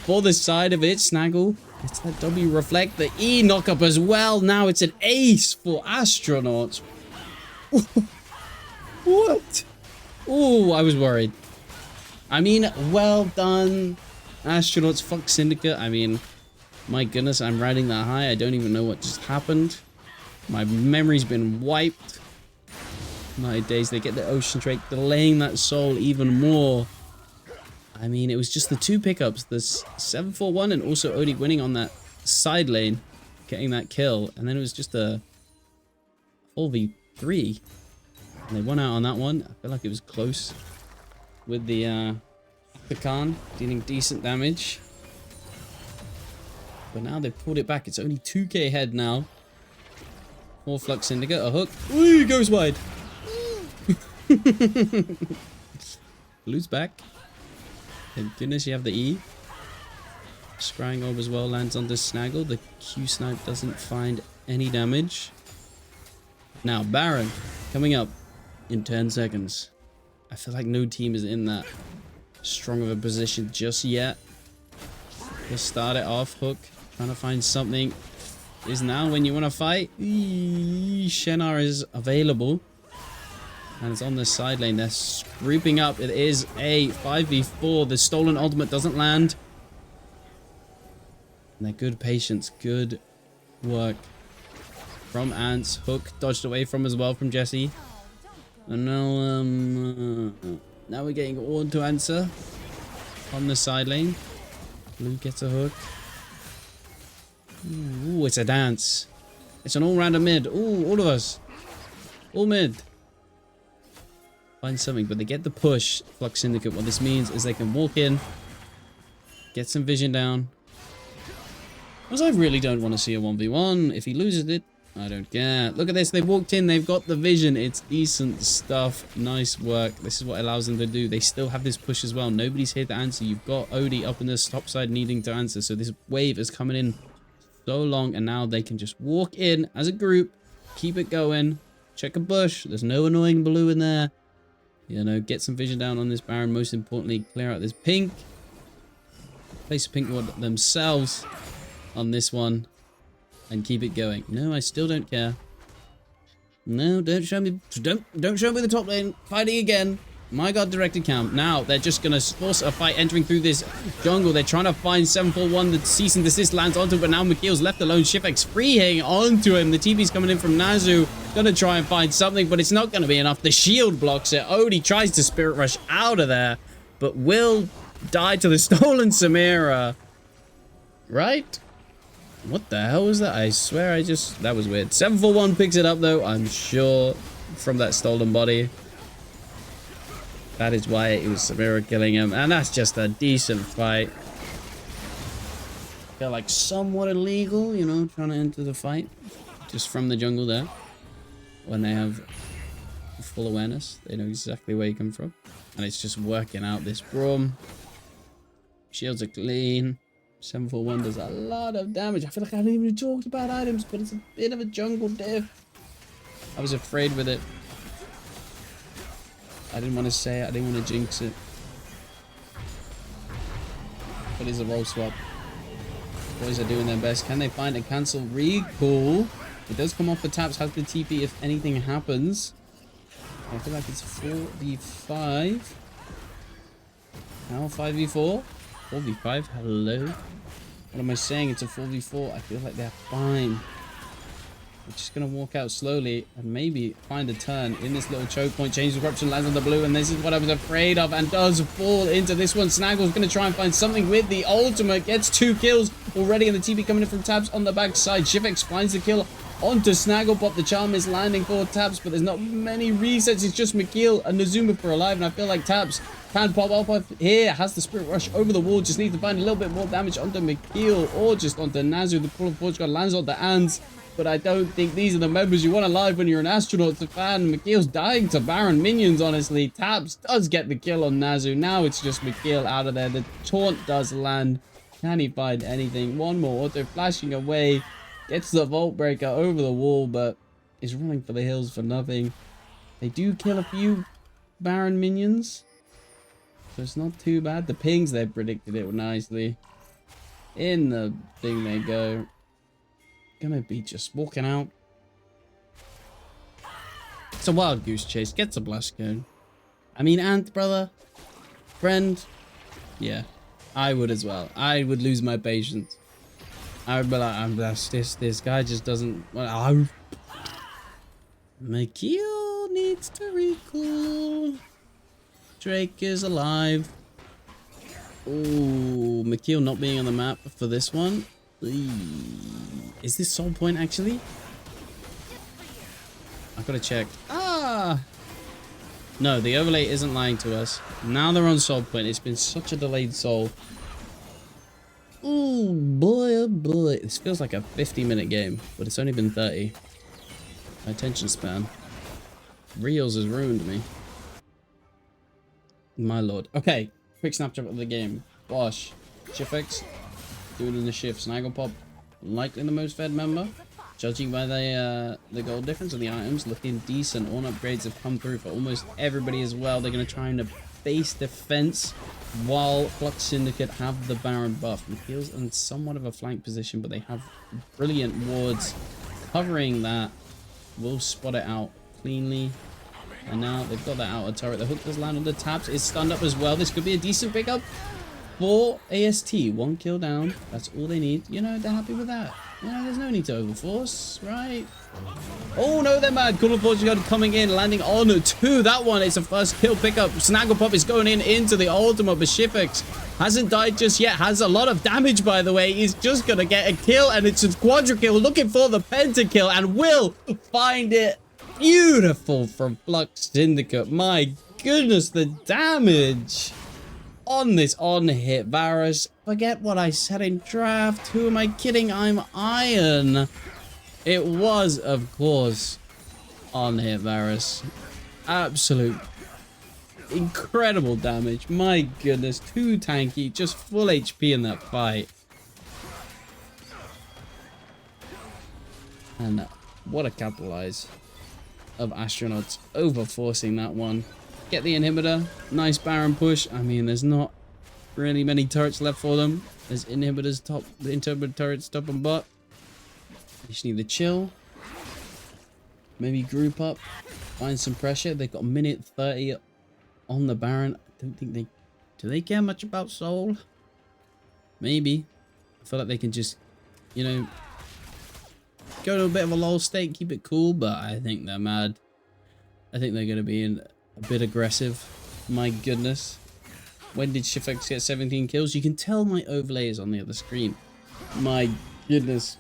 A: for the side of it. Snaggle. It's that W reflect. The E knock up as well. Now it's an ace for astronauts. What? Oh, I was worried. I mean, well done, astronauts. Fuck Syndicate. I mean, my goodness, I'm riding that high. I don't even know what just happened. My memory's been wiped. My days, they get the Ocean Drake, delaying that soul even more. I mean, it was just the 2 pickups. The 741 and also Odie winning on that side lane, getting that kill. And then it was just a 4v3. And they won out on that one. I feel like it was close with the Pecan dealing decent damage. But now they've pulled it back. It's only 2k head now. More Flux Syndicate. A hook. Ooh, goes wide. Blue's back. Thank goodness you have the E. Scrying Orb as well lands on the Snaggle. The Q snipe doesn't find any damage. Now Baron coming up in 10 seconds. I feel like no team is in that strong of a position just yet. Let's start it off. Hook trying to find something. Is now when you want to fight. Shenar is available. And it's on the side lane. They're grouping up. It is a 5v4. The stolen ultimate doesn't land. And they're good patience. Good work from Ants. Hook dodged away from as well from Jesse. And now we're getting Ord to answer on the side lane. Blue gets a hook. Ooh, it's a dance. It's an all-rounder mid. Ooh, all of us. All mid. Find something, but they get the push. Flux Syndicate. What this means is they can walk in, get some vision down. Because I really don't want to see a 1v1. If he loses it, I don't care. Look at this. They've walked in. They've got the vision. It's decent stuff. Nice work. This is what allows them to do. They still have this push as well. Nobody's here to answer. You've got Odie up in the top side needing to answer. So this wave is coming in so long. And now they can just walk in as a group. Keep it going. Check a bush. There's no annoying blue in there. You know, get some vision down on this Baron. Most importantly, clear out this pink. Place a pink ward themselves on this one. And keep it going. No, I still don't care. No, don't show me. Don't show me the top lane. Fighting again. My God, directed camp. Now they're just gonna force a fight entering through this jungle. They're trying to find 741. The cease and desist lands onto it, but now McKeel's left alone. Shifex freeing onto him. The TP's coming in from Nazu. Gonna try and find something, but it's not gonna be enough. The shield blocks it. Odie tries to Spirit Rush out of there, but will die to the stolen Samira. Right? What the hell was that? I swear that was weird. 741 picks it up though, I'm sure, from that stolen body. That is why it was Samira killing him. And that's just a decent fight. Felt like somewhat illegal, you know, trying to enter the fight. Just from the jungle there. When they have full awareness. They know exactly where you come from. And it's just working out this Braum. Shields are clean. 741 does a lot of damage. I feel like I haven't even talked about items, but it's a bit of a jungle diff. I was afraid with it. I didn't want to say it. I didn't want to jinx it. But it's a roll swap. Boys are doing their best. Can they find a cancel recall? It does come off the taps. Has the TP if anything happens. I feel like it's 4v5. Now 5v4. 4v5. Hello. What am I saying? It's a 4v4. I feel like they're fine. We're just going to walk out slowly and maybe find a turn in this little choke point. Change disruption, lands on the blue, and this is what I was afraid of, and does fall into this one. Snaggle's going to try and find something with the ultimate. Gets 2 kills already, and the TP coming in from Tabs on the backside. Shifix finds the kill onto Snaggle. Pop the charm is landing for Tabs, but there's not many resets. It's just McKeel and Nazuma for alive, and I feel like Tabs can pop up here. Has the Spirit Rush over the wall. Just needs to find a little bit more damage onto McKeel or just onto Nazu. The Call of Portugal lands on the Ans. But I don't think these are the members you want alive when you're an Astronaut fan. McKeel's dying to Baron minions, honestly. Tabs does get the kill on Nazu. Now it's just McKeel out of there. The taunt does land. Can he find anything? One more auto flashing away. Gets the Vault Breaker over the wall, but is running for the hills for nothing. They do kill a few Baron minions, so it's not too bad. The pings, they predicted it nicely. In the thing they go. Gonna be just walking out. It's a wild goose chase. Gets a blast cone. I mean, Ant, brother, friend. Yeah, I would as well. I would lose my patience. I would be like, this guy just doesn't. Well, McKeel needs to recall. Drake is alive. Ooh, McKeel not being on the map for this one. Is this Soul Point actually? I've got to check. Ah! No, the overlay isn't lying to us. Now they're on Soul Point. It's been such a delayed soul. Ooh, boy, oh boy. This feels like a 50-minute game, but it's only been 30. My attention span. Reels has ruined me. My lord. Okay, quick snapshot of the game. Bosh. Shifix. Doing in the shift. Snaggle Pop. Likely the most fed member. Judging by the gold difference of the items, looking decent. All upgrades have come through for almost everybody as well. They're going to try and base defense while Flux Syndicate have the Baron buff. McKeel's in somewhat of a flank position, but they have brilliant wards covering that. Will spot it out cleanly. And now they've got that outer turret. The hook does land on the Tabs. It's stunned up as well. This could be a decent pickup for AST. 1 kill down. That's all they need. You know, they're happy with that. You know, there's no need to overforce, right? Oh no, they're mad. Call of Portugal coming in, landing on to that one. It's a first kill pickup. Snagglepop is going in into the ultimate. Bashifix hasn't died just yet. Has a lot of damage, by the way. He's just gonna get a kill, and it's a quadra kill. Looking for the pentakill, and will find it. Beautiful from Flux Syndicate. My goodness, the damage on this on-hit Varus. Forget what I said in draft. Who am I kidding? I'm Iron. It was, of course, on-hit Varus. Absolute incredible damage. My goodness, too tanky. Just full HP in that fight. And what a capitalize of Astronauts overforcing that one. Get the inhibitor. Nice Baron push. I mean, there's not really many turrets left for them. There's inhibitors top, the inhibitor turrets top and butt. You just need to chill. Maybe group up. Find some pressure. They've got a minute 30 on the Baron. I don't think they... Do they care much about Soul? Maybe. I feel like they can just, you know, go to a bit of a lull state, keep it cool, but I think they're mad. I think they're going to be in a bit aggressive. My goodness. When did Shifix get 17 kills? You can tell my overlay is on the other screen. My goodness.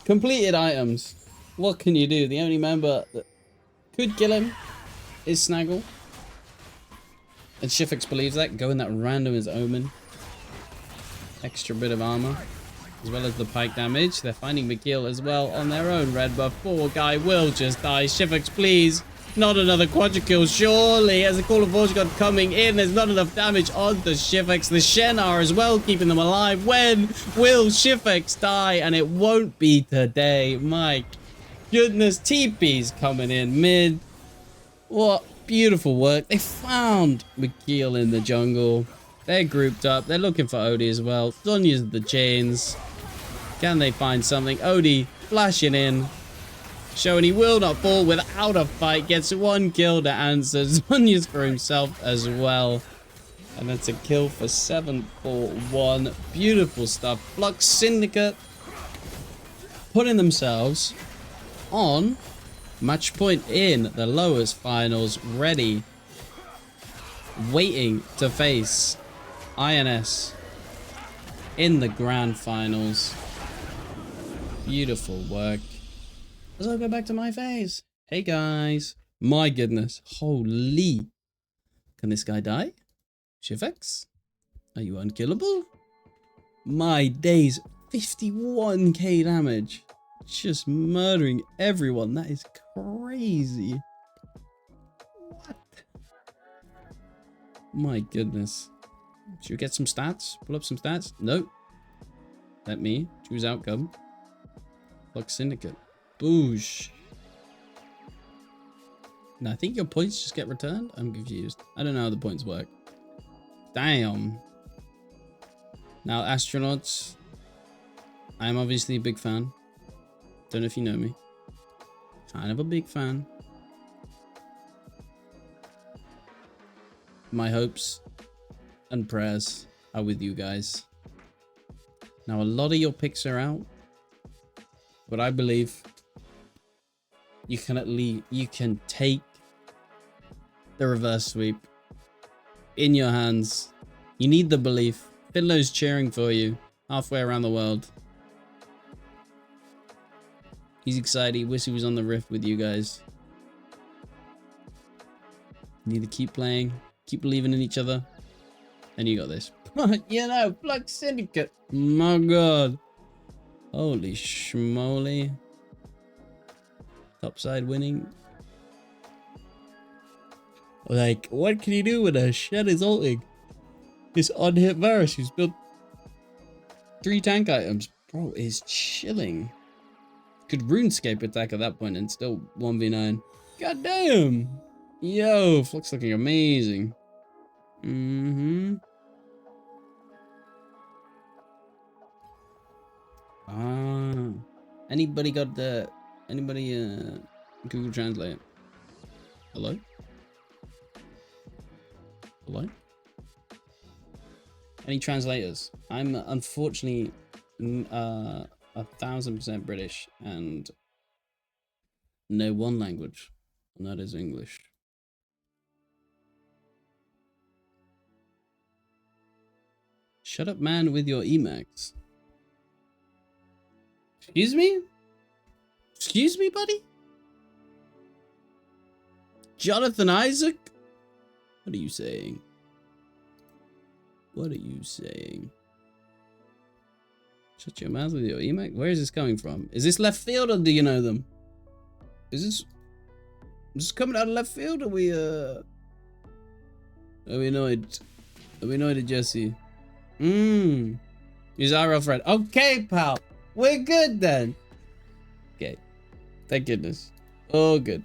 A: Completed items. What can you do? The only member that could kill him is Snaggle. And Shifix believes that. Going that random is Omen. Extra bit of armor. As well as the pike damage. They're finding McKeel as well on their own red buff. Poor guy will just die. Shifix, please. Not another quadra kill, surely. As the Call of Portugal coming in, there's not enough damage on the Shifix. The Shen are as well keeping them alive. When will Shifix die? And it won't be today. My goodness, TP's coming in mid. What beautiful work. They found McKeel in the jungle. They're grouped up. They're looking for Odie as well. Sonya's the chains. Can they find something? Odie flashing in. Showing he will not fall without a fight. Gets 1 kill to answer. Zonya's for himself as well. And that's a kill for 7 for 1. Beautiful stuff. Flux Syndicate putting themselves on match point in the lowest finals. Ready. Waiting to face INS in the grand finals. Beautiful work. As I go back to my phase. Hey guys. My goodness. Holy. Can this guy die? Shivix? Are you unkillable? My days. 51k damage. Just murdering everyone. That is crazy. What? My goodness. Should we get some stats? Pull up some stats? Nope. Let me choose outcome. Flux Syndicate. Boosh. No, I think your points just get returned. I'm confused. I don't know how the points work. Damn. Now, astronauts. I'm obviously a big fan. Don't know if you know me. Kind of a big fan. My hopes and prayers are with you guys. Now, a lot of your picks are out. But I believe you can at least, you can take the reverse sweep in your hands. You need the belief. Finlow's cheering for you halfway around the world. He's excited. He wishes he was on the rift with you guys. You need to keep playing, keep believing in each other, and you got this. You know, Flux Syndicate. My God. Holy schmoly. Topside winning. Like, what can you do when a shed is ulting? This unhit Varus who's built 3 tank items. Bro, is chilling. Could RuneScape attack at that point and still 1v9. God damn. Yo, Flux looking amazing. Anybody got the... Anybody, Google Translate? Hello? Hello? Any translators? I'm unfortunately 1000% British and know one language, and that is English. Shut up, man, with your Emacs. Excuse me? Excuse me, buddy? Jonathan Isaac? What are you saying? What are you saying? Shut your mouth with your email. Where is this coming from? Is this left field or do you know them? Is this coming out of left field or are we annoyed? Are we annoyed at Jesse? He's our real friend. Okay, pal. We're good then. Okay. Thank goodness. Oh, good.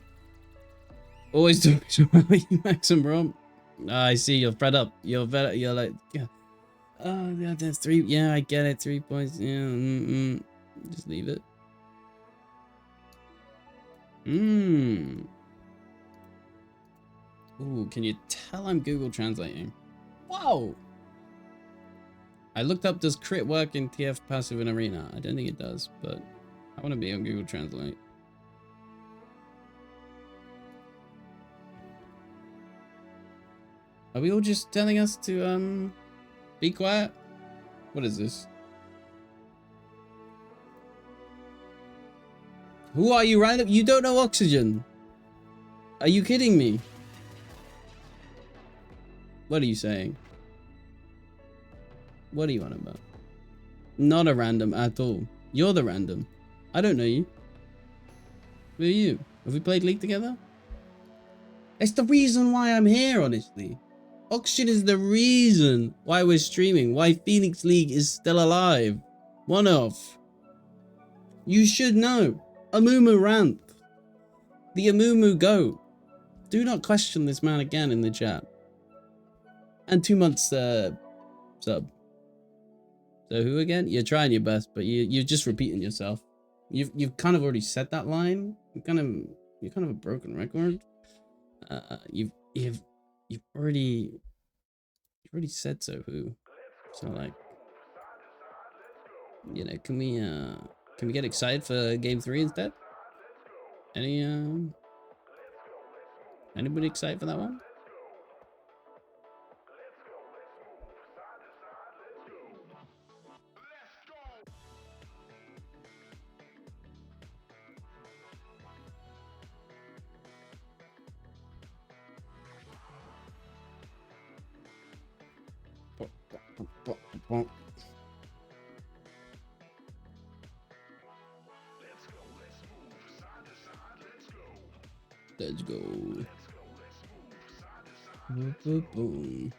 A: Always talking about you, Maxim, bro. I see you're fed up. You're like, yeah. Oh, yeah, that's 3. Yeah, I get it. 3 points. Yeah. Just leave it. Ooh, can you tell I'm Google translating? Wow. I looked up, does crit work in TF passive in arena? I don't think it does, but I want to be on Google Translate. Are we all just telling us to be quiet? What is this? Who are you, random? You don't know Oxygen. Are you kidding me? What are you saying? What are you on about? Not a random at all. You're the random. I don't know you. Who are you? Have we played League together? It's the reason why I'm here, honestly. Oxygen is the reason why we're streaming, why Phoenix League is still alive. One off. You should know. Amumu Ranth. The Amumu Go. Do not question this man again in the chat. And 2 months sub. So who again? You're trying your best, but you're just repeating yourself. You've kind of already said that line. You're kind of a broken record. You've already said so who. So like, you know, can we get excited for game 3 instead? Anybody excited for that one? Let's go. Boom, boom, boom.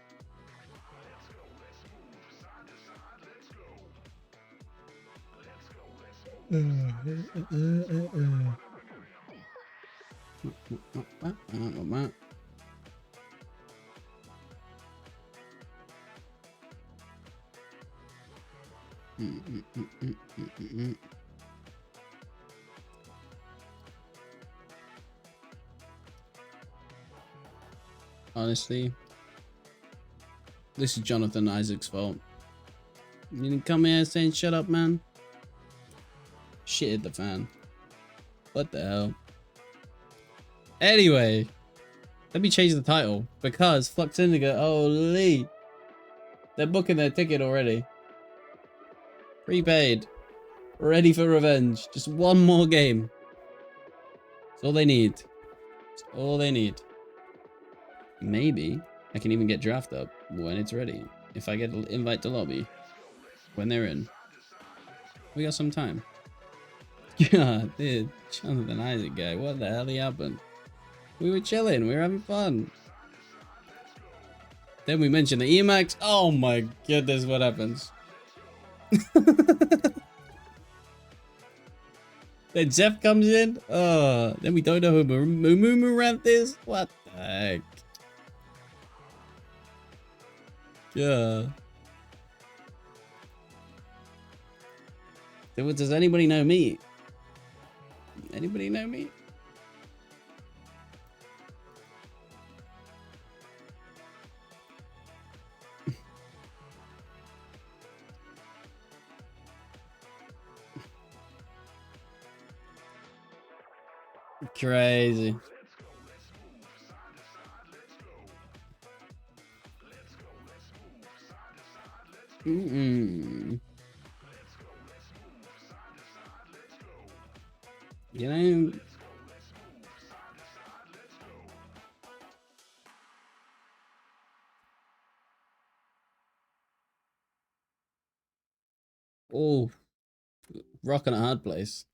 A: Honestly, this is Jonathan Isaac's fault. You didn't come here saying shut up, man. Shit hit the fan. What the hell? Anyway, let me change the title because Flux Syndicate, holy, they're booking their ticket already. Prepaid. Ready for revenge. Just one more game. That's all they need. That's all they need. Maybe I can even get draft up when it's ready. If I get an invite to lobby when they're in. We got some time. Yeah, dude. Jonathan Isaac guy. What the hell happened? We were chilling. We were having fun. Then we mentioned the Emacs. Oh my goodness, what happens? Then Jeff comes in. Oh, then we don't know who Mumuranth is. What the heck? Yeah. Does anybody know me? Anybody know me? Crazy. You know, oh, rocking a hard place.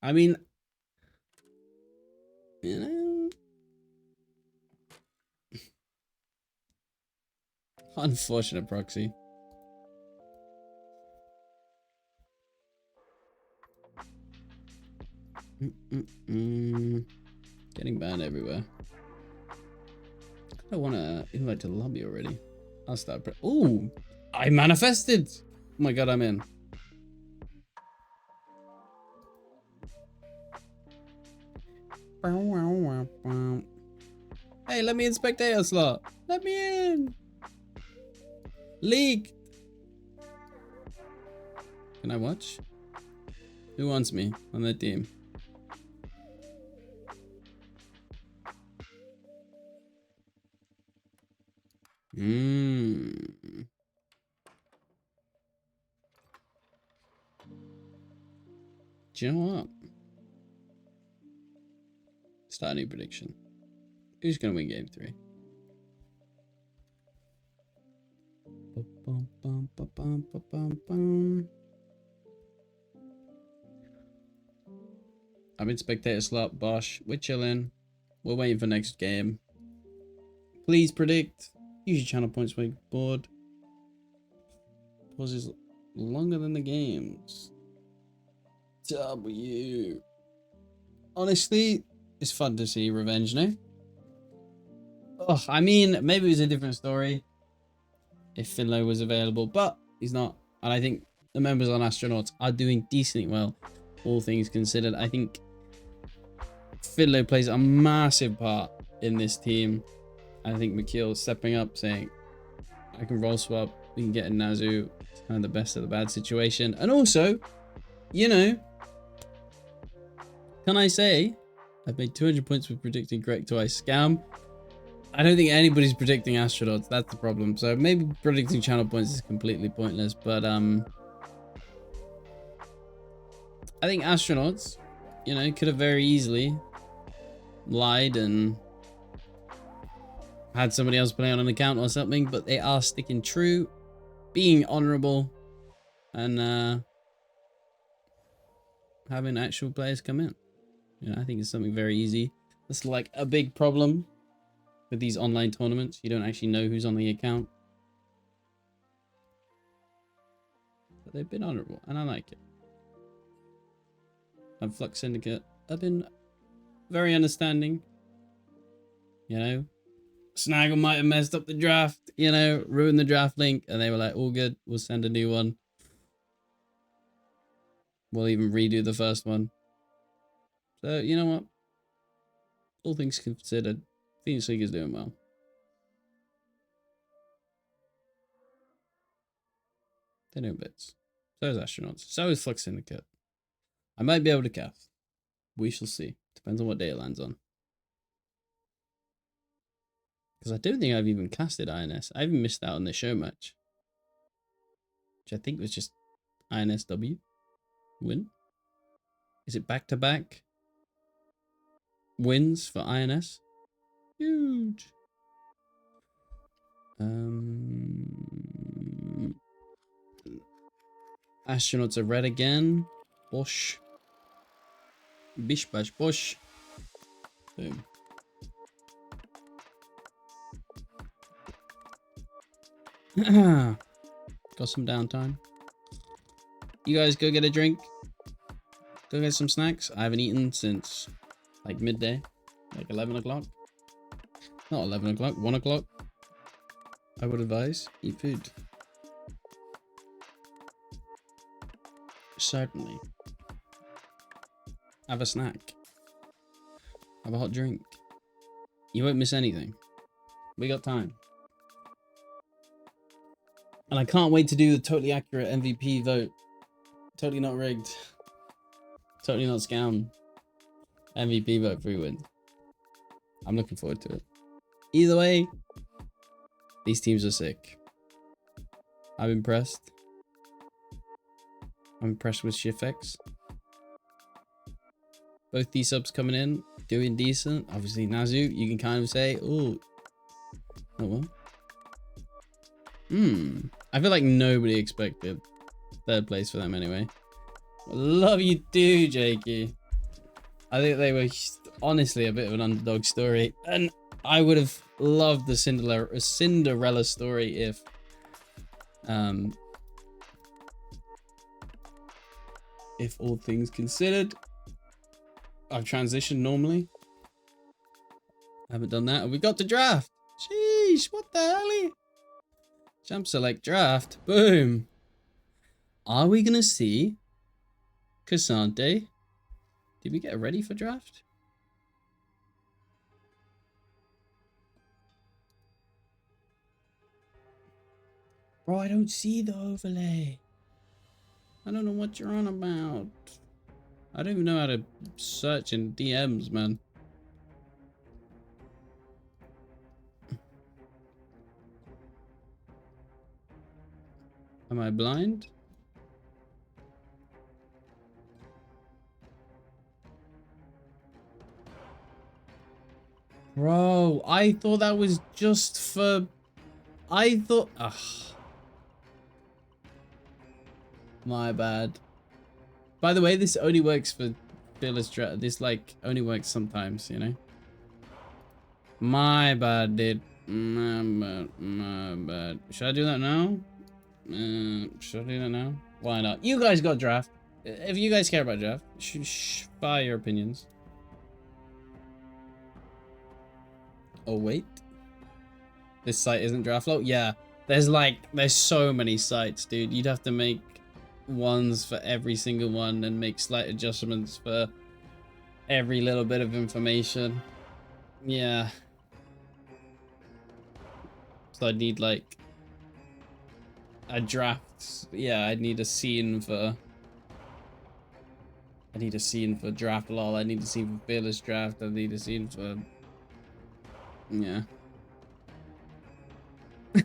A: I mean, you know, unfortunate proxy. Getting banned everywhere. I want to invite to the lobby already. I'll start. Oh, I manifested. Oh my god, I'm in. Hey, let me in spectator slot. Let me in. League. Can I watch? Who wants me on that team? Do you know what? Start a new prediction. Who's gonna win game 3? I'm in spectator slot, Bosh. We're chilling. We're waiting for next game. Please predict. Use your channel points when you're bored. Pauses longer than the games. W. Honestly, it's fun to see revenge now. Oh, I mean, maybe it was a different story if Finlow was available, but He's not. And I think the members on Astronauts are doing decently well, all things considered. I think Fiddler plays a massive part in this team. I think McKeel stepping up, saying, I can roll swap, we can get in Nazu. It's kind of the best of the bad situation. And also, you know, can I say, I've made 200 points with predicting correct twice. Scam. I don't think anybody's predicting Astronauts. That's the problem. So maybe predicting channel points is completely pointless. But I think Astronauts, you know, could have very easily lied and had somebody else play on an account or something. But they are sticking true, being honorable, and having actual players come in. You know, I think it's something very easy. It's like a big problem with these online tournaments. You don't actually know who's on the account. But they've been honorable, and I like it. And Flux Syndicate have been very understanding. You know, Snaggle might have messed up the draft, you know, ruined the draft link, and they were like, all good, we'll send a new one. We'll even redo the first one. So, you know what? All things considered, Phoenix League is doing well. They're doing bits. So is Astronauts. So is Flux Syndicate. I might be able to cast. We shall see. Depends on what day it lands on. Because I don't think I've even casted INS. I even missed out on the show match. Which I think was just INSW. Win. Is it back-to-back wins for INS? Huge. Astronauts are red again. Bosh. Bish bash bosh. Boom. Got some downtime. You guys go get a drink. Go get some snacks. I haven't eaten since like midday. Like 11 o'clock. Not 11 o'clock, 1 o'clock. I would advise eat food. Certainly. Have a snack. Have a hot drink. You won't miss anything. We got time. And I can't wait to do the totally accurate MVP vote. Totally not rigged. Totally not scam. MVP vote for who wins. I'm looking forward to it. Either way, these teams are sick. I'm impressed. I'm impressed with Shifx. Both these subs coming in, doing decent. Obviously, Nazu, you can kind of say, oh well. I feel like nobody expected third place for them anyway. Love you too, Jakey. I think they were honestly a bit of an underdog story, and I would have loved the Cinderella story if all things considered. I've transitioned normally. I haven't done that. And we got to draft. Sheesh, what the hell? Jump select draft. Boom. Are we gonna see Cassante? Did we get ready for draft? Bro, I don't see the overlay. I don't know what you're on about. I don't even know how to search in DMs, man. Am I blind? Bro, I thought that was just for... I thought... Ugh. My bad. By the way, this only works for Fearless Draft. This, like, only works sometimes, you know? My bad, dude. My bad. Should I do that now? Should I do that now? Why not? You guys got draft. If you guys care about draft, fire your opinions. Oh, wait. This site isn't draft flow? Yeah. There's so many sites, dude. You'd have to make ones for every single one and make slight adjustments for every little bit of information. Yeah. So I'd need like a draft. Yeah, I'd need a scene for. I need a scene for draft lol. I need a scene for fearless draft. I need a scene for. Yeah. I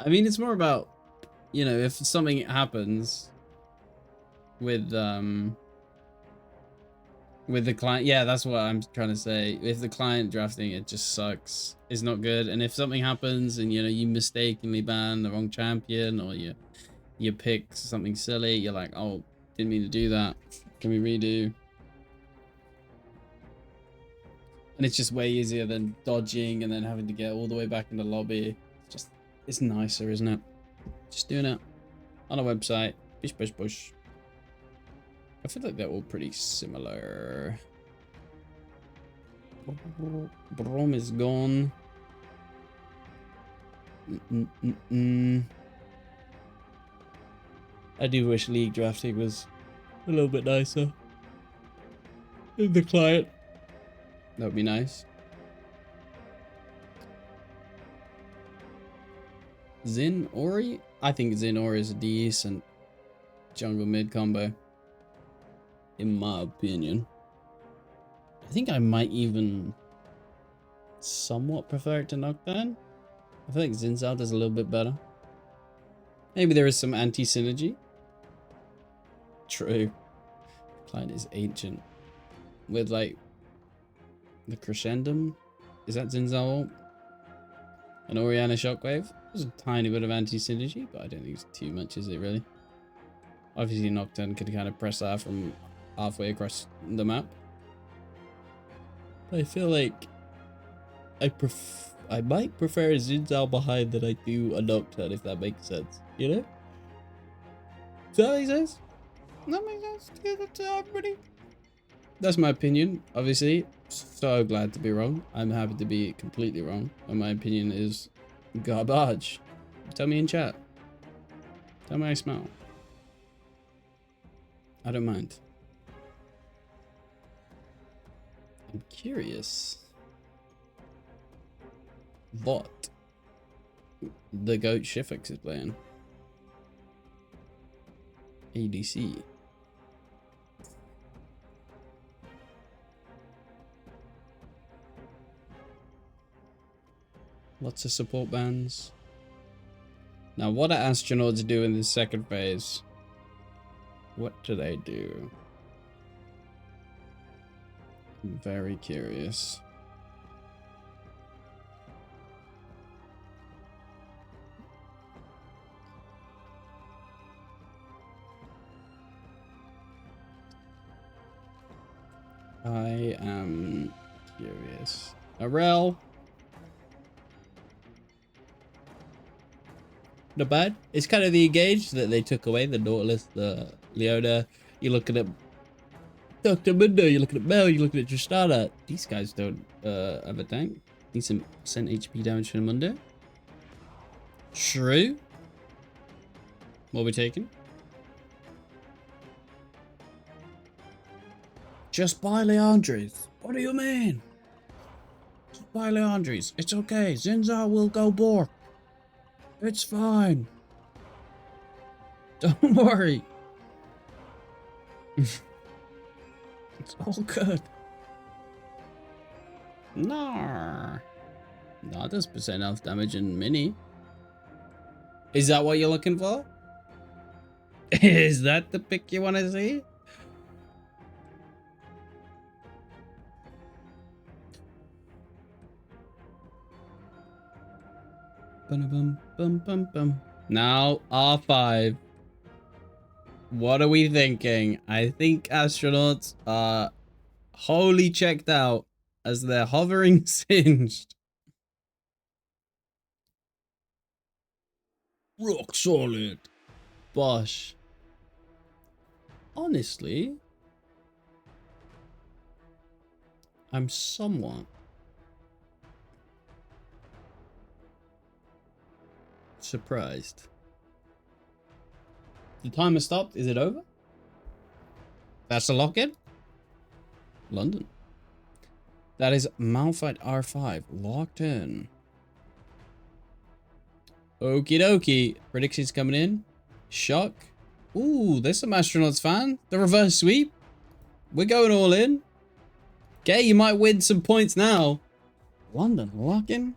A: mean, it's more about, you know, if something happens with the client. Yeah, that's what I'm trying to say. If the client drafting it just sucks, it's not good. And if something happens and, you know, you mistakenly ban the wrong champion, or you pick something silly, you're like, oh, didn't mean to do that. Can we redo? And it's just way easier than dodging and then having to get all the way back in the lobby. It's nicer, isn't it? Just doing it on a website. Push, push, push. I feel like they're all pretty similar. Brom is gone. I do wish league drafting was a little bit nicer in the client. That would be nice. Xin Ori? I think Xin Ori is a decent jungle mid combo, in my opinion. I think I might even somewhat prefer it to Nocturne. I feel like Xin Zhao does a little bit better. Maybe there is some anti-synergy. True. Client is ancient. With like the crescendum. Is that Xin Zhao? An Oriana Shockwave? There's a tiny bit of anti-synergy, but I don't think it's too much, is it really? Obviously Nocturne could kind of press R from halfway across the map. I feel like I might prefer a Xin Zhao behind than I do a Nocturne, if that makes sense. You know? Does that make sense? That makes sense to everybody. That's my opinion, obviously. So glad to be wrong. I'm happy to be completely wrong. And my opinion is garbage. Tell me in chat. Tell me I smell. I don't mind. I'm curious what the GOAT Shifix is playing. ADC. Lots of support bans. Now, what do astronauts do in the second phase? What do they do? I'm very curious. I am curious. Arel. Not bad. It's kind of the engage that they took away. The Nautilus, the Leona. You're looking at Dr. Mundo, you're looking at Mel, you're looking at Tristana. These guys don't have a tank. Need some percent HP damage from Mundo. True. What are we taking? Just buy Leandres. What do you mean? Just buy Leandres. It's okay. Xin Zhao will go Bork. It's fine. Don't worry. It's all good. No. That does percent health damage in mini. Is that what you're looking for? Is that the pick you want to see? Bum, bum, bum, bum. Now R5. What are we thinking? I think astronauts are wholly checked out as they're hovering singed. Rock solid. Bosh. Honestly, I'm somewhat surprised. The timer stopped. Is it over? That's a lock-in? London. That is Malphite R5 locked in. Okie dokie. Predictions coming in. Shock. Ooh, there's some astronauts fan. The reverse sweep. We're going all in. Okay, you might win some points now. London lock-in?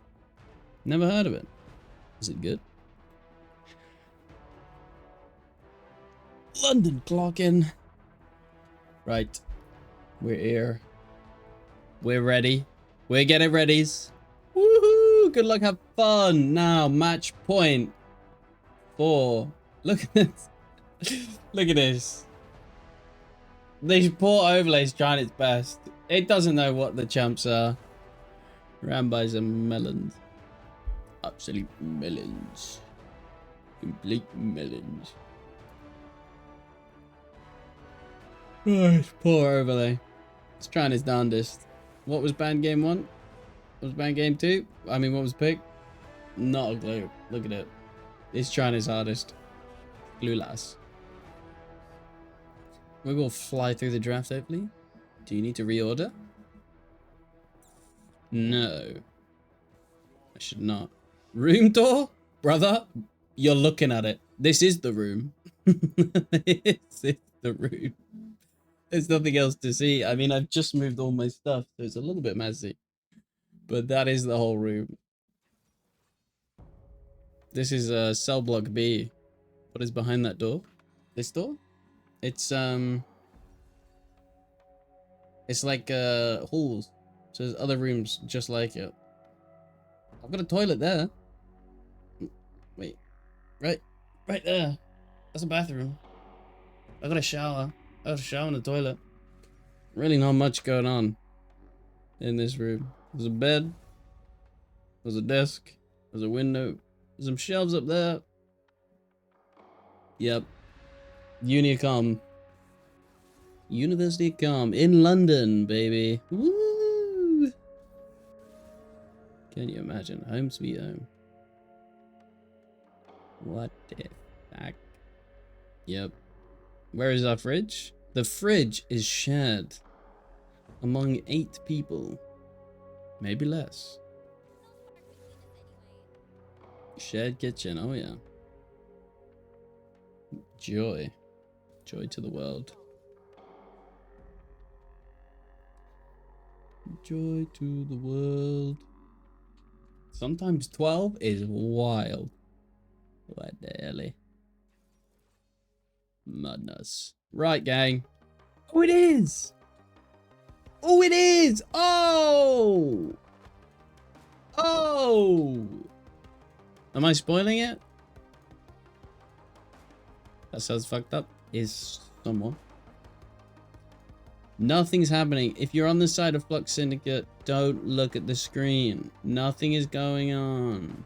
A: Never heard of it. Is it good? London clock in. Right. We're here. We're ready. We're getting readies. Woohoo! Good luck, have fun. Now, match point 4. Look at this. Look at this. This poor overlay's trying its best. It doesn't know what the champs are. Ran by some melons. Absolute melons. Complete melons. Oh, poor overlay. It's trying his darndest. What was banned game 1? What was banned game 2? I mean, what was picked? Not a clue. Look at it. It's trying his hardest. Clueless. We will fly through the draft, hopefully. Do you need to reorder? No. I should not. Room tour? Brother, you're looking at it. This is the room. This is the room. There's nothing else to see. I mean, I've just moved all my stuff, so it's a little bit messy. But that is the whole room. This is cell block B. What is behind that door? This door? It's like halls. So there's other rooms just like it. I've got a toilet there. Wait. Right there. That's a bathroom. I got a shower. I got a shower and a toilet. Really not much going on in this room. There's a bed. There's a desk. There's a window. There's some shelves up there. Yep. Unicom. University of Com in London, baby. Woo! Can you imagine? Home sweet home. What the fuck? Yep. Where is our fridge? The fridge is shared among 8 people. Maybe less. Shared kitchen. Oh, yeah. Joy. Joy to the world. Joy to the world. Sometimes 12 is wild. What the hell? Madness. Right, gang. Oh, it is. Oh, it is. Oh. Oh. Am I spoiling it? That sounds fucked up. Is someone. Nothing's happening. If you're on the side of Flux Syndicate, don't look at the screen. Nothing is going on.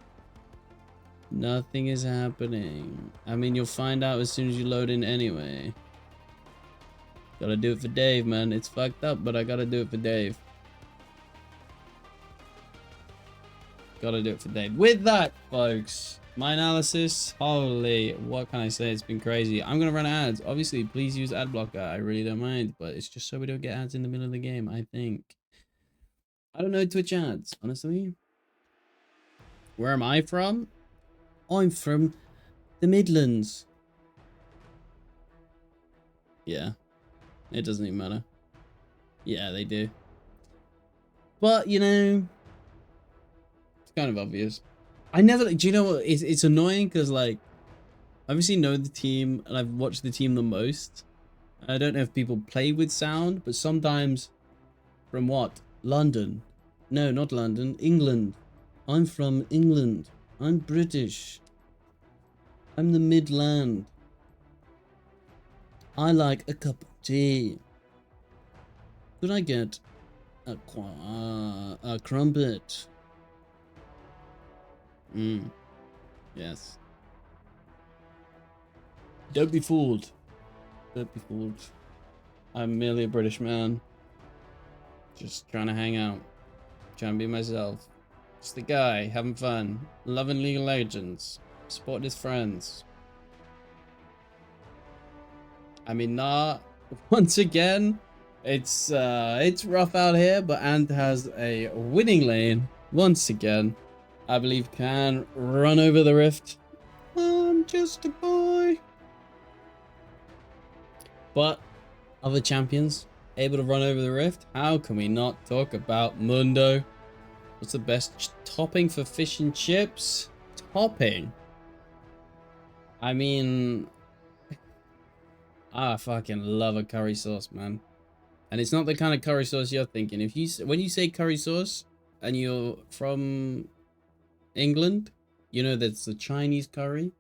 A: Nothing is happening. I mean, you'll find out as soon as you load in anyway. Gotta do it for Dave, man. It's fucked up, but I gotta do it for Dave. Gotta do it for Dave. With that, folks, my analysis, holy, what can I say? It's been crazy. I'm gonna run ads. Obviously, please use ad blocker. I really don't mind, but it's just so we don't get ads in the middle of the game, I think. I don't know Twitch ads, honestly. Where am I from? I'm from the Midlands. Yeah. It doesn't even matter. Yeah, they do. But, you know, it's kind of obvious. I never, do you know what? It's annoying because, like, I obviously know the team and I've watched the team the most. I don't know if people play with sound, but sometimes from what? London. No, not London. England. I'm from England. I'm British. I'm the Midland. I like a cup of tea. Could I get a crumpet? Yes. Don't be fooled. Don't be fooled. I'm merely a British man. Just trying to hang out. Trying to be myself. Just the guy, having fun. Loving League of Legends. Supporting his friends. I mean, nah. Once again, it's rough out here, but Ant has a winning lane. Once again, I believe can run over the rift. I'm just a boy. But other champions able to run over the rift. How can we not talk about Mundo? What's the best topping for fish and chips? Topping? I mean, I fucking love a curry sauce, man. And it's not the kind of curry sauce you're thinking. When you say curry sauce and you're from England, you know there's the Chinese curry,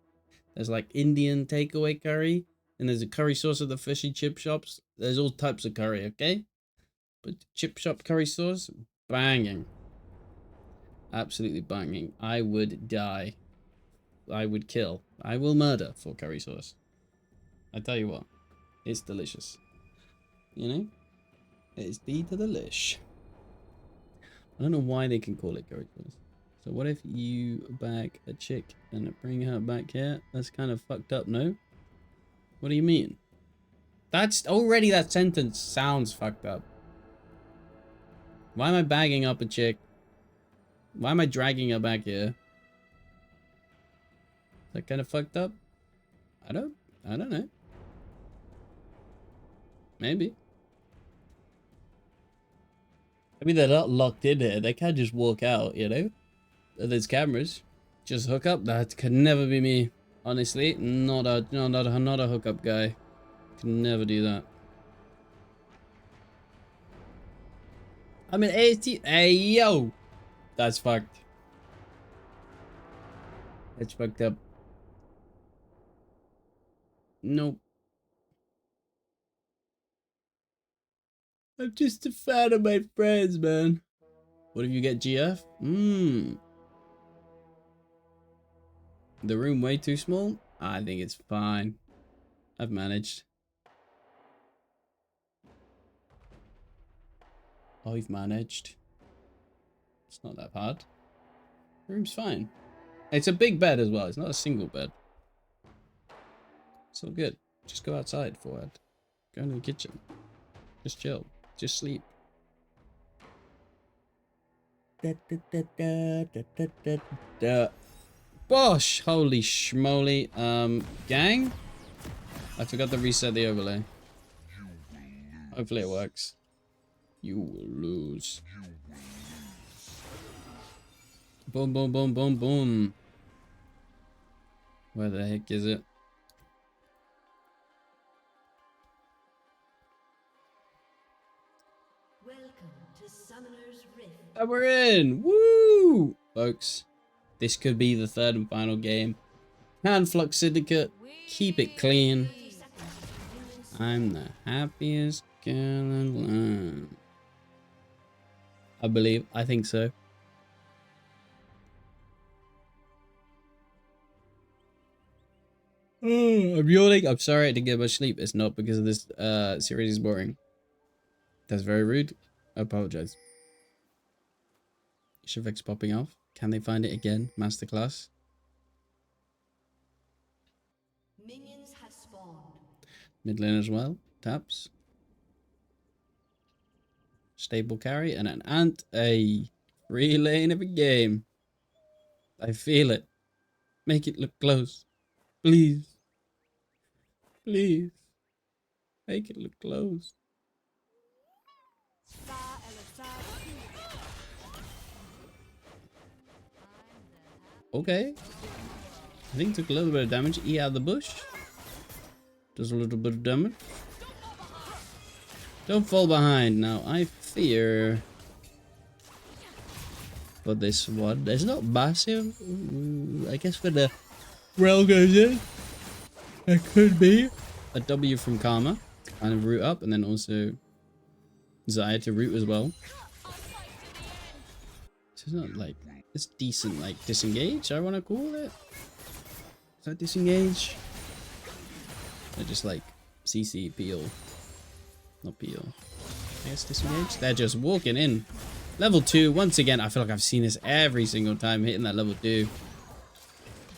A: there's like Indian takeaway curry, and there's a curry sauce at the fish and chip shops. There's all types of curry, okay? But chip shop curry sauce, banging. Absolutely banging. I would die. I would kill. I will murder for curry sauce. I tell you what, it's delicious. You know? It's D to the lish. I don't know why they can call it curry sauce. So what if you bag a chick and bring her back here? That's kind of fucked up, no? What do you mean? That's already, that sentence sounds fucked up. Why am I bagging up a chick? Why am I dragging her back here? Is that kind of fucked up? I don't know. Maybe. I mean, they're not locked in here. They can't just walk out, you know? There's cameras. Just hook up. That could never be me. Honestly, not a hookup guy. Could never do that. I mean, hey, yo! That's fucked. That's fucked up. Nope. I'm just a fan of my friends, man. What if you get GF? The room way too small? I think it's fine. I've managed. I've managed. It's not that hard. The room's fine. It's a big bed as well. It's not a single bed. It's all good. Just go outside for it. Go into the kitchen. Just chill. Just sleep. Bosh! Holy schmoly. Gang? I forgot to reset the overlay. Hopefully it works. You will lose. Boom, boom, boom, boom, boom. Where the heck is it?
B: Welcome to Summoner's Rift.
A: And we're in! Woo! Folks, this could be the third and final game. Can Flux Syndicate keep it clean?
B: 30 seconds until minions
A: I'm the happiest girl alive. I believe. I think so. Oh, I'm yawning. I'm sorry I didn't get much sleep. It's not because of this series is boring. That's very rude. I apologize. Shivek's popping off. Can they find it again? Masterclass.
B: Minions have spawned.
A: Mid lane as well. Taps. Stable carry and an ant. A free lane of a game. I feel it. Make it look close. Please. Please. Make it look close. Okay. I think took a little bit of damage. E out of the bush. Does a little bit of damage. Don't fall behind. Now, I fear for this one. There's not massive. I guess when the rail goes in, it could be a W from Karma. Kind of root up, and then also Zaya to root as well. So it's not like, it's decent, like disengage, I want to call it. Is that disengage? I just like CC peel, not peel. I guess disengage. They're just walking in. Level 2, once again, I feel like I've seen this every single time, hitting that level 2.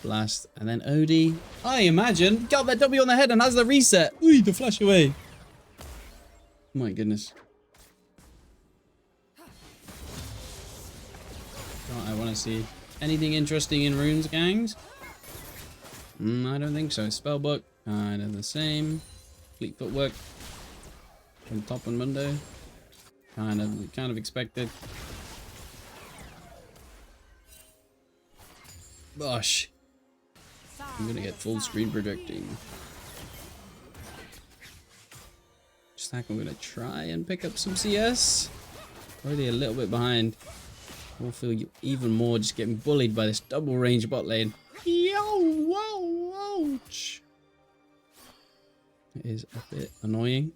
A: Blast, and then OD. I imagine, got that W on the head and has the reset. Ooh, the flash away. My goodness. Oh, I want to see anything interesting in runes, gangs. I don't think so. Spellbook, kind of the same. Fleet footwork. From top on Mundo. Kind of expected. Gosh. I'm gonna get full screen projecting. Just like I'm gonna try and pick up some CS. Already a little bit behind. We'll feel even more just getting bullied by this double range bot lane. Yo, whoa, ouch. It is a bit annoying.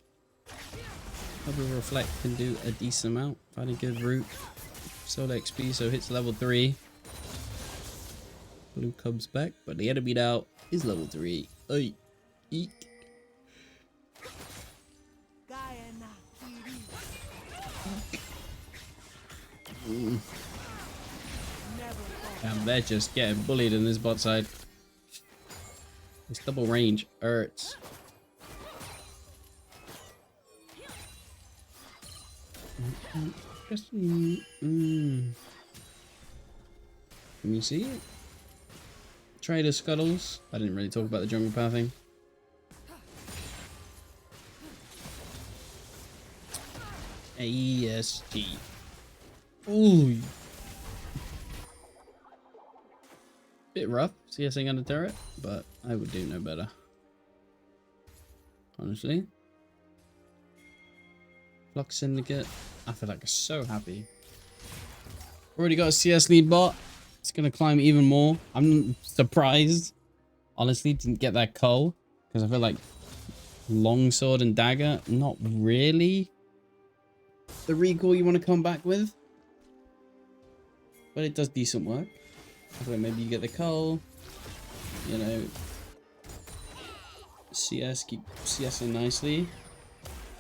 A: Double reflect can do a decent amount. Find a good route. Sold XP, so hits level 3. Blue comes back, but the enemy now is level 3. Oi. Eek. And they're just getting bullied in this bot side. This double range hurts. Can you see it? Trader scuttles. I didn't really talk about the jungle pathing. AST. Ooh. Bit rough, CSing under turret, but I would do no better. Honestly. Flux Syndicate. I feel like I'm so happy. Already got a CS lead bot. It's gonna climb even more. I'm surprised, honestly, didn't get that cull because I feel like longsword and dagger, not really the recall you want to come back with, but it does decent work. I feel like maybe you get the cull, you know, CS, keep CSing nicely,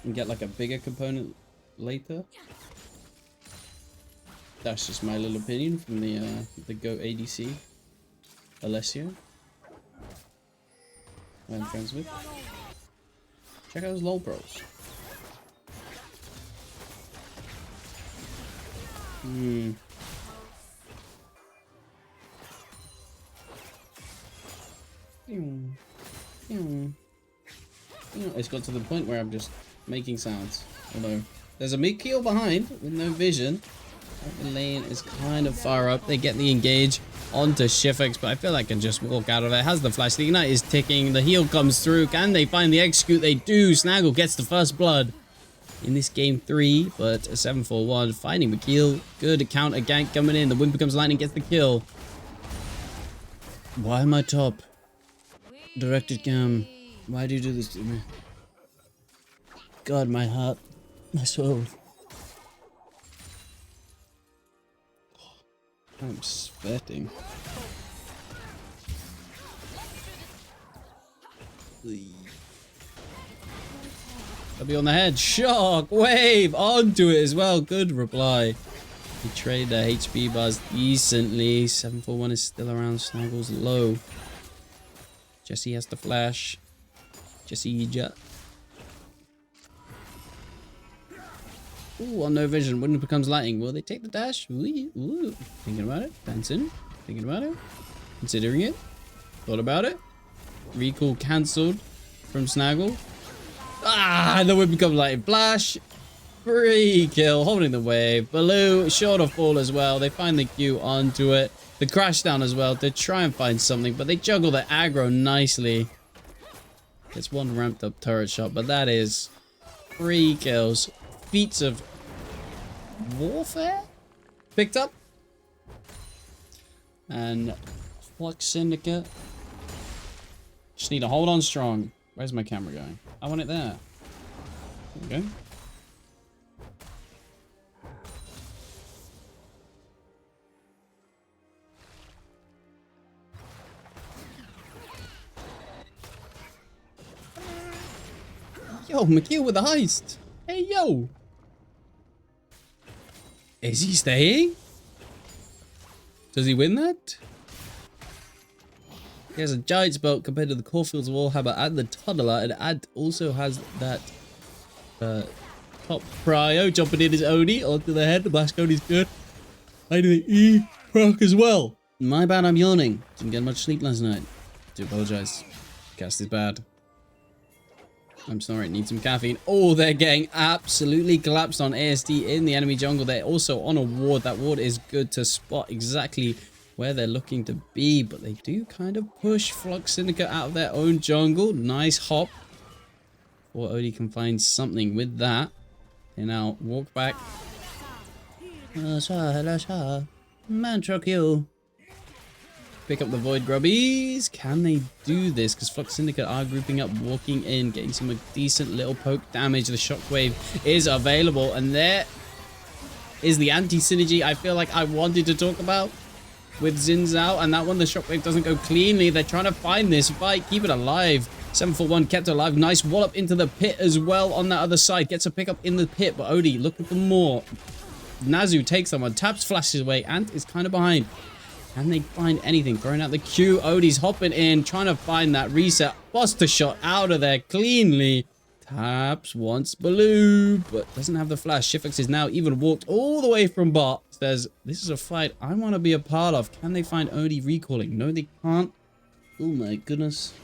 A: and get like a bigger component later. That's just my little opinion from the GOAT ADC, Alessio, who I'm friends with. Check out his LOL pros. It's got to the point where I'm just making sounds. Although there's a mid kill behind with no vision. The lane is kind of far up. They get the engage onto Shifix, but I feel like I can just walk out of it. Has the flash. The ignite is ticking. The heal comes through. Can they find the execute? They do. Snaggle gets the first blood in this game 3, but a 7-4-1 finding the kill. Good counter gank coming in. The wind becomes lightning, gets the kill. Why am I top? Directed cam. Why do you do this to me? God, my heart, my soul. I'm sweating. I'll be on the head. Shock wave onto it as well. Good reply. He traded the HP bars decently. 741 is still around. Snaggle's low. Jesse has the flash. Jesse jet. Ooh, on no vision. When it becomes lightning, will they take the dash? Ooh. Thinking about it. Dancing. Thinking about it. Considering it. Thought about it. Recall cancelled from Snaggle. Ah, the whip becomes lightning. Flash. Free kill. Holding the wave. Baloo. Short of fall as well. They find the Q onto it. The crash down as well to try and find something, but they juggle the aggro nicely. It's one ramped up turret shot, but that is 3 kills. Feats of warfare picked up. And Flux Syndicate. Just need to hold on strong. Where's my camera going? I want it there. There we go. Yo, McKeel with the heist. Hey, yo. Is he staying? Does he win that? He has a giant's belt compared to the Caulfield's Warhammer and the Tunneler, and Ant also has that top prio jumping in his Oni onto the head. The Blast Oni's good. I do the E proc as well. My bad, I'm yawning. Didn't get much sleep last night. Do apologize. Cast is bad. I'm sorry, need some caffeine. Oh, they're getting absolutely collapsed on ASD in the enemy jungle. They're also on a ward. That ward is good to spot exactly where they're looking to be, but they do kind of push Flux Syndicate out of their own jungle. Nice hop. Or Odie can find something with that. They now walk back. Hello, sir. Hello, sir. Mantra Q. Pick up the Void Grubbies. Can they do this? Because Flux Syndicate are grouping up, walking in, getting some decent little poke damage. The Shockwave is available. And there is the anti-synergy I feel like I wanted to talk about with Xin Zhao. And that one, the Shockwave doesn't go cleanly. They're trying to find this fight, keep it alive. 741 kept alive. Nice wallop into the pit as well on that other side. Gets a pickup in the pit, but Odie looking for more. Nazu takes someone, taps, flashes away. Ant is kind of behind. Can they find anything? Throwing out the Q. Odie's hopping in, trying to find that reset. Buster shot out of there cleanly. Taps once Baloo, but doesn't have the flash. Shifix is now even walked all the way from bot. Says, this is a fight I want to be a part of. Can they find Odie recalling? No, they can't. Oh my goodness.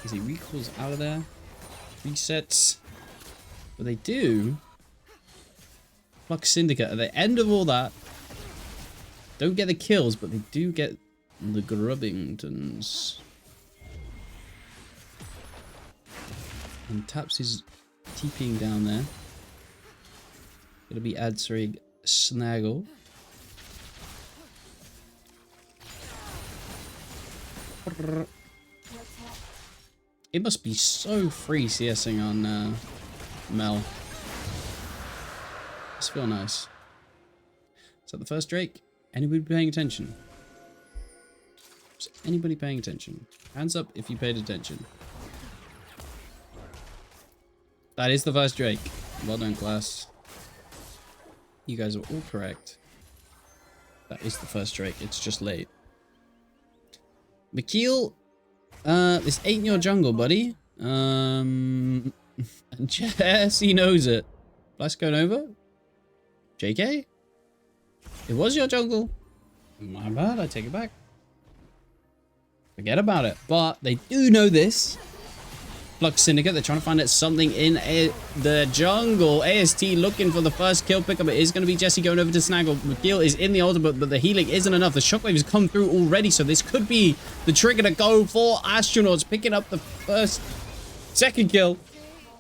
A: As he recalls out of there. Resets. But they do. Flux Syndicate at the end of all that. Don't get the kills, but they do get the Grubbingtons. And Taps is TPing down there. Gonna be answering Snaggle. It must be so free CSing on Mel. Must feel nice. Is that the first Drake? Anybody paying attention? Is anybody paying attention? Hands up if you paid attention. That is the first Drake. Well done, class. You guys are all correct. That is the first Drake. It's just late. Mikhail, this ain't your jungle, buddy. And Jesse knows it. Blast going over? JK? It was your jungle. My bad, I take it back. Forget about it. But they do know this. Flux Syndicate, they're trying to find out something in the jungle. AST looking for the first kill pickup. It is going to be Jesse going over to Snaggle. McGill is in the ultimate, but the healing isn't enough. The shockwave has come through already, so this could be the trigger to go for Astronauts. Picking up the second kill.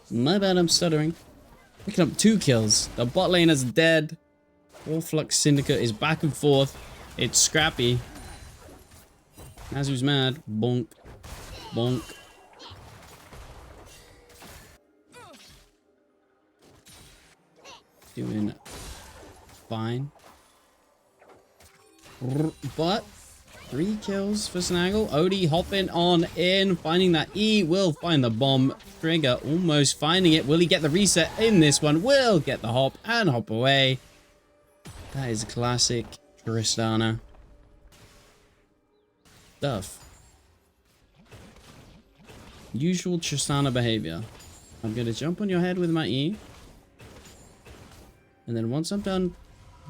A: My bad, I'm stuttering. Picking up 2 kills. The bot lane is dead. All Flux Syndicate is back and forth. It's scrappy. Nazu's mad. Bonk. Bonk. Doing fine. But 3 kills for Snaggle. Odie hopping on in. Finding that E. Will find the bomb. Trigger almost finding it. Will he get the reset in this one? Will get the hop and hop away. That is a classic Tristana stuff. Usual Tristana behavior. I'm going to jump on your head with my E. And then once I'm done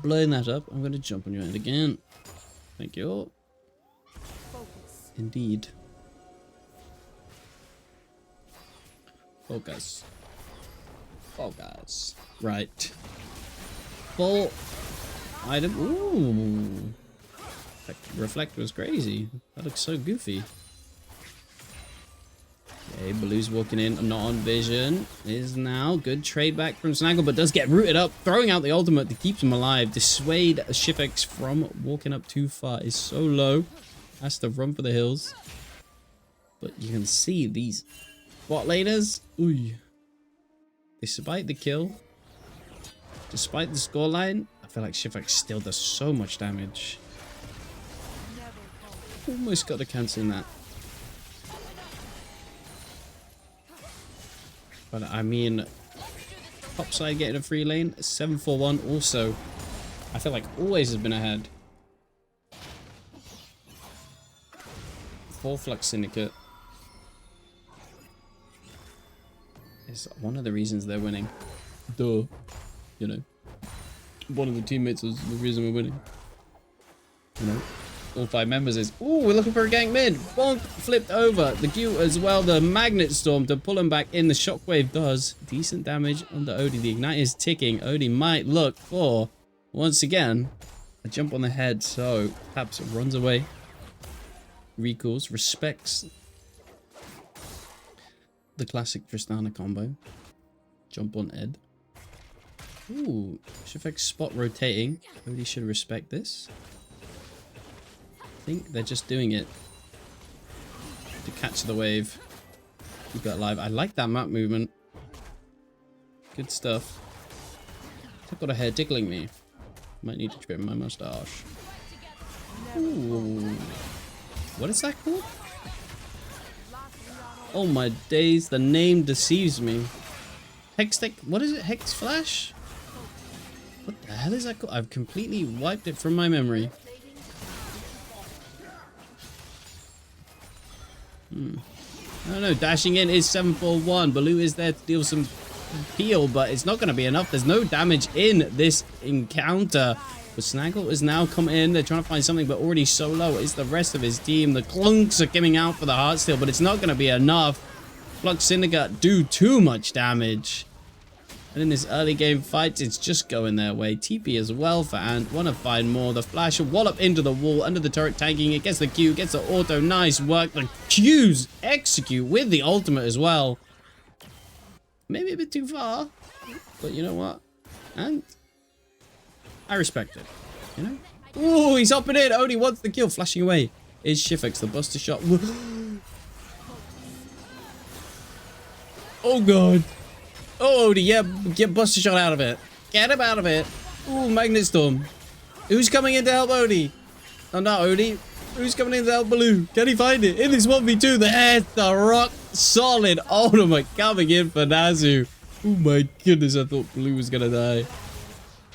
A: blowing that up, I'm going to jump on your head again. Thank you. Focus. Indeed. Focus. Focus. Right. Full item. Ooh. Reflect was crazy. That looks so goofy. Okay, Baloo's walking in, not on vision. Is now good trade back from Snaggle, but does get rooted up. Throwing out the ultimate to keep him alive. Dissuade Shifix from walking up too far is so low. Has to run for the hills. But you can see these bot laners. Ooh. Despite the kill, despite the scoreline, I feel like Shifix still does so much damage. Almost got to cancel that. But I mean, Top side getting a free lane. 741 also, I feel like always has been ahead. 4 Flux Syndicate is one of the reasons they're winning. Duh. You know. One of the teammates was the reason we're winning. You know. All 5 members is, ooh, we're looking for a gank mid. Bonk, flipped over. The Q as well. The Magnet Storm to pull him back in. The Shockwave does decent damage on the Odie. The Ignite is ticking. Odie might look for, once again, a jump on the head. So, Taps runs away. Recalls, respects the classic Tristana combo. Jump on Ed. Ooh, Shafek's spot rotating. Odie should respect this. I think they're just doing it to catch the wave. Keep that alive. I like that map movement. Good stuff. I've got a hair tickling me. Might need to trim my mustache. Ooh. What is that called? Oh my days, the name deceives me. Hextech, what is it? Hex Flash? What the hell is that called? I've completely wiped it from my memory. I don't know, dashing in is 741. Baloo is there to deal some peel, but it's not going to be enough. There's no damage in this encounter. But Snaggle is now come in. They're trying to find something, but already so low is the rest of his team. The Clunks are coming out for the Heartsteel, but it's not going to be enough. Flux Syndicate do too much damage. And in this early game fight, it's just going their way. TP as well for Ant. Want to find more. The Flash wallop into the wall, under the turret, tanking it. Gets the Q, gets the auto. Nice work. The Qs execute with the ultimate as well. Maybe a bit too far, but you know what? And I respect it. You know? Ooh, he's hopping in. Odie wants the kill. Flashing away is Shifix. The Buster Shot. Oh, God. Oh, Odie, yeah, get Buster Shot out of it. Get him out of it. Ooh, Magnet Storm. Who's coming in to help Odie? Oh, not Odie. Who's coming in to help Baloo? Can he find it? In this 1v2, the head, the rock solid ultimate coming in for Nazu. Oh my goodness, I thought Baloo was gonna die.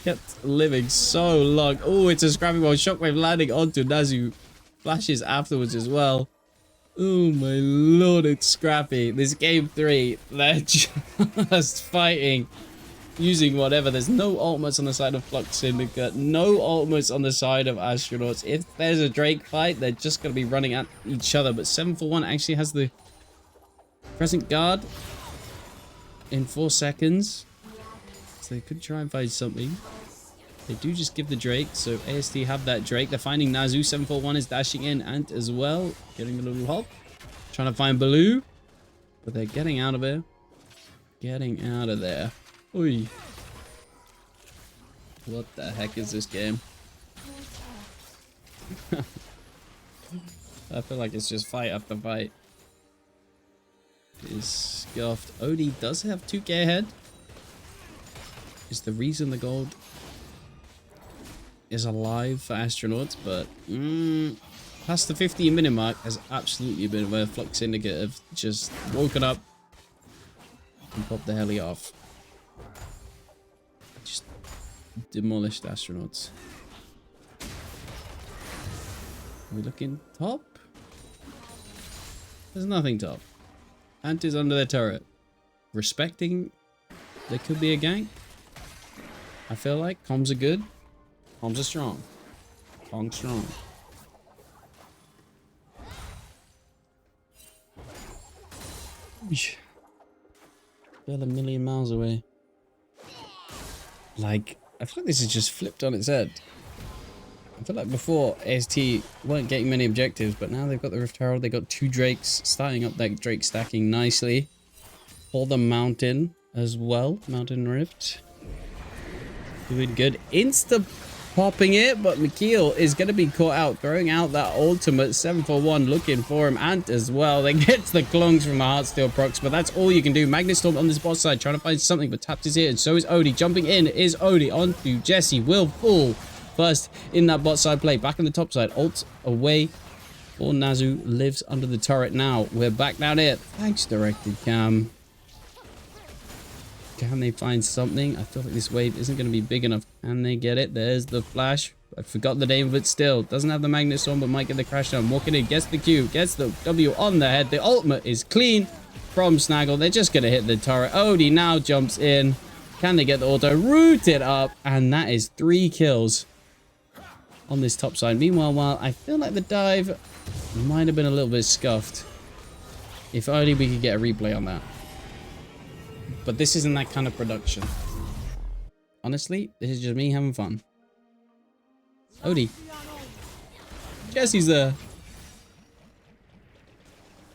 A: Kept living so long. Oh, it's a scrappy one. Shockwave landing onto Nazu. Flashes afterwards as well. Oh my lord, it's scrappy. This game 3, they're just fighting. Using whatever. There's no ultimates on the side of Flux Syndicate. No ultimates on the side of Astronauts. If there's a Drake fight, they're just going to be running at each other. But 741 actually has the present guard in 4 seconds. So they could try and find something. They do just give the Drake. So AST have that Drake. They're finding Nazu. 741 is dashing in. Ant as well. Getting a little hop. Trying to find Baloo. But they're getting out of there. Getting out of there. Oi. What the heck is this game? I feel like it's just fight after fight. Is scuffed. Odie does have 2k ahead. Is the reason the gold is alive for Astronauts, but past the 15-minute mark has absolutely been where Flux Syndicate have just woken up and popped the heli off. Just demolished Astronauts. Are we looking top? There's nothing top. Ant is under their turret. Respecting there could be a gank. I feel like comms are good. Comms are strong. Kong strong. Feel a million miles away. Like, I feel like this is just flipped on its head. I feel like before AST weren't getting many objectives, but now they've got the Rift Herald. They got 2 Drakes, starting up that Drake stacking nicely. For the Mountain as well. Mountain Rift. Doing good. Insta popping it, but Mikhail is going to be caught out, throwing out that ultimate. 741 looking for him. Ant as well. They get the clunks from the Heartsteel procs, but that's all you can do. Magnet Storm on this bot side, trying to find something, but Taps is here, and so is Odie. Jumping in is Odie onto Jesse. Will fall first in that bot side play. Back on the top side. Ult away for Nazu. Lives under the turret now. We're back down here. Thanks, Directed Cam. Can they find something? I feel like this wave isn't going to be big enough. Can they get it? There's the flash. I forgot the name of it still. Doesn't have the magnet storm, but might get the crash down. Walking in, gets the Q, gets the W on the head. The ultimate is clean from Snaggle. They're just going to hit the turret. Odie now jumps in. Can they get the auto? Root it up. And that is 3 kills on this top side. Meanwhile, while I feel like the dive might have been a little bit scuffed. If only we could get a replay on that. But this isn't that kind of production. Honestly, this is just me having fun. Odie. Jesse's there.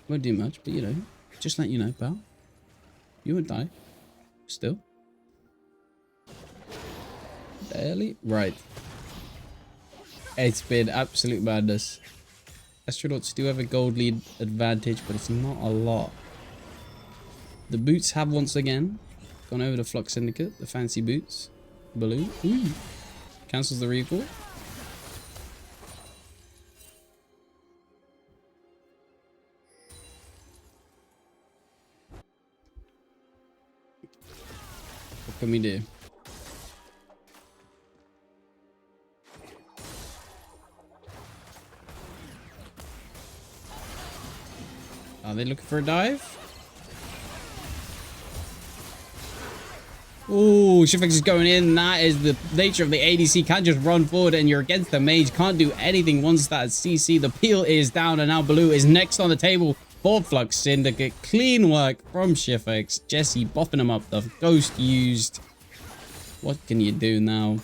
A: Won't do much, but you know, just let you know, pal. You won't die. Still. Barely. Right. It's been absolute madness. Astronauts do have a gold lead advantage, but it's not a lot. The boots have once again gone over to Flux Syndicate. The fancy boots. Balloon. Ooh. Cancels the recall. What can we do? Are they looking for a dive? Oh, Shifix is going in. That is the nature of the ADC. Can't just run forward and you're against the mage. Can't do anything once that CC. The peel is down and now Blue is next on the table for Flux Syndicate. Clean work from Shifix. Jesse bopping him up. The ghost used. What can you do now?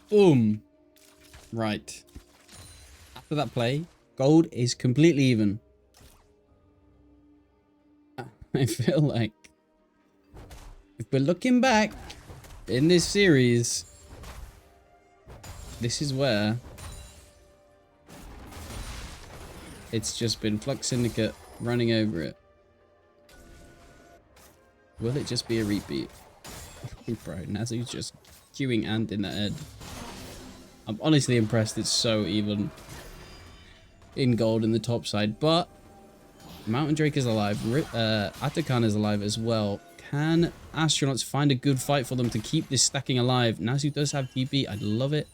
A: Boom. Right. After that play, gold is completely even. I feel like if we're looking back in this series, this is where it's just been Flux Syndicate running over it. Will it just be a repeat? Bro, Nazu's just queuing Ant in the head. I'm honestly impressed it's so even in gold in the top side, but Mountain Drake is alive. Atakan is alive as well. Can Astronauts find a good fight for them to keep this stacking alive? Nazu does have TP. I'd love it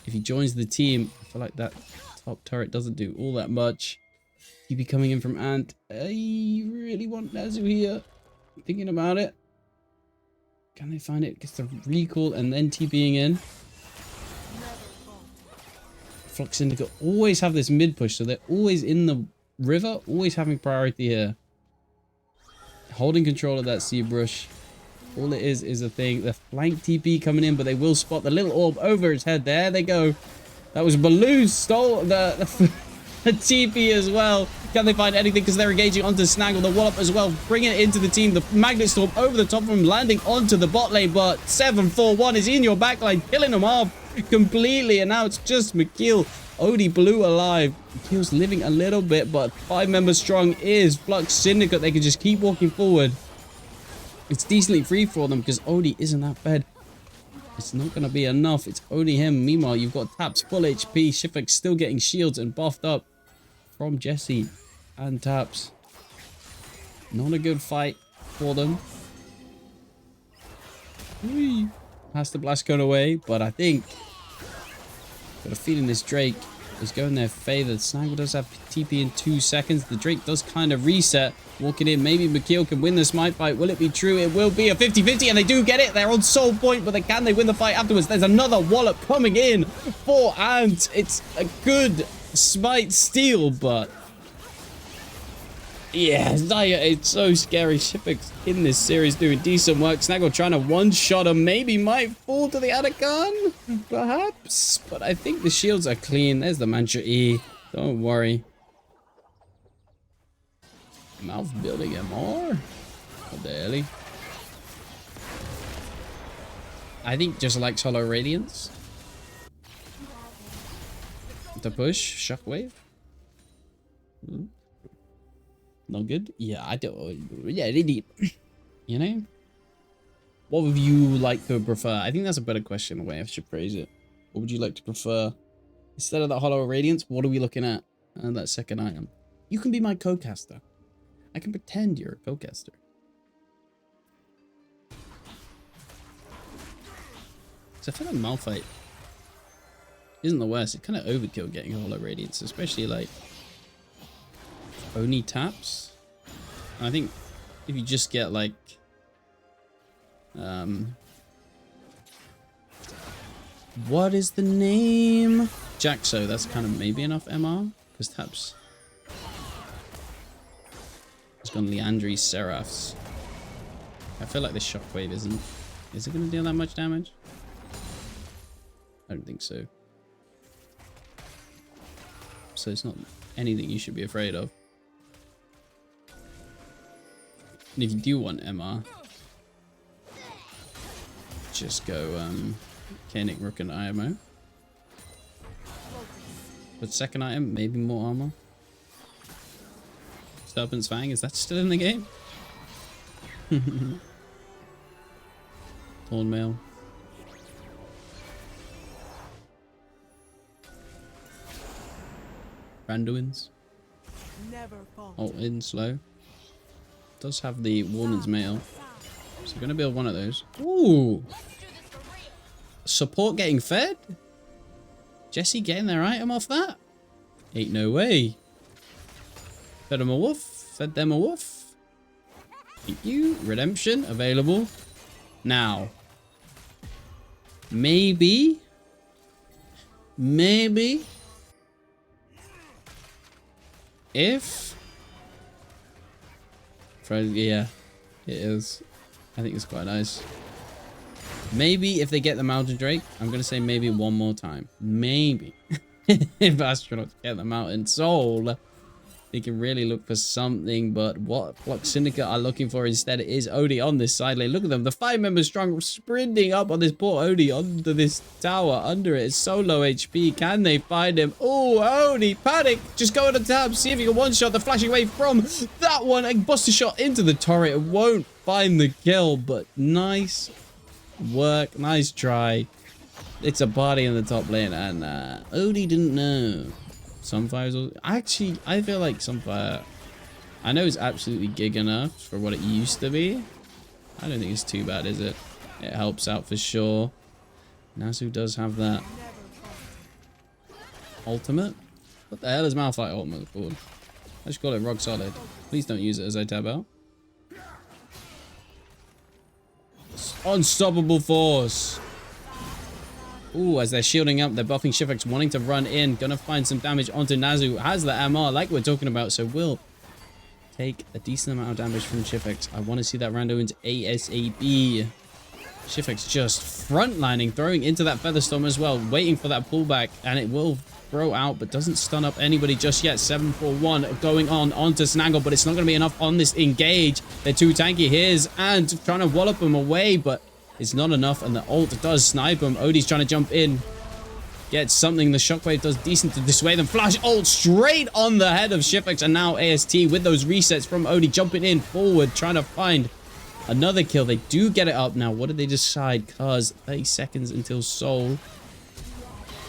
A: if he joins the team. I feel like that top turret doesn't do all that much. TP coming in from Ant. I really want Nazu here. Thinking about it. Can they find it? Gets the recall and then TPing in. Flux Syndicate always have this mid push, so they're always in the river, always having priority here. Holding control of that sea brush. All it is a thing. The flank TP coming in, but they will spot the little orb over his head. There they go. That was Baloo stole the TP as well. Can they find anything? Because they're engaging onto Snaggle. The wallop as well. Bringing it into the team. The Magnet Storm over the top of him. Landing onto the bot lane. But 7-4-1 is in your backline. Killing him off completely. And now it's just McKeel. Odie Blue alive. McKeel's living a little bit. But 5 members strong is Flux Syndicate. They can just keep walking forward. It's decently free for them because Odie isn't that bad. It's not going to be enough. It's only him. Meanwhile, you've got Taps full HP. Shifix still getting shields and buffed up from Jesse and Taps. Not a good fight for them. Whee. Has the blast cone away, but I think got a feeling this Drake is going their favor. Snaggle does have TP in 2 seconds. The Drake does kind of reset. Walking in, maybe McKeel can win the smite fight. Will it be true? It will be a 50-50, and they do get it. They're on soul point, but can they win the fight afterwards? There's another wallop coming in for Ant. It's a good smite steal, but yeah, Zaya, it's so scary. Shifix in this series doing decent work. Snaggle trying to one-shot him. Maybe might fall to the Atakan, perhaps. But I think the shields are clean. There's the Mantra E. Don't worry. Mouth building MR. What the hell? I think just like Solo Radiance. To push. Shockwave. Not good. Yeah, I don't. Yeah, indeed. You know? What would you like to prefer? I think that's a better question, the way I should phrase it. What would you like to prefer? Instead of that Hollow Radiance, what are we looking at? That second item. You can be my co-caster. I can pretend you're a co-caster. So I feel like Malphite isn't the worst. It's kind of overkill getting Hollow Radiance, especially like only taps. And I think if you just get like what is the name? Jaxo, that's kind of maybe enough MR because taps. It's gone Leandri Seraphs. I feel like this Shockwave isn't. Is it going to deal that much damage? I don't think so. So it's not anything you should be afraid of. And if you do want MR, just go Koenig, Rook, and IMO. But second item, maybe more armor. Serpent's Fang, is that still in the game? Thornmail. Randuin's. Alt in slow. Does have the Warden's Mail. So we're gonna build one of those. Ooh! Support getting fed? Jesse getting their item off that? Ain't no way. Fed them a woof. Fed them a woof. Thank you. Redemption available. Now. Maybe. If. Yeah. It is. I think it's quite nice. Maybe if they get the Mountain Drake, I'm going to say maybe one more time. Maybe. If astronauts get the Mountain Soul, they can really look for something. But what Flux Syndicate are looking for instead is Odie on this side lane. Look at them. The 5 members strong sprinting up on this poor Odie onto this tower under it. It's so low HP. Can they find him? Oh, Odie, panic. Just go on the tab. See if you can one-shot the flashing wave from that one. And bust a shot into the turret. It won't find the kill, but nice work. Nice try. It's a party in the top lane, and Odie didn't know. Sunfire's also, actually, I feel like Sunfire, I know it's absolutely gig enough for what it used to be. I don't think it's too bad, is it? It helps out for sure. Nasu does have that ultimate. What the hell is Malphite ultimate called? I should call it rock solid. Please don't use it as I tab out. Unstoppable force. Ooh, as they're shielding up, they're buffing Shifex, wanting to run in. Gonna find some damage onto Nazu. Has the MR, like we're talking about, so will take a decent amount of damage from Shifex. I want to see that rando into ASAP. Shifex just frontlining, throwing into that Featherstorm as well, waiting for that pullback, and it will throw out, but doesn't stun up anybody just yet. 7-4-1 going on onto Snaggle, but it's not going to be enough on this engage. They're too tanky. Here's and trying to wallop him away, but it's not enough, and the ult does snipe him. Odie's trying to jump in. Gets something. The Shockwave does decent to dissuade them. Flash ult straight on the head of Shifex, and now AST with those resets from Odie jumping in forward, trying to find another kill. They do get it up now. What did they decide? Cause 30 seconds until Soul.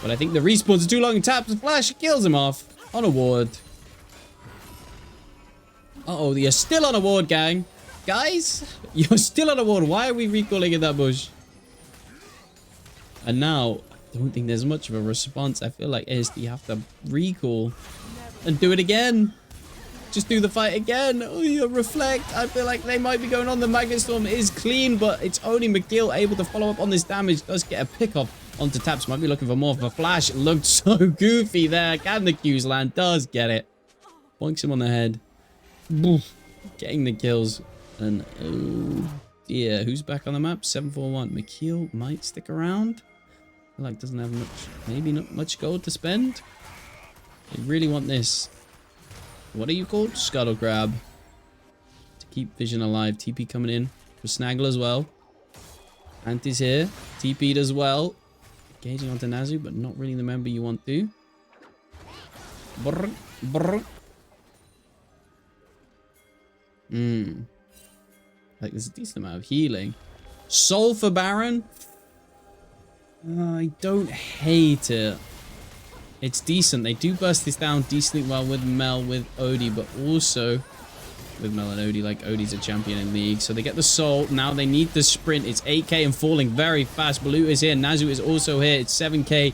A: But I think the respawns are too long. Taps Flash, kills him off on a ward. Uh-oh, you're still on a ward, gang. Guys, you're still on a ward. Why are we recalling in that bush? And now, I don't think there's much of a response. I feel like ASD have to recall and do it again. Just do the fight again. Oh, you reflect. I feel like they might be going on. The Magnet Storm is clean, but it's only McGill able to follow up on this damage. Does get a pick off onto Taps. Might be looking for more of a flash. It looked so goofy there. Can the Q's land? Does get it. Boinks him on the head. Boof. Getting the kills. And oh dear, who's back on the map? 741. McKeel might stick around. I feel like doesn't have much, maybe not much gold to spend. They really want this. What are you called? Scuttle Crab. To keep Vision alive. TP coming in for Snaggle as well. Anti's here. TP'd as well. Engaging onto Nazu, but not really the member you want to. Brr, brr. Like, there's a decent amount of healing. Soul for Baron? I don't hate it. It's decent. They do burst this down decently well with Mel, with Odie, but also with Mel and Odie. Like, Odie's a champion in League. So they get the soul. Now they need the sprint. It's 8k and falling very fast. Balut is here. Nazu is also here. It's 7k.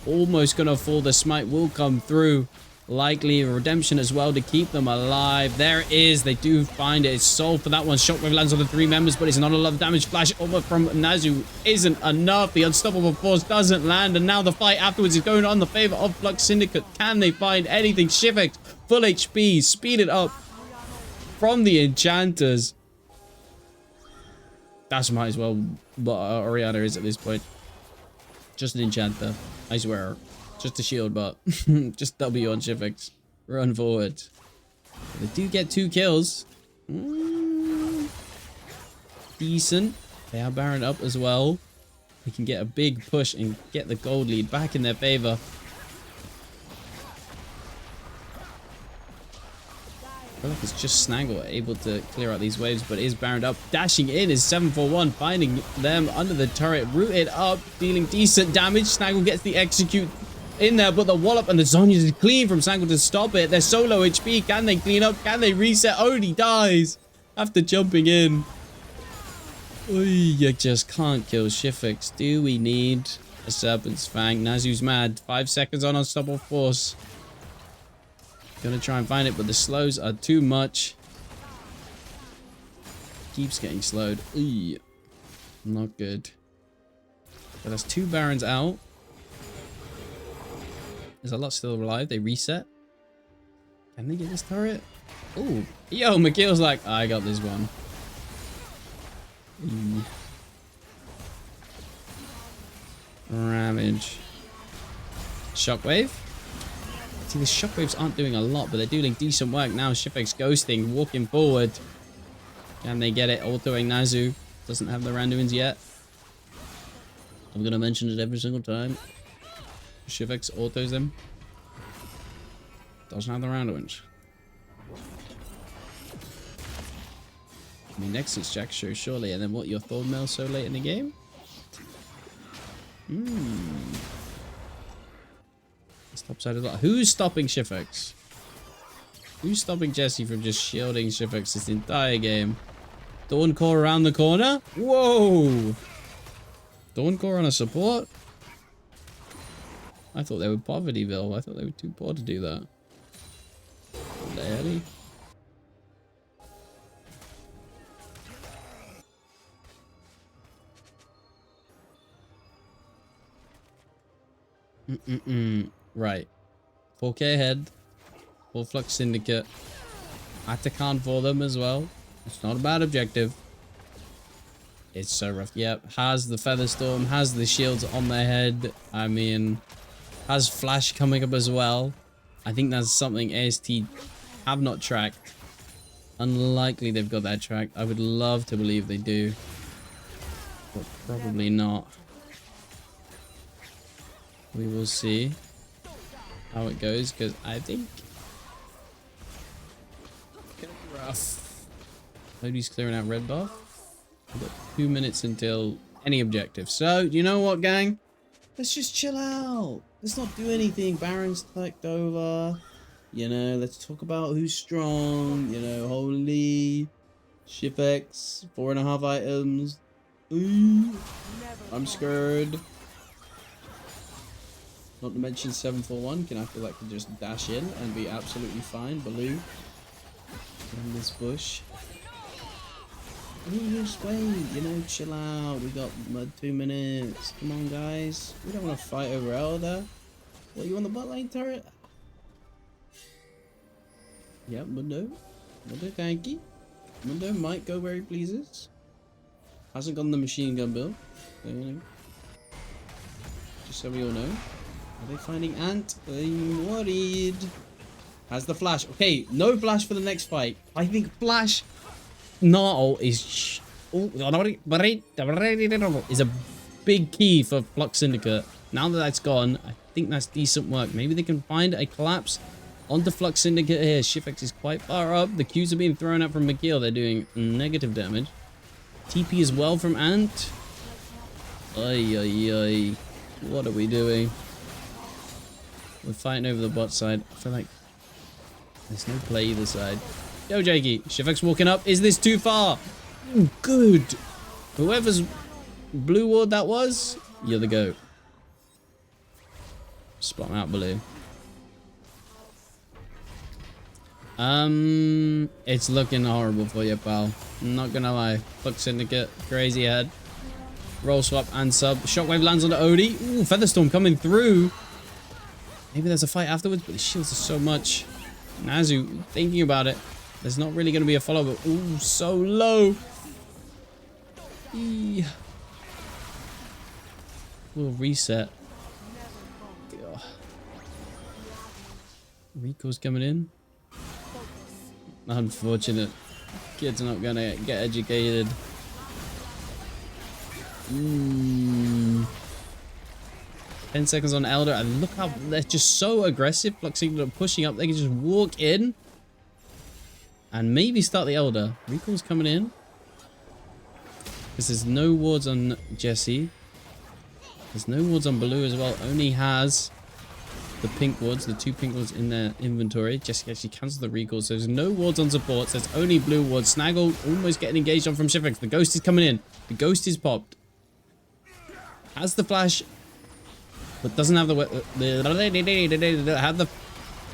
A: Almost gonna fall. The smite will come through. Likely a redemption as well to keep them alive. There it is. They do find it. It's soul for that one. Shockwave lands on the 3 members, but it's not a lot of damage. Flash over from Nazu isn't enough. The unstoppable force doesn't land, and now the fight afterwards is going on in the favor of Flux Syndicate. Can they find anything? Shivix, full HP, speed it up from the enchanters. That's might as well what Oriana is at this point. Just an enchanter, I swear. Just a shield, but just W on Shivix. Run forward. They do get 2 kills. Decent. They are Baron up as well. They can get a big push and get the gold lead back in their favor. I feel like it's just Snaggle able to clear out these waves, but it is Baron up. Dashing in is 741, finding them under the turret, rooted up, dealing decent damage. Snaggle gets the execute in there, but the wallop and the Zonya is clean from Snaggle to stop it. They're so low HP. Can they clean up? Can they reset? Odie dies after jumping in. Oy, you just can't kill Shifix. Do we need a Serpent's Fang? Nazu's mad. 5 seconds on Unstoppable Force. Gonna try and find it, but the slows are too much. Keeps getting slowed. Oy, not good. But that's 2 Barons out. There's a lot still alive. They reset. Can they get this turret? Oh, yo, McGill's like, I got this one. Ravage. Shockwave. See, the shockwaves aren't doing a lot, but they're doing decent work now. Shifix ghosting, walking forward. Can they get it? Autoing Nazu. Doesn't have the randomins yet. I'm gonna mention it every single time. Shivix autos them. Doesn't have the randomins. I mean, next is Jack Show, surely. And then what, your Thorn Mill so late in the game? Stop side of that. Who's stopping Shifix? Who's stopping Jesse from just shielding Shifix this entire game? Dawn Core around the corner? Whoa! Dawn Core on a support? I thought they were Povertyville. I thought they were too poor to do that. Daddy. Right. 4k ahead. Full Flux Syndicate. Atakan for them as well. It's not a bad objective. It's so rough. Yep. Has the Featherstorm. Has the shields on their head. I mean, has Flash coming up as well. I think that's something AST have not tracked. Unlikely they've got that tracked. I would love to believe they do. But probably not. We will see how it goes, because I think it's gonna be rough. Nobody's clearing out red buff. We've got 2 minutes until any objective. So, you know what, gang? Let's just chill out. Let's not do anything. Baron's clicked over. You know, let's talk about who's strong. You know, holy Shifix, 4.5 items. Ooh, I'm scared. Not to mention 741 can, I feel like, can just dash in and be absolutely fine. Baloo in this bush. Just wait, you know, chill out. We got 2 minutes. Come on, guys. We don't want to fight over Elder. What, you on the bot lane turret? Yep, Mundo. Mundo, thank you. Mundo might go where he pleases. Hasn't gone the machine gun build. So, you know. Just so we all know. Are they finding Ant? I'm worried. Has the flash. Okay, no flash for the next fight. I think flash now is a big key for Flux Syndicate. Now that that's gone, I think that's decent work. Maybe they can find a collapse On the Flux Syndicate here. Shifex is quite far up. The Qs are being thrown out from McGill. They're doing negative damage. TP as well from Ant. Ay, ay, ay. What are we doing? We're fighting over the bot side. I feel like there's no play either side. Yo, Jakey. Shifex walking up. Is this too far? Ooh, good. Whoever's blue ward that was, you're the GOAT. Spot him out blue. It's looking horrible for you, pal. I'm not gonna lie. Flux Syndicate, crazy head. Roll swap and sub. Shockwave lands on the Odie. Ooh, Featherstorm coming through. Maybe there's a fight afterwards, but the shields are so much. Nazu, thinking about it. There's not really gonna be a follow, but ooh, so low. Eee. We'll reset. Ugh. Rico's coming in. Unfortunate. Kids are not gonna get educated. 10 seconds on Elder, and look how they're just so aggressive. Fluxing, pushing up. They can just walk in and maybe start the Elder. Recall's coming in because there's no wards on Jesse. There's no wards on Blue as well. Only has the pink wards, the 2 pink wards in their inventory. Jesse actually cancels the recall, so there's no wards on supports. There's only blue wards. Snaggle almost getting engaged on from Shifex. The Ghost is coming in. The Ghost is popped. Has the flash, but doesn't have the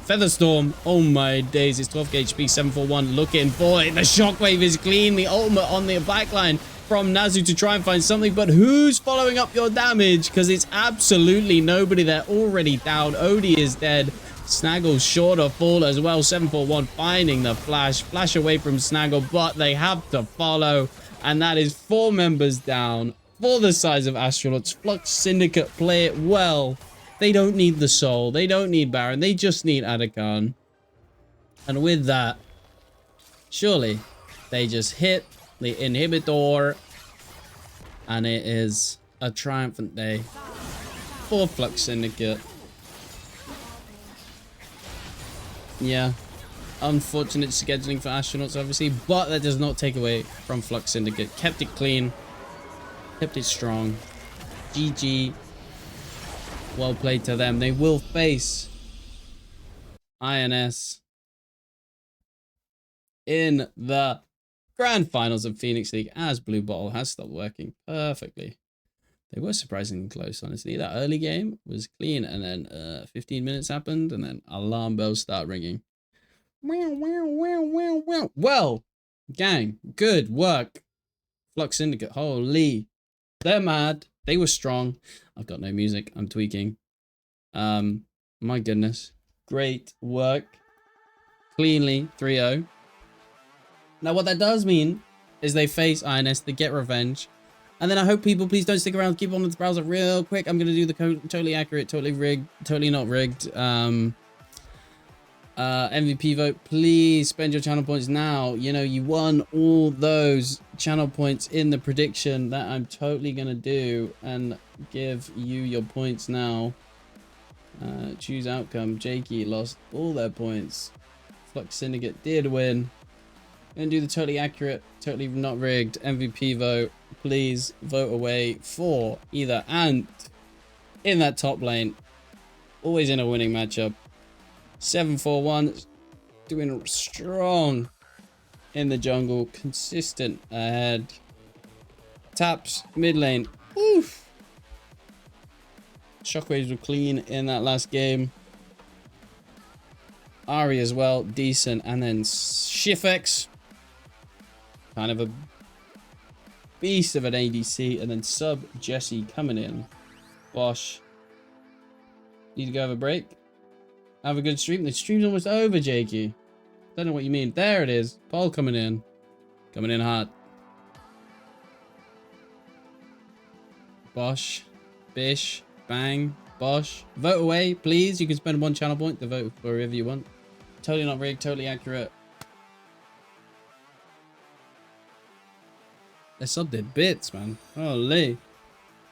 A: Featherstorm. Oh my days, it's 12 HP, 741 looking for it. The Shockwave is clean. The ultimate on the backline from Nazu to try and find something, but who's following up your damage? Because it's absolutely nobody. They're already down. Odie is dead. Snaggle's short of fall as well. 741 finding the flash away from Snaggle, but they have to follow, and that is 4 members down for the size of Astronauts. Flux Syndicate play it well. They don't need the Soul. They don't need Baron. They just need Adakan. And with that, surely they just hit the inhibitor. And it is a triumphant day for Flux Syndicate. Yeah. Unfortunate scheduling for Astronauts, obviously. But that does not take away from Flux Syndicate. Kept it clean. Kept it strong. GG. Well played to them. They will face INS in the grand finals of Phoenix League, as Blue Bottle has stopped working perfectly. They were surprisingly close, honestly. That early game was clean, and then 15 minutes happened, and then alarm bells start ringing. Well, gang, good work. Flux Syndicate, holy. They're mad. They were strong. I've got no music. I'm tweaking. My goodness. Great work. Cleanly, 3-0. Now, what that does mean is they face INS, they get revenge. And then I hope people, please don't stick around. Keep on with the browser real quick. I'm going to do the totally accurate, totally rigged, totally not rigged. MVP vote. Please spend your channel points now. You know, you won all those channel points in the prediction that I'm totally going to do and give you your points now. Choose outcome. Jakey lost all their points. Flux Syndicate did win. Gonna do the totally accurate, totally not rigged MVP vote. Please vote away for either Ant in that top lane. Always in a winning matchup. 741 doing strong in the jungle. Consistent ahead. Taps mid lane. Oof. Shockwaves were clean in that last game. Ari as well, decent. And then Shifex, kind of a beast of an ADC. And then sub Jesse coming in. Bosh. Need to go have a break. Have a good stream. The stream's almost over, Jakey. Don't know what you mean. There it is. Paul coming in. Coming in hot. Bosh. Bish. Bang. Bosh. Vote away, please. You can spend 1 channel point to vote for whoever you want. Totally not rigged. Totally accurate. Their sub did bits, man. Holy.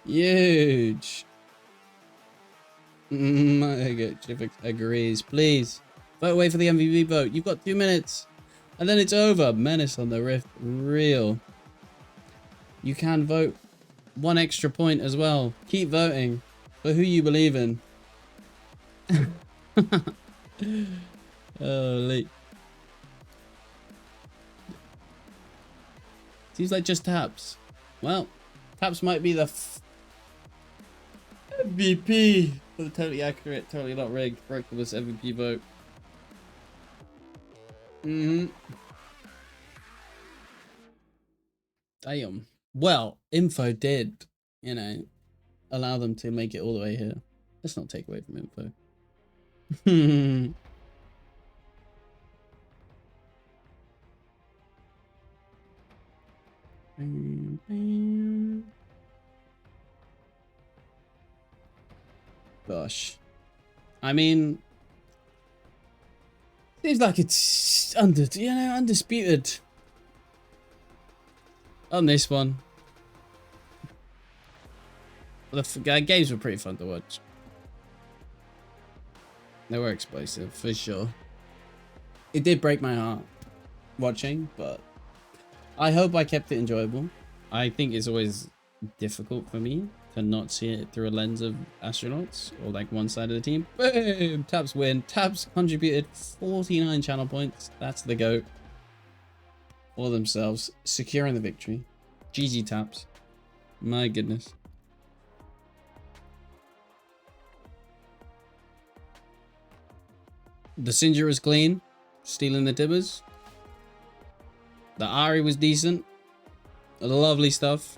A: Huge. My God, Chifix agrees. Please Vote away for the MVP vote. You've got 2 minutes. And then it's over. Menace on the Rift. Real. You can vote 1 extra point as well. Keep voting for who you believe in. Holy. Seems like just Taps. Well, Taps might be the MVP for the totally accurate, totally not rigged, reckless MVP vote. Damn. Well, info did, you know, allow them to make it all the way here. Let's not take away from info. Gosh. I mean, seems like it's undisputed on this one. The games were pretty fun to watch. They were explosive, for sure. It did break my heart watching, but I hope I kept it enjoyable. I think it's always difficult for me to not see it through a lens of astronauts or like one side of the team. Boom! Taps win. Taps contributed 49 channel points. That's the GOAT for themselves, securing the victory. GG Taps. My goodness. The Sinja was clean, stealing the Tibbers. The Ari was decent. Lovely stuff.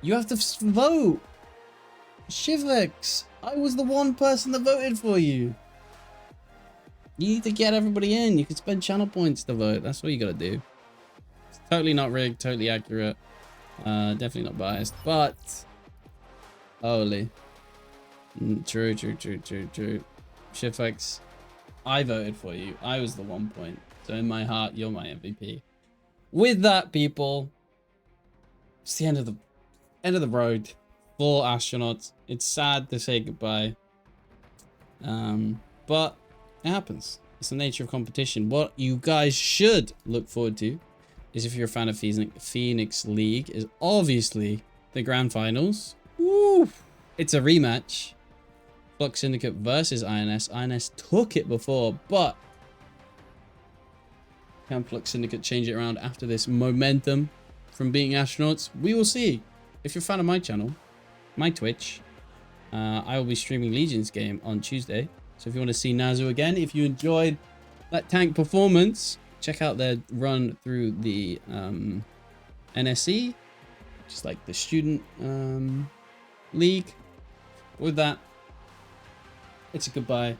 A: You have to vote. Shivex, I was the one person that voted for you. You need to get everybody in. You can spend channel points to vote. That's what you gotta do. It's totally not rigged, totally accurate. Definitely not biased, but holy. True. Shivex, I voted for you. I was the 1 point. So in my heart, you're my MVP. With that, people, it's the end of the road for astronauts. It's sad to say goodbye, but it happens. It's the nature of competition. What you guys should look forward to is, if you're a fan of Phoenix League, is obviously the grand finals. Woo! It's a rematch. Flux Syndicate versus INS. INS took it before, but can Flux Syndicate change it around after this momentum from beating astronauts? We will see. If you're a fan of my channel, my Twitch, I will be streaming Legion's game on Tuesday. So if you want to see Nazu again, if you enjoyed that tank performance, check out their run through the NSE, just like the student league. With that, it's a goodbye.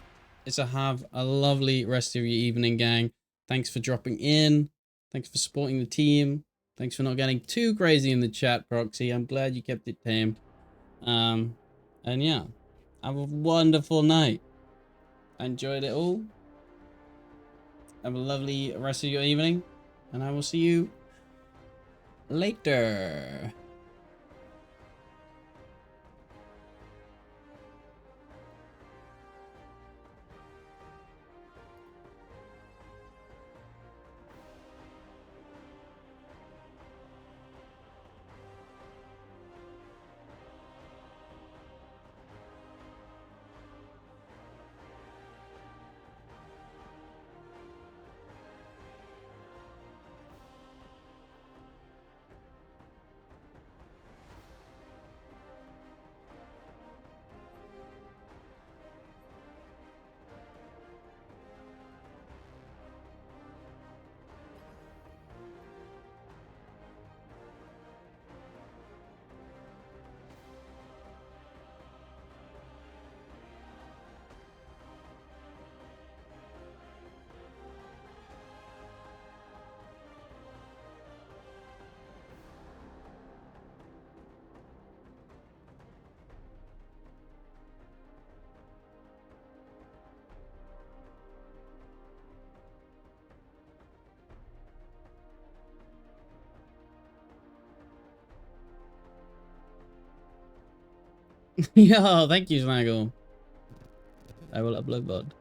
A: It's a have a lovely rest of your evening, gang. Thanks for dropping in. Thanks for supporting the team. Thanks for not getting too crazy in the chat, Proxy. I'm glad you kept it tamed. And yeah, have a wonderful night. I enjoyed it all. Have a lovely rest of your evening. And I will see you later. Yo, thank you, Snaggle. I will upload VOD.